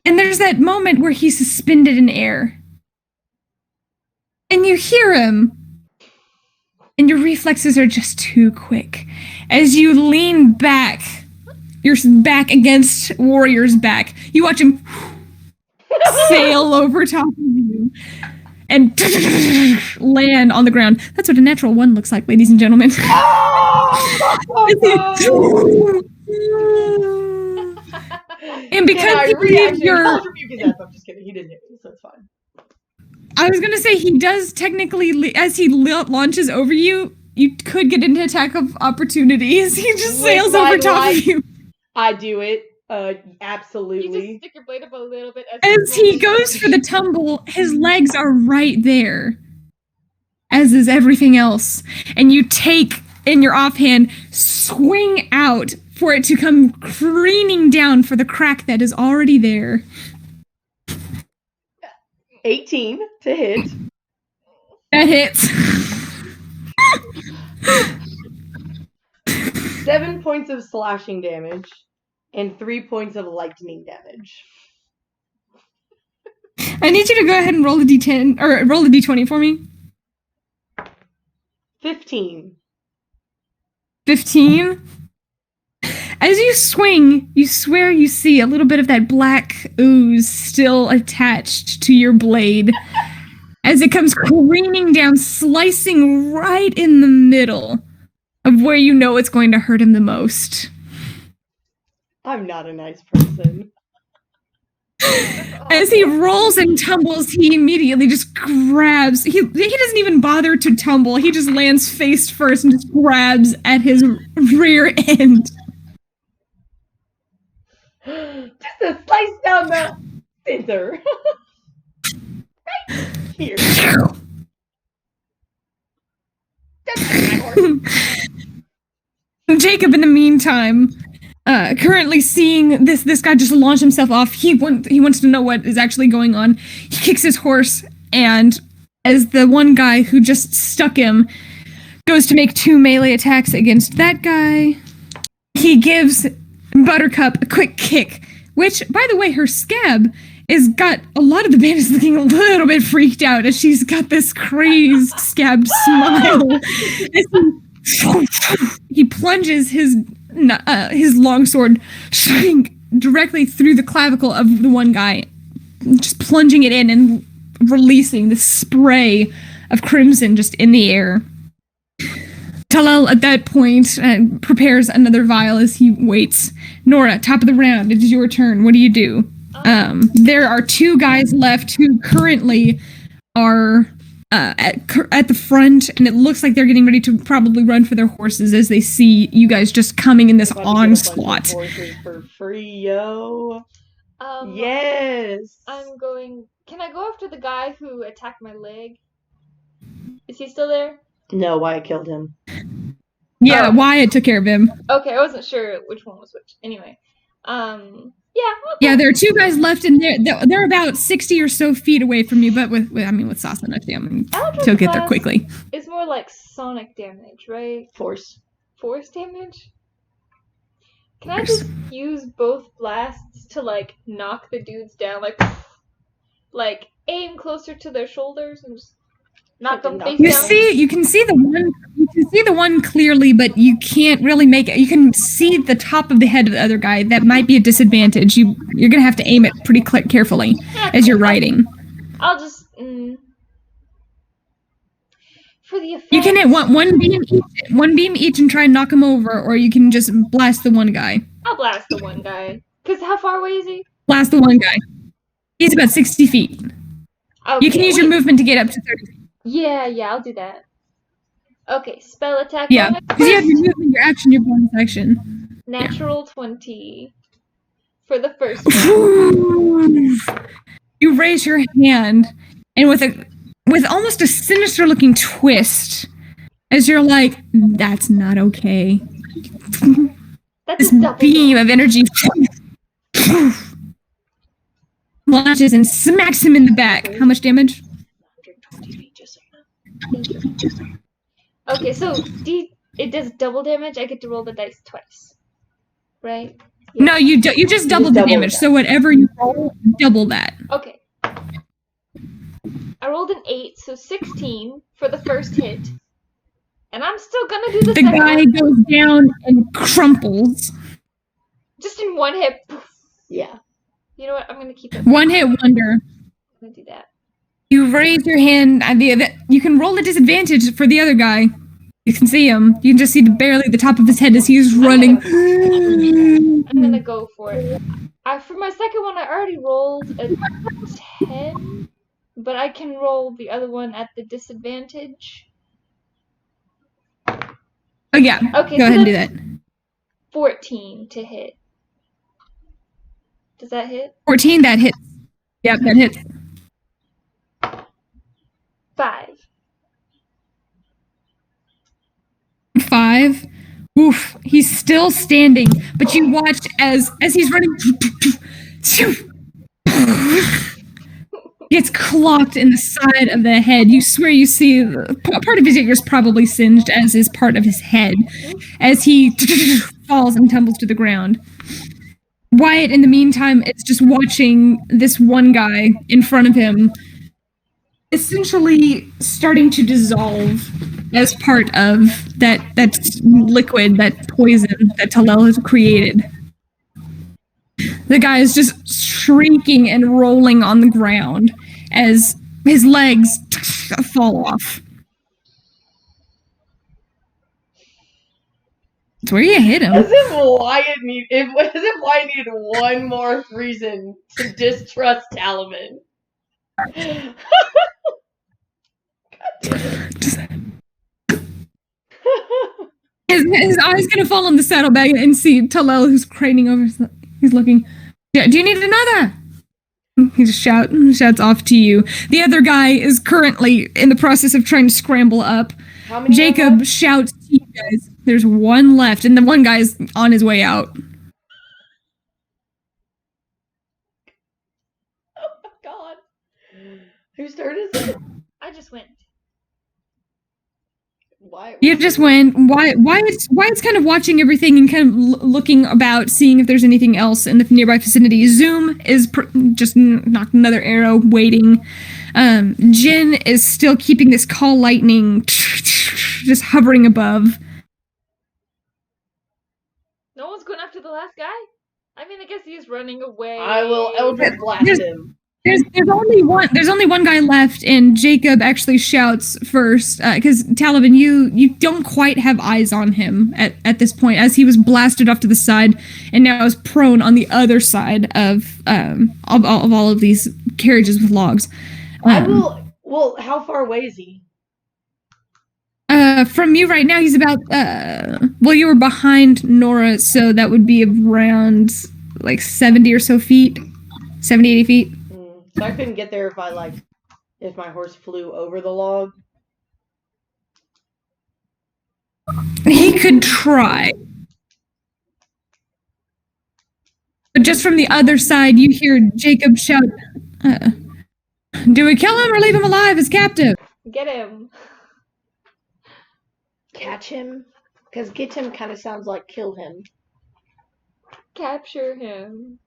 And there's that moment where he's suspended in air. And you hear him. And your reflexes are just too quick. As you lean back, your back against Warrior's back, you watch him sail over top of you. And land on the ground. That's what a natural 1 looks like, ladies and gentlemen. And because you leave your... I'm just kidding. He didn't hit me, so it's fine. I was going to say, he does technically, as he launches over you, you could get into attack of opportunities. He just sails over top of you. I do it. Absolutely. You just stick your blade up a little bit. As he goes for the tumble, his legs are right there, as is everything else. And you take, in your offhand, swing out for it to come careening down for the crack that is already there. 18 to hit. That hits. 7 points of slashing damage. And 3 points of lightning damage. I need you to go ahead and roll a d10, or roll a d20 for me. 15. 15? As you swing, you swear you see a little bit of that black ooze still attached to your blade. As it comes careening down, slicing right in the middle of where you know it's going to hurt him the most. I'm not a nice person. As he rolls and tumbles, he immediately just grabs. He doesn't even bother to tumble. He just lands face first and just grabs at his rear end. Just a slice down the center. Right here. That's my horse. Jacob, in the meantime, currently seeing this guy just launch himself off. He wants to know what is actually going on. He kicks his horse, and as the one guy who just stuck him goes to make 2 melee attacks against that guy, he gives Buttercup a quick kick, which, by the way, her scab has got a lot of the bandits looking a little bit freaked out as she's got this crazed scabbed smile. He plunges his longsword directly through the clavicle of the one guy, just plunging it in and releasing this spray of crimson just in the air. Talal, at that point, prepares another vial as he waits. Nora, top of the round, it is your turn. What do you do? There are 2 guys left who currently are at the front, and it looks like they're getting ready to probably run for their horses as they see you guys just coming in this onslaught. Horses for free, yo. Yes. Can I go after the guy who attacked my leg? Is he still there? No, Wyatt killed him. Yeah, Wyatt took care of him. Okay, I wasn't sure which one was which. Anyway, yeah, there are 2 guys left, and they're about 60 or so feet away from you. But with Sasa next to them, he'll get there quickly. It's more like sonic damage, right? Force Damage. Can I just use both blasts to like knock the dudes down, like aim closer to their shoulders and just knock them face down? You can see the one clearly, but you can't really make it. You can see the top of the head of the other guy. That might be a disadvantage. You're gonna have to aim it pretty carefully as you're riding. I'll just for the effect. You can hit one beam each and try and knock him over, or you can just blast the one guy. I'll blast the one guy. Cause how far away is he? Blast the one guy. He's about 60 feet. Okay, you can use your movement to get up to 30 feet. Yeah, I'll do that. Okay, spell attack. Yeah, because you have your movement, your action, your bonus action. Natural 20 for the first one. You raise your hand, and with almost a sinister-looking twist, as you're like, "That's not okay." That's this beam of energy launches and smacks him in the back. How much damage? 120 feet, just Okay, so it does double damage. I get to roll the dice twice, right? Yeah. No, you just double the damage. So whatever you roll, double that. Okay. I rolled an 8, so 16 for the first hit, and I'm still gonna do the second guy one. Goes down and crumples. Just in one hit. Yeah. You know what? I'm gonna keep it. One hit wonder. I'm gonna do that. You raise your hand. You can roll a disadvantage for the other guy. You can see him. You can just see barely the top of his head as he's running. I'm gonna go for it. For my second one, I already rolled a 10, but I can roll the other one at the disadvantage. Oh yeah. Okay. Go ahead and do that. 14 to hit. Does that hit? 14. That hits. Yep, that hits. 5. 5. Oof. He's still standing, but you watch as he's running. Gets clocked in the side of the head. You swear you see part of his ear is probably singed, as is part of his head, as he falls and tumbles to the ground. Wyatt, in the meantime, is just watching this one guy in front of him essentially starting to dissolve as part of that liquid, that poison that Talal has created. The guy is just shrieking and rolling on the ground as his legs fall off. It's where you hit him. As if Wyatt needed one more reason to distrust Talavin. His eyes gonna fall on the saddlebag and see Talal, who's craning over. He's looking. Do you need another? He just shouts off to you. The other guy is currently in the process of trying to scramble up. How many Jacob shouts to you guys. There's one left, and the one guy's on his way out. Whose turn is it? I just went. Why? You just went. Wyatt's kind of watching everything and kind of looking about, seeing if there's anything else in the nearby vicinity. Zoom is just knocked another arrow, waiting. Jin is still keeping this call lightning just hovering above. No one's going after the last guy? I mean, I guess he's running away. I will Eldritch Blast him. There's only one guy left, and Jacob actually shouts first because Talavin, you don't quite have eyes on him at this point, as he was blasted off to the side and now is prone on the other side of all of these carriages with logs. I will. Well, how far away is he? From you right now, he's about you were behind Nora, so that would be around like 70 or so feet, 70, 80 feet. So I couldn't get there if my horse flew over the log. He could try. But just from the other side, you hear Jacob shout, do we kill him or leave him alive as captive? Get him. Catch him? Because get him kind of sounds like kill him. Capture him.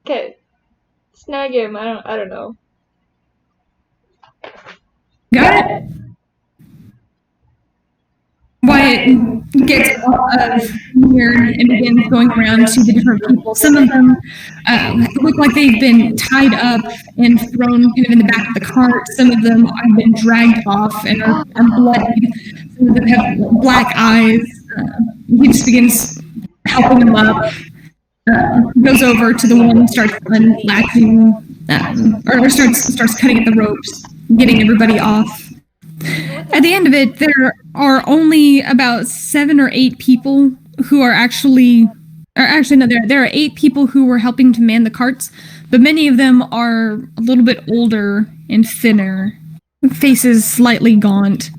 Okay. Snag him. I don't know. Got it. Wyatt gets here and begins going around to the different people. Some of them look like they've been tied up and thrown kind of in the back of the cart. Some of them have been dragged off and are bloodied. Some of them have black eyes. He just begins helping them up. Goes over to the one, starts unlatching, or starts cutting at the ropes, getting everybody off. At the end of it, there are only about 7 or 8 people who are there are 8 people who were helping to man the carts, but many of them are a little bit older and thinner, faces slightly gaunt,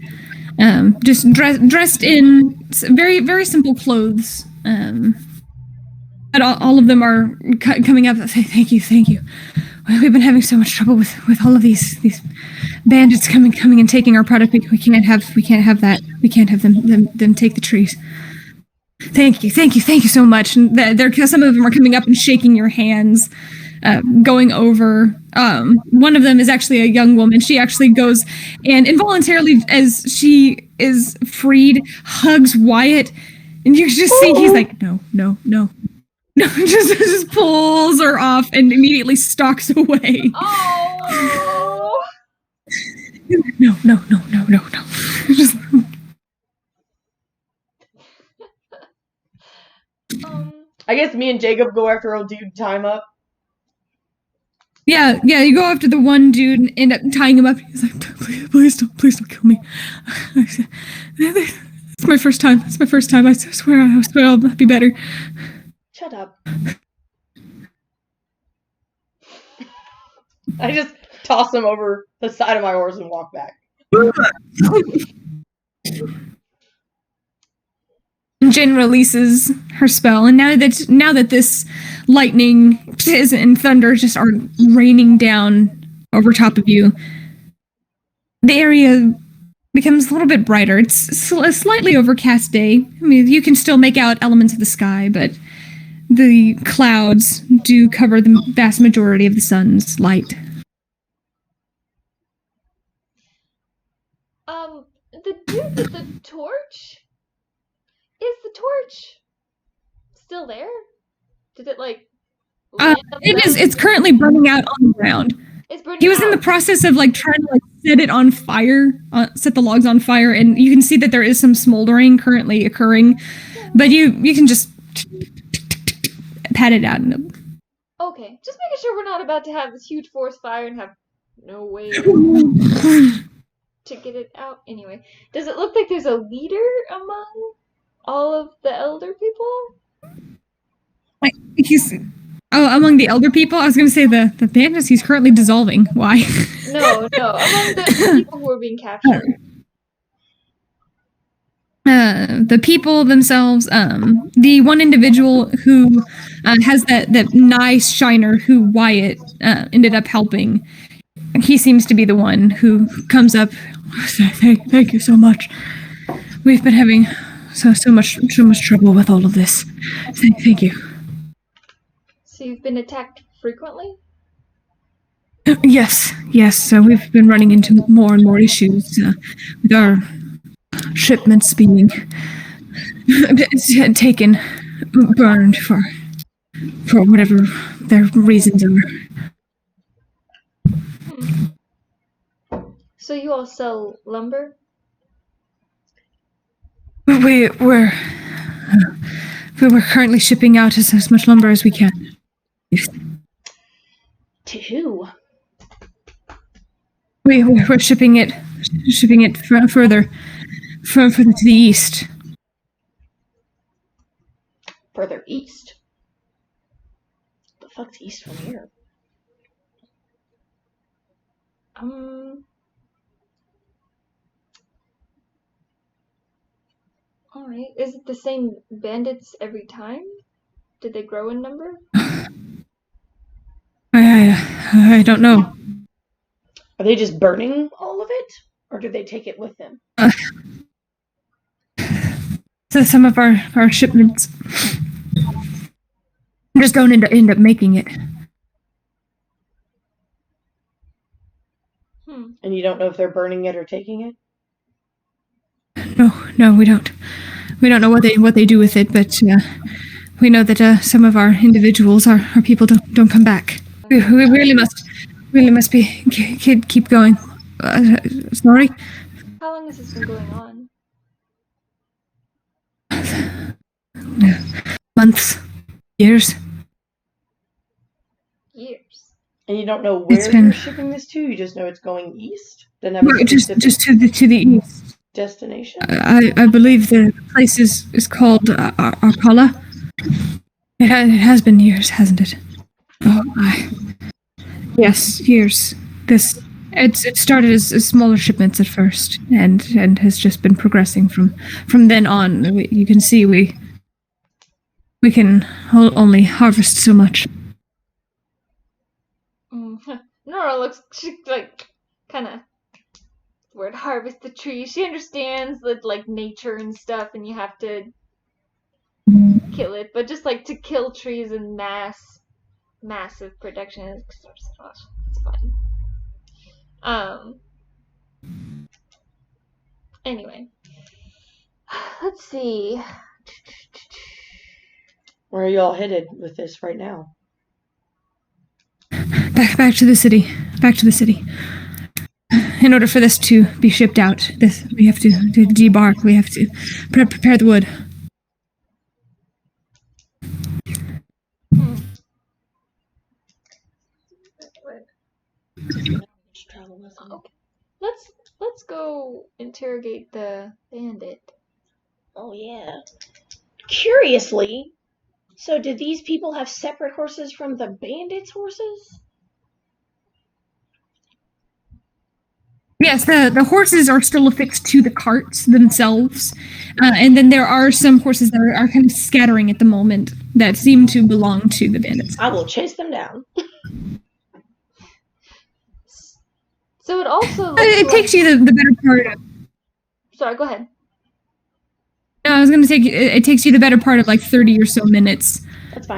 just dressed in very, very simple clothes. But all of them are coming up. Thank you. We've been having so much trouble with all of these bandits coming and taking our product. We can't have that. We can't have them take the trees. Thank you so much. And some of them are coming up and shaking your hands, going over. One of them is actually a young woman. She actually goes and involuntarily, as she is freed, hugs Wyatt, and you just see he's like, no. No, just pulls her off and immediately stalks away. Oh! No. Just... I guess me and Jacob go after old dude, tie him up. Yeah, you go after the one dude and end up tying him up. He's like, please don't kill me. It's my first time. I swear I'll be better. Shut up. I just toss him over the side of my horse and walk back. Jin releases her spell, and now that this lightning and thunder just are raining down over top of you, the area becomes a little bit brighter. It's a slightly overcast day. I mean, you can still make out elements of the sky, but the clouds do cover the vast majority of the sun's light. The dude with the torch? Is the torch still there? Did it It's currently burning out on the ground. It's burning He was in the process of trying to set it on fire, set the logs on fire, and you can see that there is some smoldering currently occurring, but you can just pat it out. Okay, just making sure we're not about to have this huge forest fire and have no way to get it out. Anyway, does it look like there's a leader among all of the elder people? Among the elder people? I was going to say the bandits he's currently dissolving. Why? No, among the people who are being captured. The people themselves, the one individual who has that nice shiner who Wyatt ended up helping, he seems to be the one who comes up. Thank you so much. We've been having so much trouble with all of this. Thank you. So you've been attacked frequently? Yes. So we've been running into more and more issues with our shipments being taken, burned for whatever their reasons are. So you all sell lumber? We're currently shipping out as much lumber as we can. To who? We're shipping it further to the east. Further east? The fuck's east from here? Alright. Is it the same bandits every time? Did they grow in number? I don't know. Are they just burning all of it? Or do they take it with them? So some of our shipments just don't end up making it. And you don't know if they're burning it or taking it? No, we don't. We don't know what they do with it, but we know that some of our individuals, our people, don't come back. We really must keep going. Sorry. How long has this been going on? Months, years. Years. And you don't know where you're shipping this to? You just know it's going east? Just to the east. Destination? I believe the place is called Arcala. It has been years, hasn't it? Yes, years. It started as smaller shipments at first, and has just been progressing from then on. You can see we can only harvest so much. Nora looks like kind of word harvest the tree. She understands that like nature and stuff, and you have to kill it, but just like to kill trees in massive production is it's fine. Anyway, let's see. Where are y'all headed with this right now? Back to the city. Back to the city. In order for this to be shipped out, we have to debark. We have to prepare the wood. Okay. Let's go interrogate the bandit. Oh yeah. Curiously, so do these people have separate horses from the bandits' horses? Yes, the horses are still affixed to the carts themselves, and then there are some horses that are kind of scattering at the moment that seem to belong to the bandits. I will chase them down. So it also looks it takes you the better part of... Sorry, go ahead. No, I was going to say it takes you the better part of like 30 or so minutes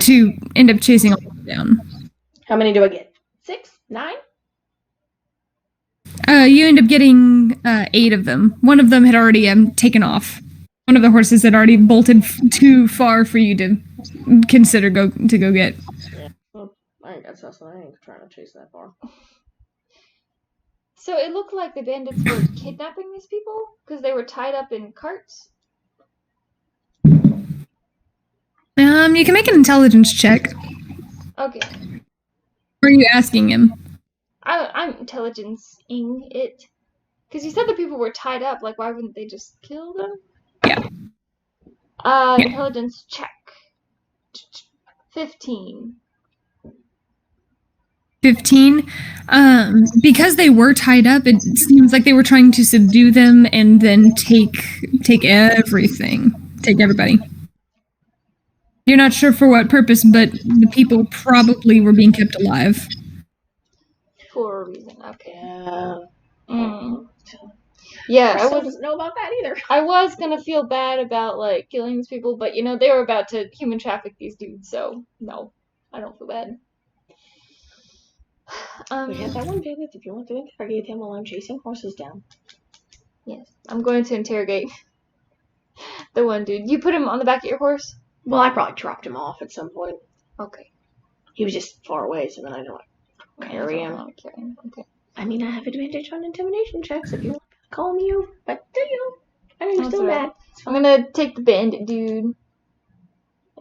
to end up chasing all of them down. How many do I get? 6? 9? You end up getting 8 of them. One of them had already taken off. One of the horses had already bolted too far for you to consider go get. Yeah, well, I ain't got sus. I ain't trying to chase that far. So it looked like the bandits were kidnapping these people because they were tied up in carts. You can make an intelligence check. Okay. Or are you asking him? I'm intelligencing it. Because you said the people were tied up, like why wouldn't they just kill them? Yeah. Intelligence check. 15. 15. Because they were tied up, it seems like they were trying to subdue them and then take everything. Take everybody. You're not sure for what purpose, but the people probably were being kept alive. For a reason, okay. Yeah. Yeah, Crystal doesn't know about that either. I was gonna feel bad about like killing these people, but you know they were about to human traffic these dudes, so no, I don't feel bad. We have that one bandit. If you want to interrogate him while I'm chasing horses down. Yes, I'm going to interrogate the one dude. You put him on the back of your horse? Well, I probably dropped him off at some point. Okay. He was just far away, so then I know I carry him. Okay. I mean, I have advantage on intimidation checks if you want to call me you, but I know you're still mad. I'm gonna take the bandit dude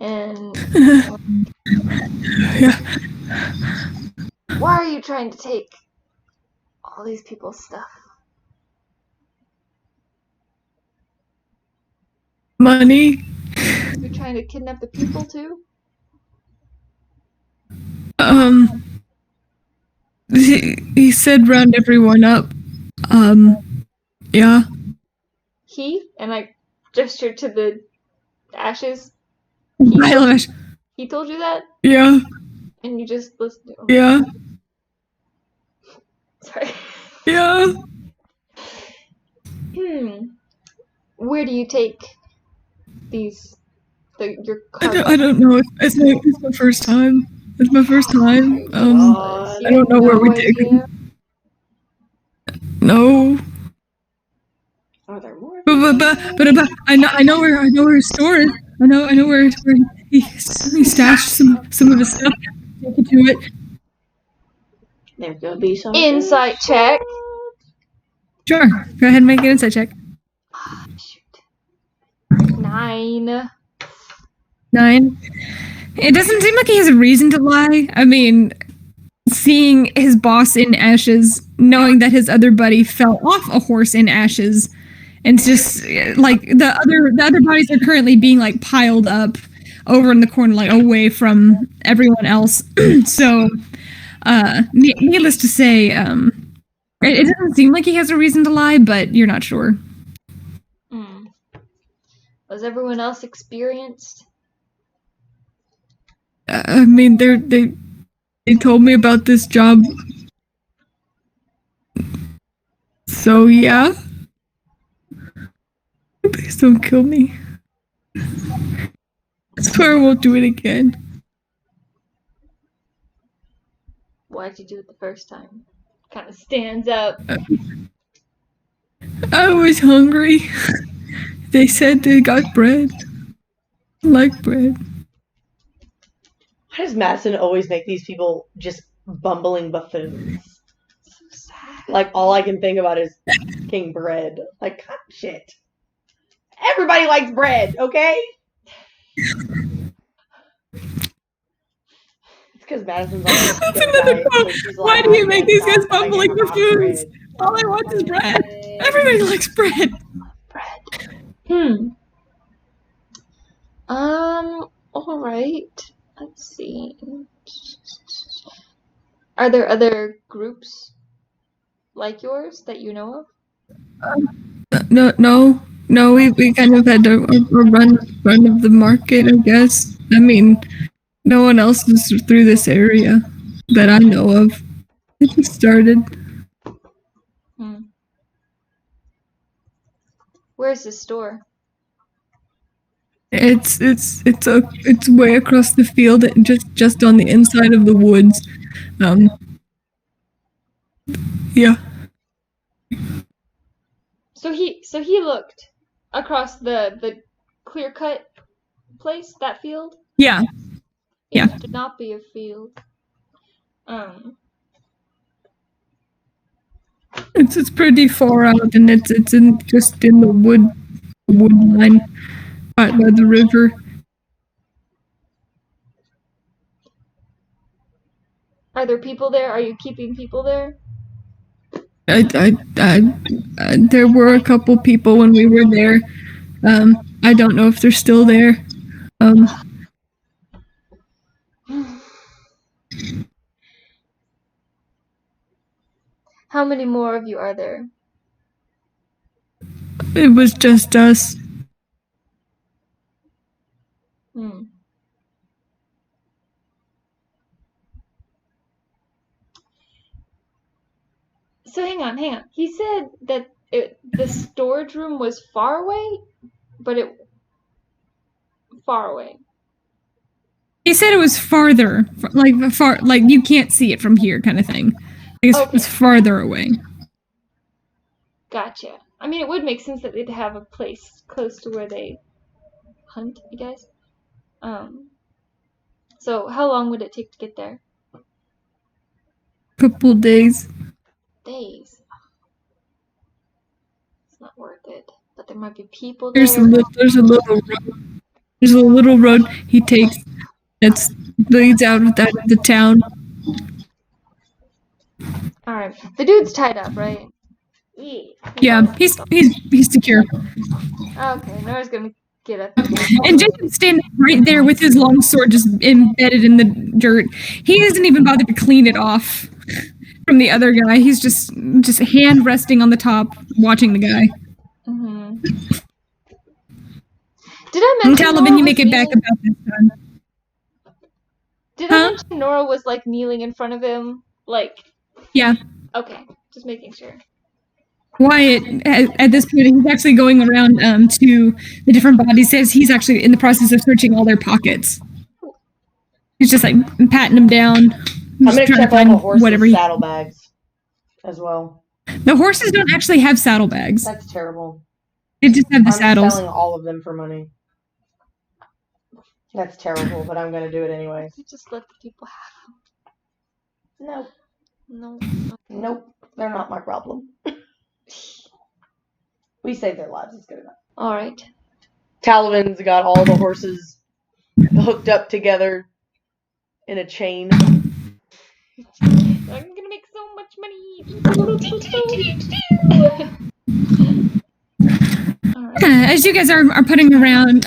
and. Yeah. Why are you trying to take all these people's stuff? Money. You're trying to kidnap the people too? He said round everyone up. Yeah. He? And I gestured to the ashes. He told you that? Yeah. And you just listened to him? Yeah. Sorry. Yeah. Where do you take your cargo? I don't know. It's my first time. It's my first time. I don't know where we take them. No. Are there more? But I know where his store is. I know where he stashed some of his stuff. Take it to it. There could be some insight check. Sure. Go ahead and make an insight check. Shoot. 9. It doesn't seem like he has a reason to lie. I mean, seeing his boss in ashes, knowing that his other buddy fell off a horse in ashes, and just like the other bodies are currently being like piled up over in the corner, like away from everyone else. So, needless to say, it doesn't seem like he has a reason to lie, but you're not sure. Was everyone else experienced? I mean, they told me about this job. So yeah. Please don't kill me. I swear I won't do it again. Why'd you do it the first time? Kind of stands up. I was hungry. They said they got bread. I like bread. Why does Madison always make these people just bumbling buffoons? So sad. Like, all I can think about is King Bread. Like, shit. Everybody likes bread, okay? It's because Madison's like, That's another quote. Why do you make these guys bumbling buffoons? All I want is bread. Everybody likes bread. Alright. Let's see. Are there other groups like yours that you know of? No. We kind of had a run of the market, I guess. I mean, no one else is through this area that I know of. It just started. Where's the store? It's way across the field, just on the inside of the woods. Yeah. So he looked across the clear cut place, that field? Yeah. Yeah. It should not be a field. It's pretty far out, and it's just in the wood line right by the river. Are there people there? Are you keeping people there? There were a couple people when we were there. I don't know if they're still there. How many more of you are there? It was just us. So hang on. He said that the storage room was far away, but far away. He said it was farther, like you can't see it from here, kind of thing. It was farther away. Gotcha. I mean, it would make sense that they'd have a place close to where they hunt, I guess. So how long would it take to get there? Couple days. Days. It's not worth it. But there might be people there. There's a little road he takes that leads out of the town. Alright. The dude's tied up, right? Yeah, he's secure. Okay, Nora's gonna get up. And Jacob's standing right there with his long sword just embedded in the dirt. He hasn't even bothered to clean it off from the other guy. He's just hand resting on the top, watching the guy. Mm-hmm. Did I mention Talavin, Nora you make it back about this time. Did I mention Nora was like kneeling in front of him? Like. Yeah. Okay, just making sure. Wyatt, at this point, he's actually going around to the different bodies. Says he's actually in the process of searching all their pockets. He's just like patting them down. I'm gonna check all the horses' saddlebags as well. The horses don't actually have saddlebags. That's terrible. They just have the saddles. I'm selling all of them for money. That's terrible, but I'm gonna do it anyway. You just let the people have them. Nope. Nope. They're not my problem. We saved their lives. It's good enough. All right. Talavin's got all the horses hooked up together in a chain. I'm gonna make so much money. As you guys are putting around,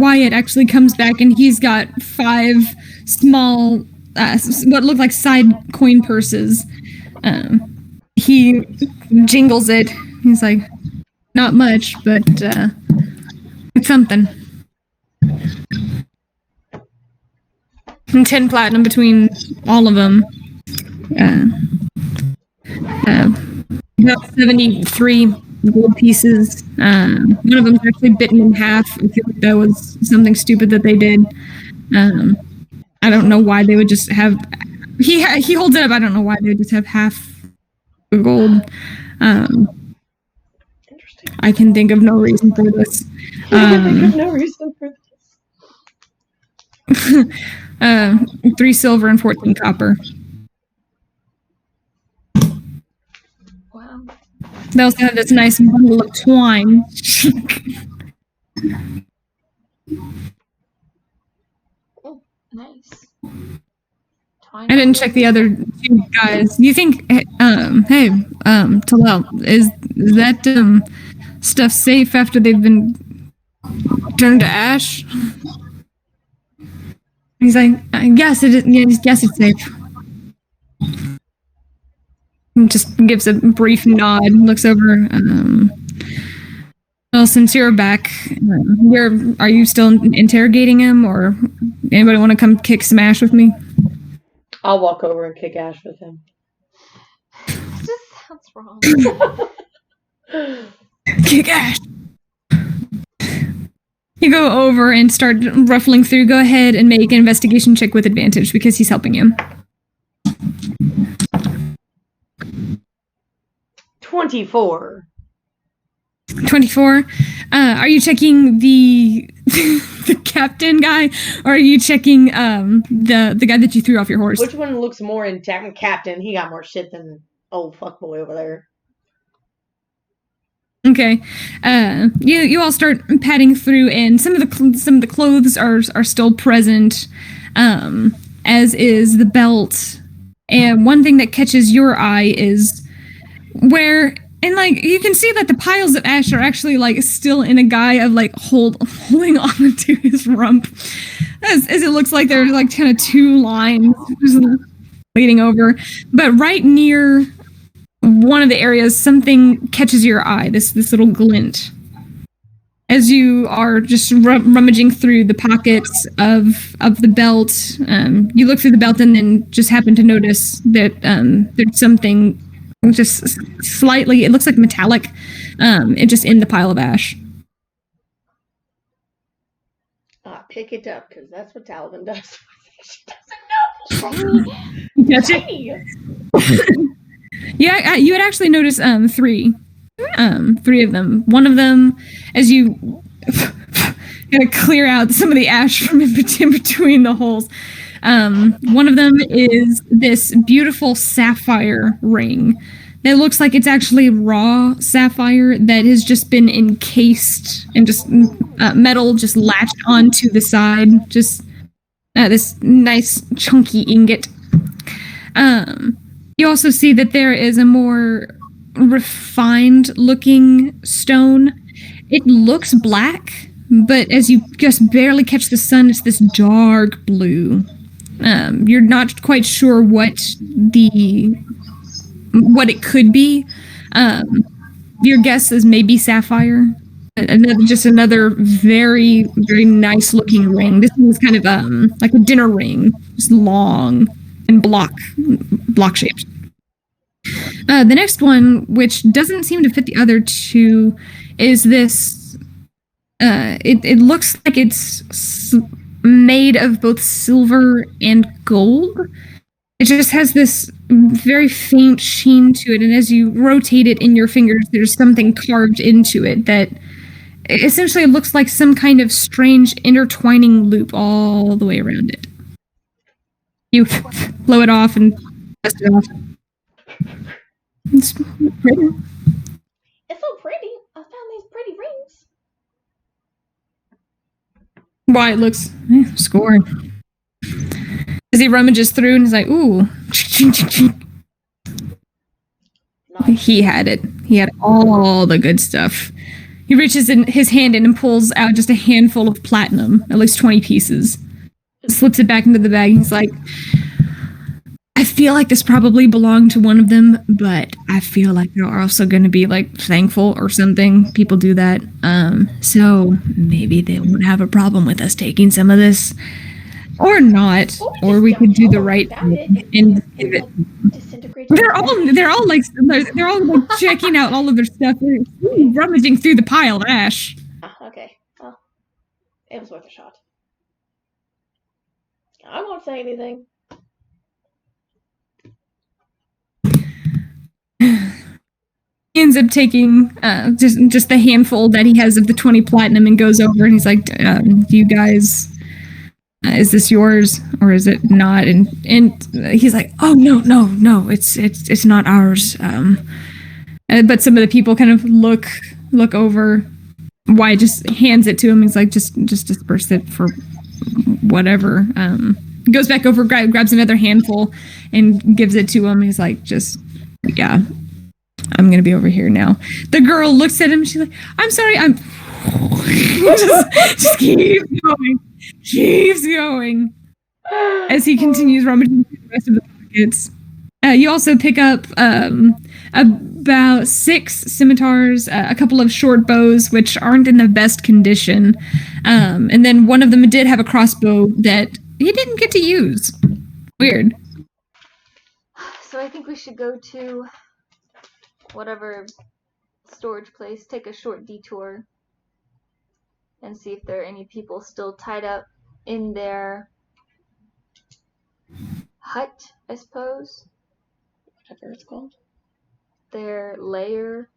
Wyatt actually comes back and he's got 5 small, what look like side coin purses. He jingles it. He's like, not much, but it's something. And 10 platinum between all of them. About 73 gold pieces. One of them's actually bitten in half. I feel like that was something stupid that they did. I don't know why they would just have... He holds it up. I don't know why they would just have half gold. Interesting. I can think of no reason for this. No reason for this. 3 silver and 14 copper. Wow. They also have this nice bundle of twine. Oh, nice. I didn't check the other 2 guys. Do you think, Talal, is that stuff safe after they've been turned to ash? He's like, I guess it is. Yeah, I guess it's safe. He just gives a brief nod, looks over. Well, since you're back, are you still interrogating him, or anybody want to come kick some ash with me? I'll walk over and kick ash with him. It just sounds wrong. Kick ash! You go over and start ruffling through. Go ahead and make an investigation check with advantage because he's helping you. 24. 24. Are you checking the the captain guy, or are you checking the guy that you threw off your horse? Which one looks more intact? Captain, he got more shit than old fuckboy over there. Okay. You all start patting through, and some of the clothes are still present, as is the belt. And one thing that catches your eye is where. And, like, you can see that the piles of ash are actually, like, still in a guy of, like, holding on to his rump. As it looks like there are, like, kind of 2 lines leading over. But right near one of the areas, something catches your eye, this little glint. As you are just rummaging through the pockets of the belt, you look through the belt and then just happen to notice that there's something just slightly, it looks like metallic, it just in the pile of ash. Pick it up, because that's what Talavin does. She doesn't know. Shiny. Yeah, you would actually notice three of them. One of them, as you gotta clear out some of the ash from in between the holes. One of them is this beautiful sapphire ring that looks like it's actually raw sapphire that has just been encased and just metal just latched onto the side. Just this nice chunky ingot. You also see that there is a more refined looking stone. It looks black, but as you just barely catch the sun, it's this dark blue. You're not quite sure what it could be. Your guess is maybe sapphire. Another very, very nice looking ring. This one is kind of like a dinner ring, just long and block shaped. The next one, which doesn't seem to fit the other two, is this. It looks like it's made of both silver and gold. It just has this very faint sheen to it, and as you rotate it in your fingers, there's something carved into it that essentially looks like some kind of strange intertwining loop all the way around it. You blow it off and dust it off. It's pretty. It's so pretty. I found these pretty rings. Why it looks score. As he rummages through and he's like, ooh. Nice. He had it. He had all the good stuff. He reaches in his hand in and pulls out just a handful of platinum, at least 20 pieces. Slips it back into the bag. He's like, I feel like this probably belonged to one of them, but I feel like they're also going to be like thankful or something. People do that. So maybe they won't have a problem with us taking some of this. Or not. Or we could do the right thing and give it. They're all like checking out all of their stuff. They're rummaging through the pile of ash. Okay. Well, it was worth a shot. I won't say anything. He ends up taking just the handful that he has of the 20 platinum and goes over and he's like, do you guys, is this yours or is it not? And he's like, oh no, it's not ours. But some of the people kind of look over. Wyatt just hands it to him. He's like, just disperse it for whatever. Goes back over, grabs another handful and gives it to him. He's like, yeah, I'm going to be over here now. The girl looks at him. She's like, I'm sorry. I'm just keeps going as he continues rummaging through the rest of the pockets. You also pick up about 6 scimitars, a couple of short bows, which aren't in the best condition. And then one of them did have a crossbow that he didn't get to use. Weird. So I think we should go to whatever storage place, take a short detour, and see if there are any people still tied up in their hut, I suppose. Whatever it's called. Their lair.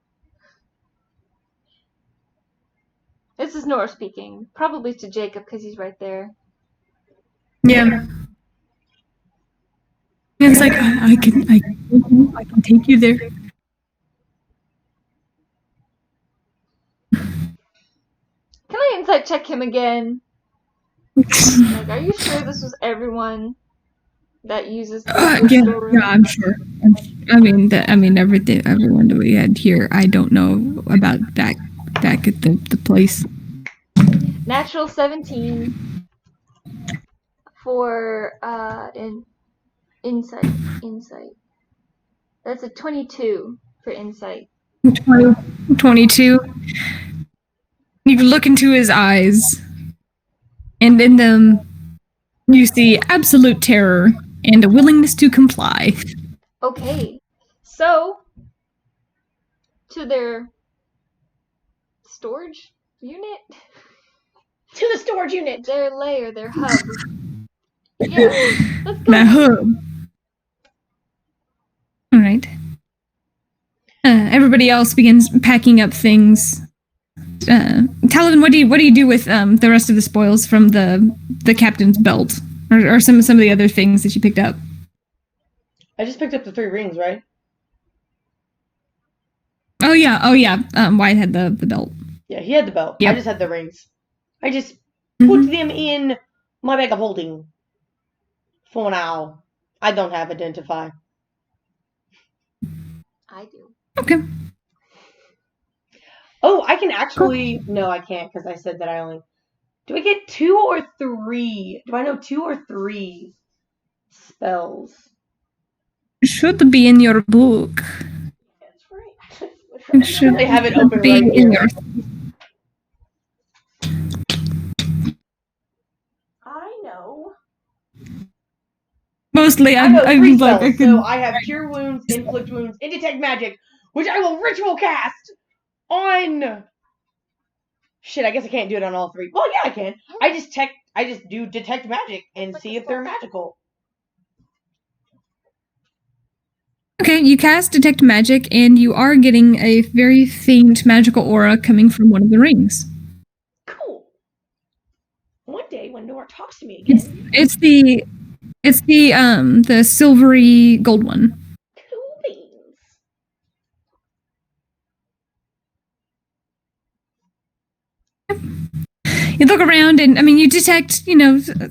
This is Nora speaking. Probably to Jacob because he's right there. Yeah. It's like I can take you there. Can I insight check him again? Like, are you sure this was everyone that uses the storeroom? Yeah, I'm sure. I mean, everyone that we had here. I don't know about back at the place. Natural 17 for insight. That's a 22 for insight. 22. You look into his eyes, and in them you see absolute terror and a willingness to comply. Okay, so to their storage unit? To the storage unit. Their lair, their hub. Yeah, let's go. The hub. All right. Everybody else begins packing up things. Talavin, what do you do with the rest of the spoils from the captain's belt, or some of the other things that you picked up? I just picked up the 3 rings, right? Oh yeah. Wyatt had the belt. Yeah, he had the belt. Yep. I just had the rings. I just put them in my bag of holding. For now, I don't have identify. I do. Okay. Oh, I can actually... No, I can't, because I said that I only... Do I get 2 or 3? Do I know 2 or 3 spells? Should be in your book. That's right. It should I have it open be right in here. your... I know. Mostly, I know 3 I'm spells, like, so I have Cure Wounds, Inflict Wounds, and Detect Magic, which I will ritual cast on... Shit, I guess I can't do it on all 3. Well, yeah, I can. I just do Detect Magic and see if they're magical. Okay, you cast Detect Magic, and you are getting a very faint magical aura coming from one of the rings. Cool. One day when Nora talks to me again. It's the silvery gold one. Cool beans. You look around, and you detect,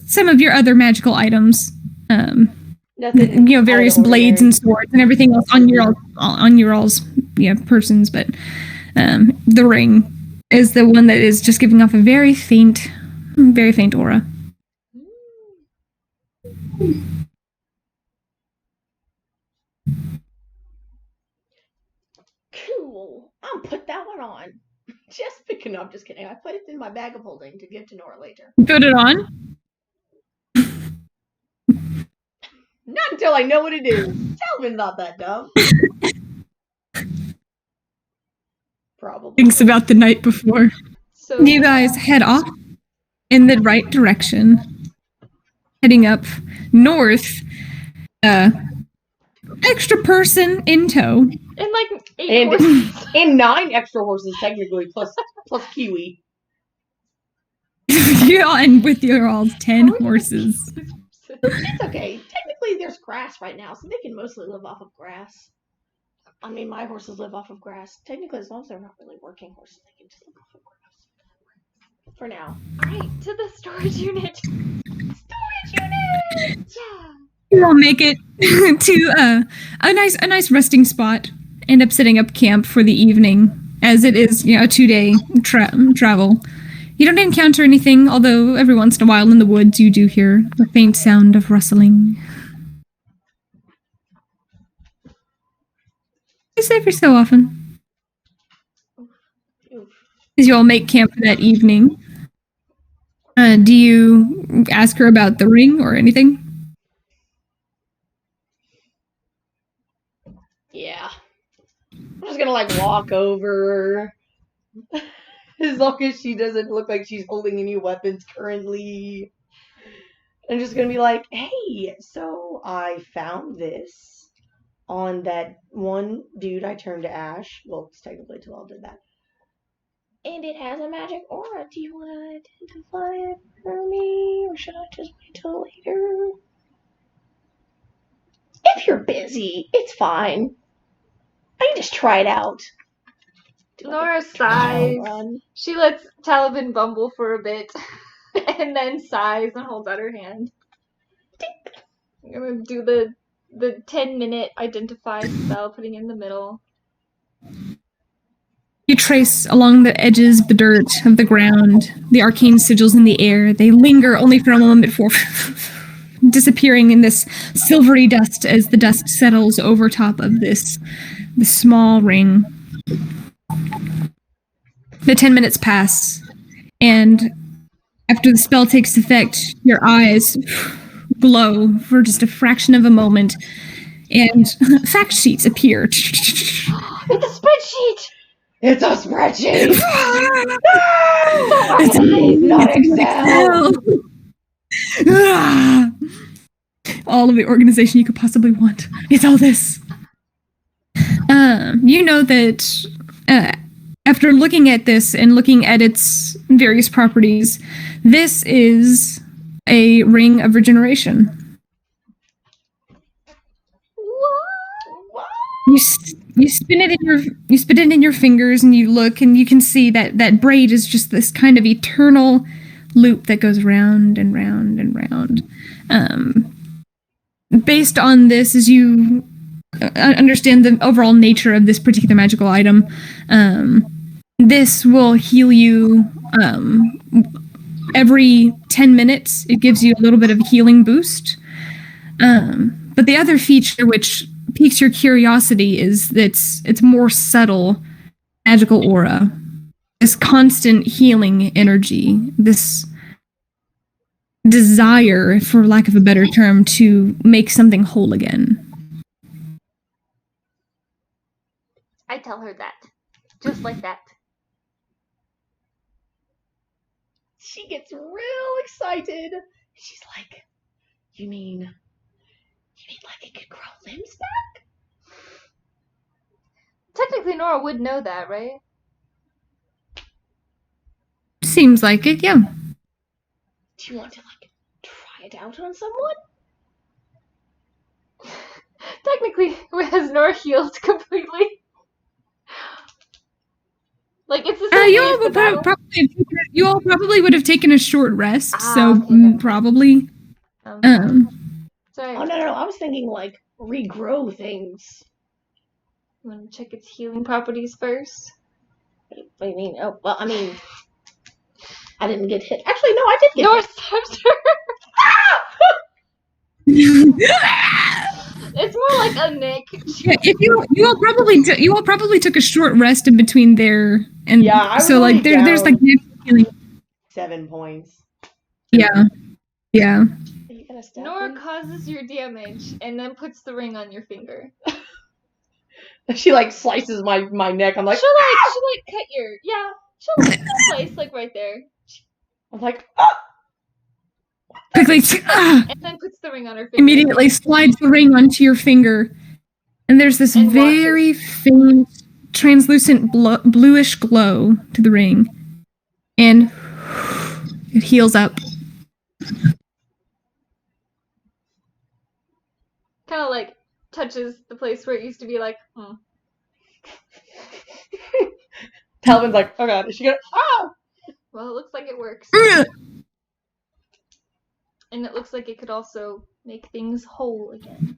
some of your other magical items. Nothing. Various blades and swords and everything else on your all's persons, but the ring is the one that is just giving off a very faint aura. Cool. I'll put that one on. Just picking up. Just kidding. I put it in my bag of holding to give to Nora later. Put it on. Not until I know what it is. Talvin's not that dumb. Probably. Thinks about the night before. So You guys head off in the right direction, heading up north. Extra person in tow. and like 8 horses. And 9 extra horses technically, plus Kiwi. And with your all's 10 horses. It's okay. Technically, there's grass right now, so they can mostly live off of grass. I mean, my horses live off of grass. Technically, as long as they're not really working horses, they can just live off of grass. For now. Alright, to the storage unit. Storage unit! Yeah. You all make it to a nice resting spot. End up setting up camp for the evening, as it is, a 2-day travel. You don't encounter anything, although every once in a while in the woods you do hear a faint sound of rustling. Just every so often. As you all make camp that evening, do you ask her about the ring or anything? Yeah. I'm just gonna, walk over. As long as she doesn't look like she's holding any weapons currently. I'm just gonna be like, hey, so I found this on that one dude I turned to Ash. Well, it's technically Talal did that. And it has a magic aura. Do you want to identify it for me? Or should I just wait till later? If you're busy, it's fine. I can just try it out. Nora sighs. She lets Talavin bumble for a bit, and then sighs and holds out her hand. I'm gonna do the 10-minute identify spell, putting in the middle. You trace along the edges of the dirt of the ground, the arcane sigils in the air. They linger only for a moment before disappearing in this silvery dust as the dust settles over top of the small ring. The 10 minutes pass, and after the spell takes effect, your eyes glow for just a fraction of a moment, and fact sheets appear. It's spreadsheet! It's a spreadsheet! It's Not Excel! All of the organization you could possibly want. It's all this. You know that after looking at this and looking at its various properties, this is a ring of regeneration. What? You spin it in your fingers, and you look, and you can see that braid is just this kind of eternal loop that goes round and round and round. Based on this, as you understand the overall nature of this particular magical item, this will heal you every 10 minutes. It gives you a little bit of a healing boost. But the other feature which piques your curiosity is that it's more subtle magical aura. This constant healing energy, this desire, for lack of a better term, to make something whole again. I tell her that. Just like that. She gets real excited. She's like, You mean like it could grow limbs back? Technically, Nora would know that, right? Seems like it, yeah. Do you want to, try it out on someone? Technically, has Nora healed completely? Like, it's the same you all probably would have taken a short rest, okay. Probably. Sorry. Oh, no. I was thinking, regrow things. You want to check its healing properties first? What do you mean? Oh, well, I mean, I didn't get hit. Actually, no, I did get Nora hit. stabs her. It's more like a nick. Yeah, if you all probably took a short rest in between there, and yeah, so there's healing. 7 points. Yeah. Are you gonna stab Nora me? causes your damage and then puts the ring on your finger. She slices my neck. I'm like, She'll cut your she'll slice right there. I'm like, ah! Quickly, And then puts the ring on her finger. immediately slides the ring onto your finger, and there's this very faint, translucent bluish glow to the ring, and it heals up. Kind of touches the place where it used to be Talvin's like, oh god, is she gonna? Ah! Well, it looks like it works. And it looks like it could also make things whole again.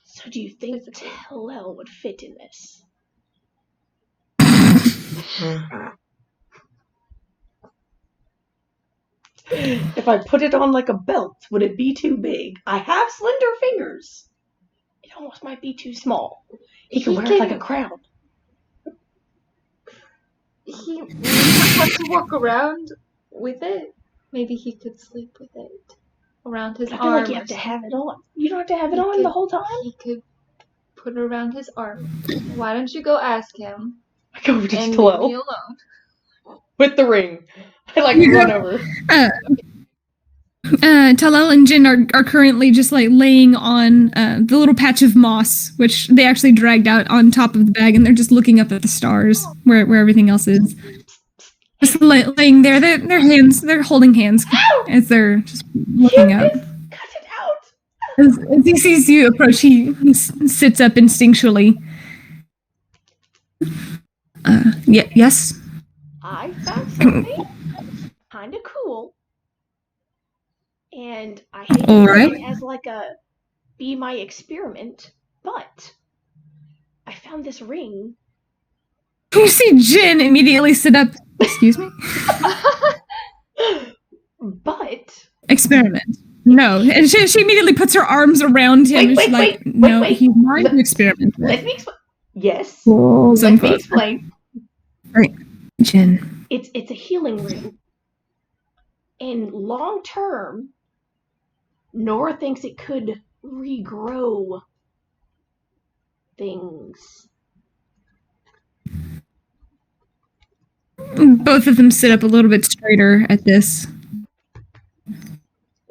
So do you think Talel would fit in this? If I put it on a belt, would it be too big? I have slender fingers. It almost might be too small. He can wear it like a crown. He wants to walk around with it. Maybe he could sleep with it around his I arm. feel like you have to have it on. You don't have to have it on the whole time? He could put it around his arm. Why don't you go ask him? I go over to And leave Talel me alone. with the ring. I run over. Talel and Jin are currently just laying on the little patch of moss, which they actually dragged out on top of the bag, and they're just looking up at the stars where everything else is. Just laying there, they're holding hands as they're just looking up. Cut it out! As he sees you approach, he sits up instinctually. Yes? I found something kind of cool. And I hate to say it as be my experiment, but I found this ring. You see Jin immediately sit up. Excuse me? But experiment. No. And she immediately puts her arms around him. Wait, he's mine to experiment with. Let me explain. Yes. Let me explain. Right. Jin. It's a healing ring. And long term, Nora thinks it could regrow things. Both of them sit up a little bit straighter at this.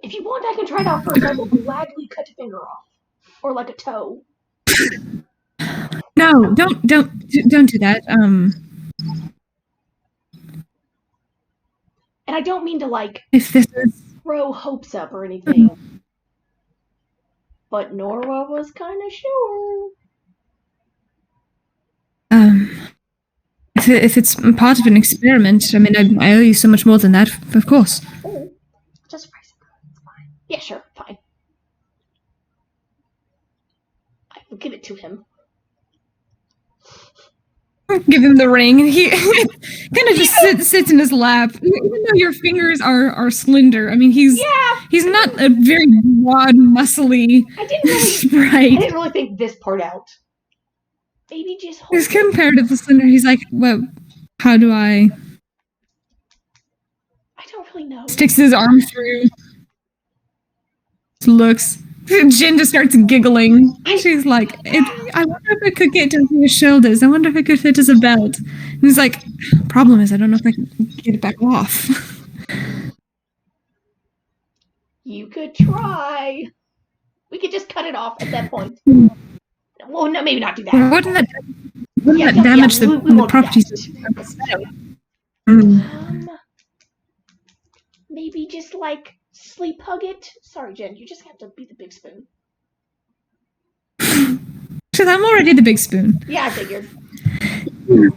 If you want, I can try it out first. I will gladly cut a finger off. Or like a toe. No, don't do that. And I don't mean to, like, If this is... throw hopes up or anything. But Nora was kind of sure. If it's part of an experiment, I mean, I owe you so much more than that, of course. Oh, just a price. It's fine. Yeah, sure, fine. I will give it to him. Give him the ring, and he kind of just sits in his lap. Even though your fingers are slender, I mean, he's not a very broad, muscly sprite. I didn't really think this part out. Maybe just hold He's comparatively slender. He's like, well, how do I... I don't really know. Sticks his arm through. Looks. Jen just starts giggling. She's like, I wonder if I could get down to his shoulders. I wonder if I could fit as a belt. And he's like, problem is, I don't know if I can get it back off. You could try. We could just cut it off at that point. Well, no, maybe not do that. Wouldn't that damage the properties of the spell? Maybe just, like, sleep hug it. Sorry, Jen, you just have to be the big spoon. Because I'm already the big spoon. Yeah, I figured. I mean,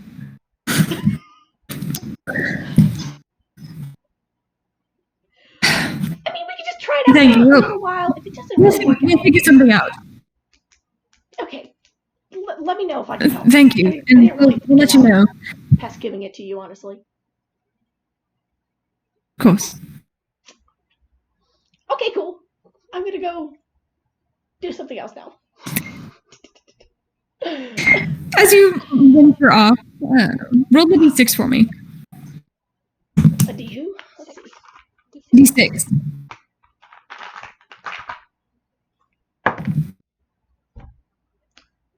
we could just try it out for a little while. If it doesn't really work out, we'll figure something out. Okay. Let me know if I can help. Thank you. And we'll let you know. Past giving it to you, honestly. Of course. Okay, cool. I'm gonna go do something else now. As you venture off, roll the d6 for me. A D who? Let's see. D6.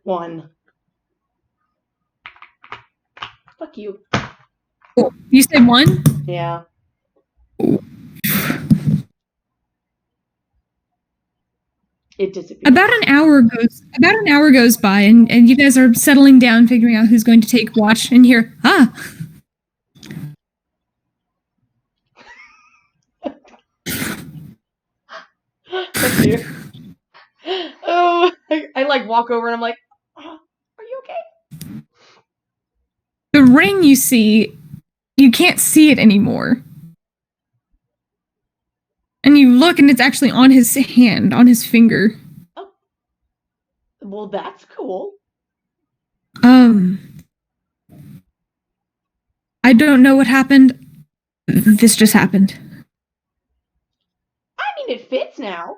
One. Fuck you. Oh, you said 1? Yeah. It disappeared. About an hour goes by, and you guys are settling down, figuring out who's going to take watch, and hear, Oh, I like walk over and I'm like, are you okay? The ring you see, you can't see it anymore. And you look, and it's actually on his hand, on his finger. Oh. Well, that's cool. I don't know what happened. This just happened. I mean, it fits now.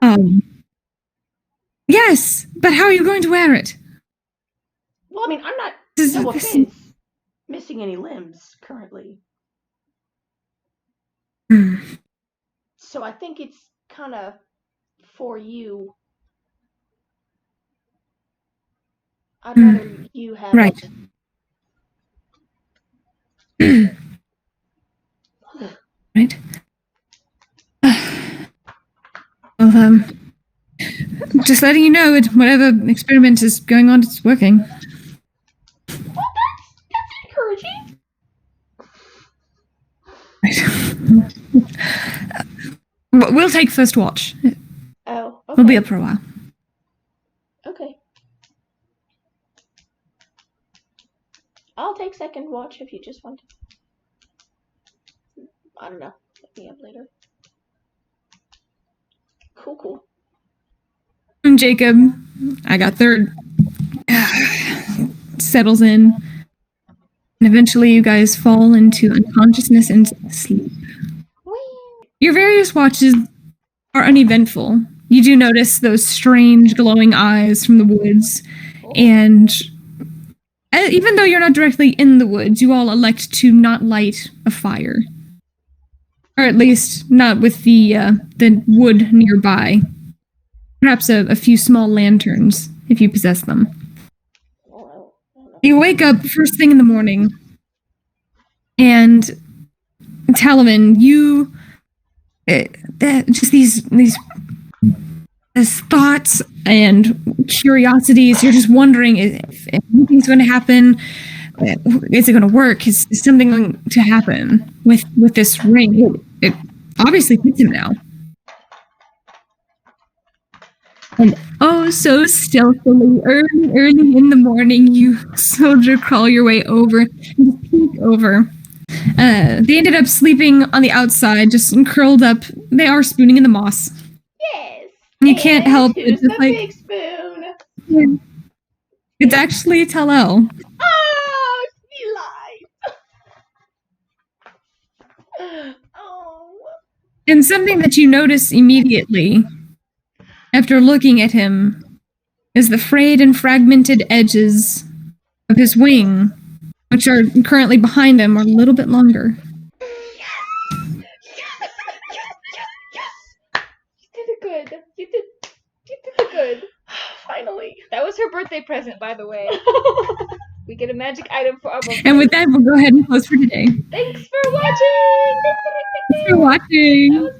Yes, but how are you going to wear it? Well, I mean, I'm not, no offense, missing any limbs currently. So I think it's kind of for you. I'd rather you have right. it. Right. Well, just letting you know, whatever experiment is going on, it's working. Well, that's encouraging. We'll take first watch. Oh, okay. We'll be up for a while. Okay. I'll take second watch if you just want to. I don't know. Let me up later. Cool. And Jacob, I got third. Settles in. And eventually you guys fall into unconsciousness and sleep. Your various watches are uneventful. You do notice those strange glowing eyes from the woods, and even though you're not directly in the woods, you all elect to not light a fire. Or at least not with the wood nearby. Perhaps a few small lanterns, if you possess them. Well, I don't You wake up first thing in the morning, and Talavin, you just these thoughts and curiosities. You're just wondering if anything's going to happen. Is it going to work? Is something going to happen with this ring? It obviously fits him now. And oh, so stealthily, early in the morning, you soldier crawl your way over and peek over. They ended up sleeping on the outside, just curled up. They are spooning in the moss. Yes. You can't help it. Who's Just the like big spoon? it's actually Talel. Oh, she lied. Oh. And something that you notice immediately after looking at him is the frayed and fragmented edges of his wing, which are currently behind him, are a little bit longer. You did it good. You did it good. Finally. That was her birthday present, by the way. We get a magic item for our birthday. And with that, we'll go ahead and close for today. Thanks for watching! Thanks for watching. That was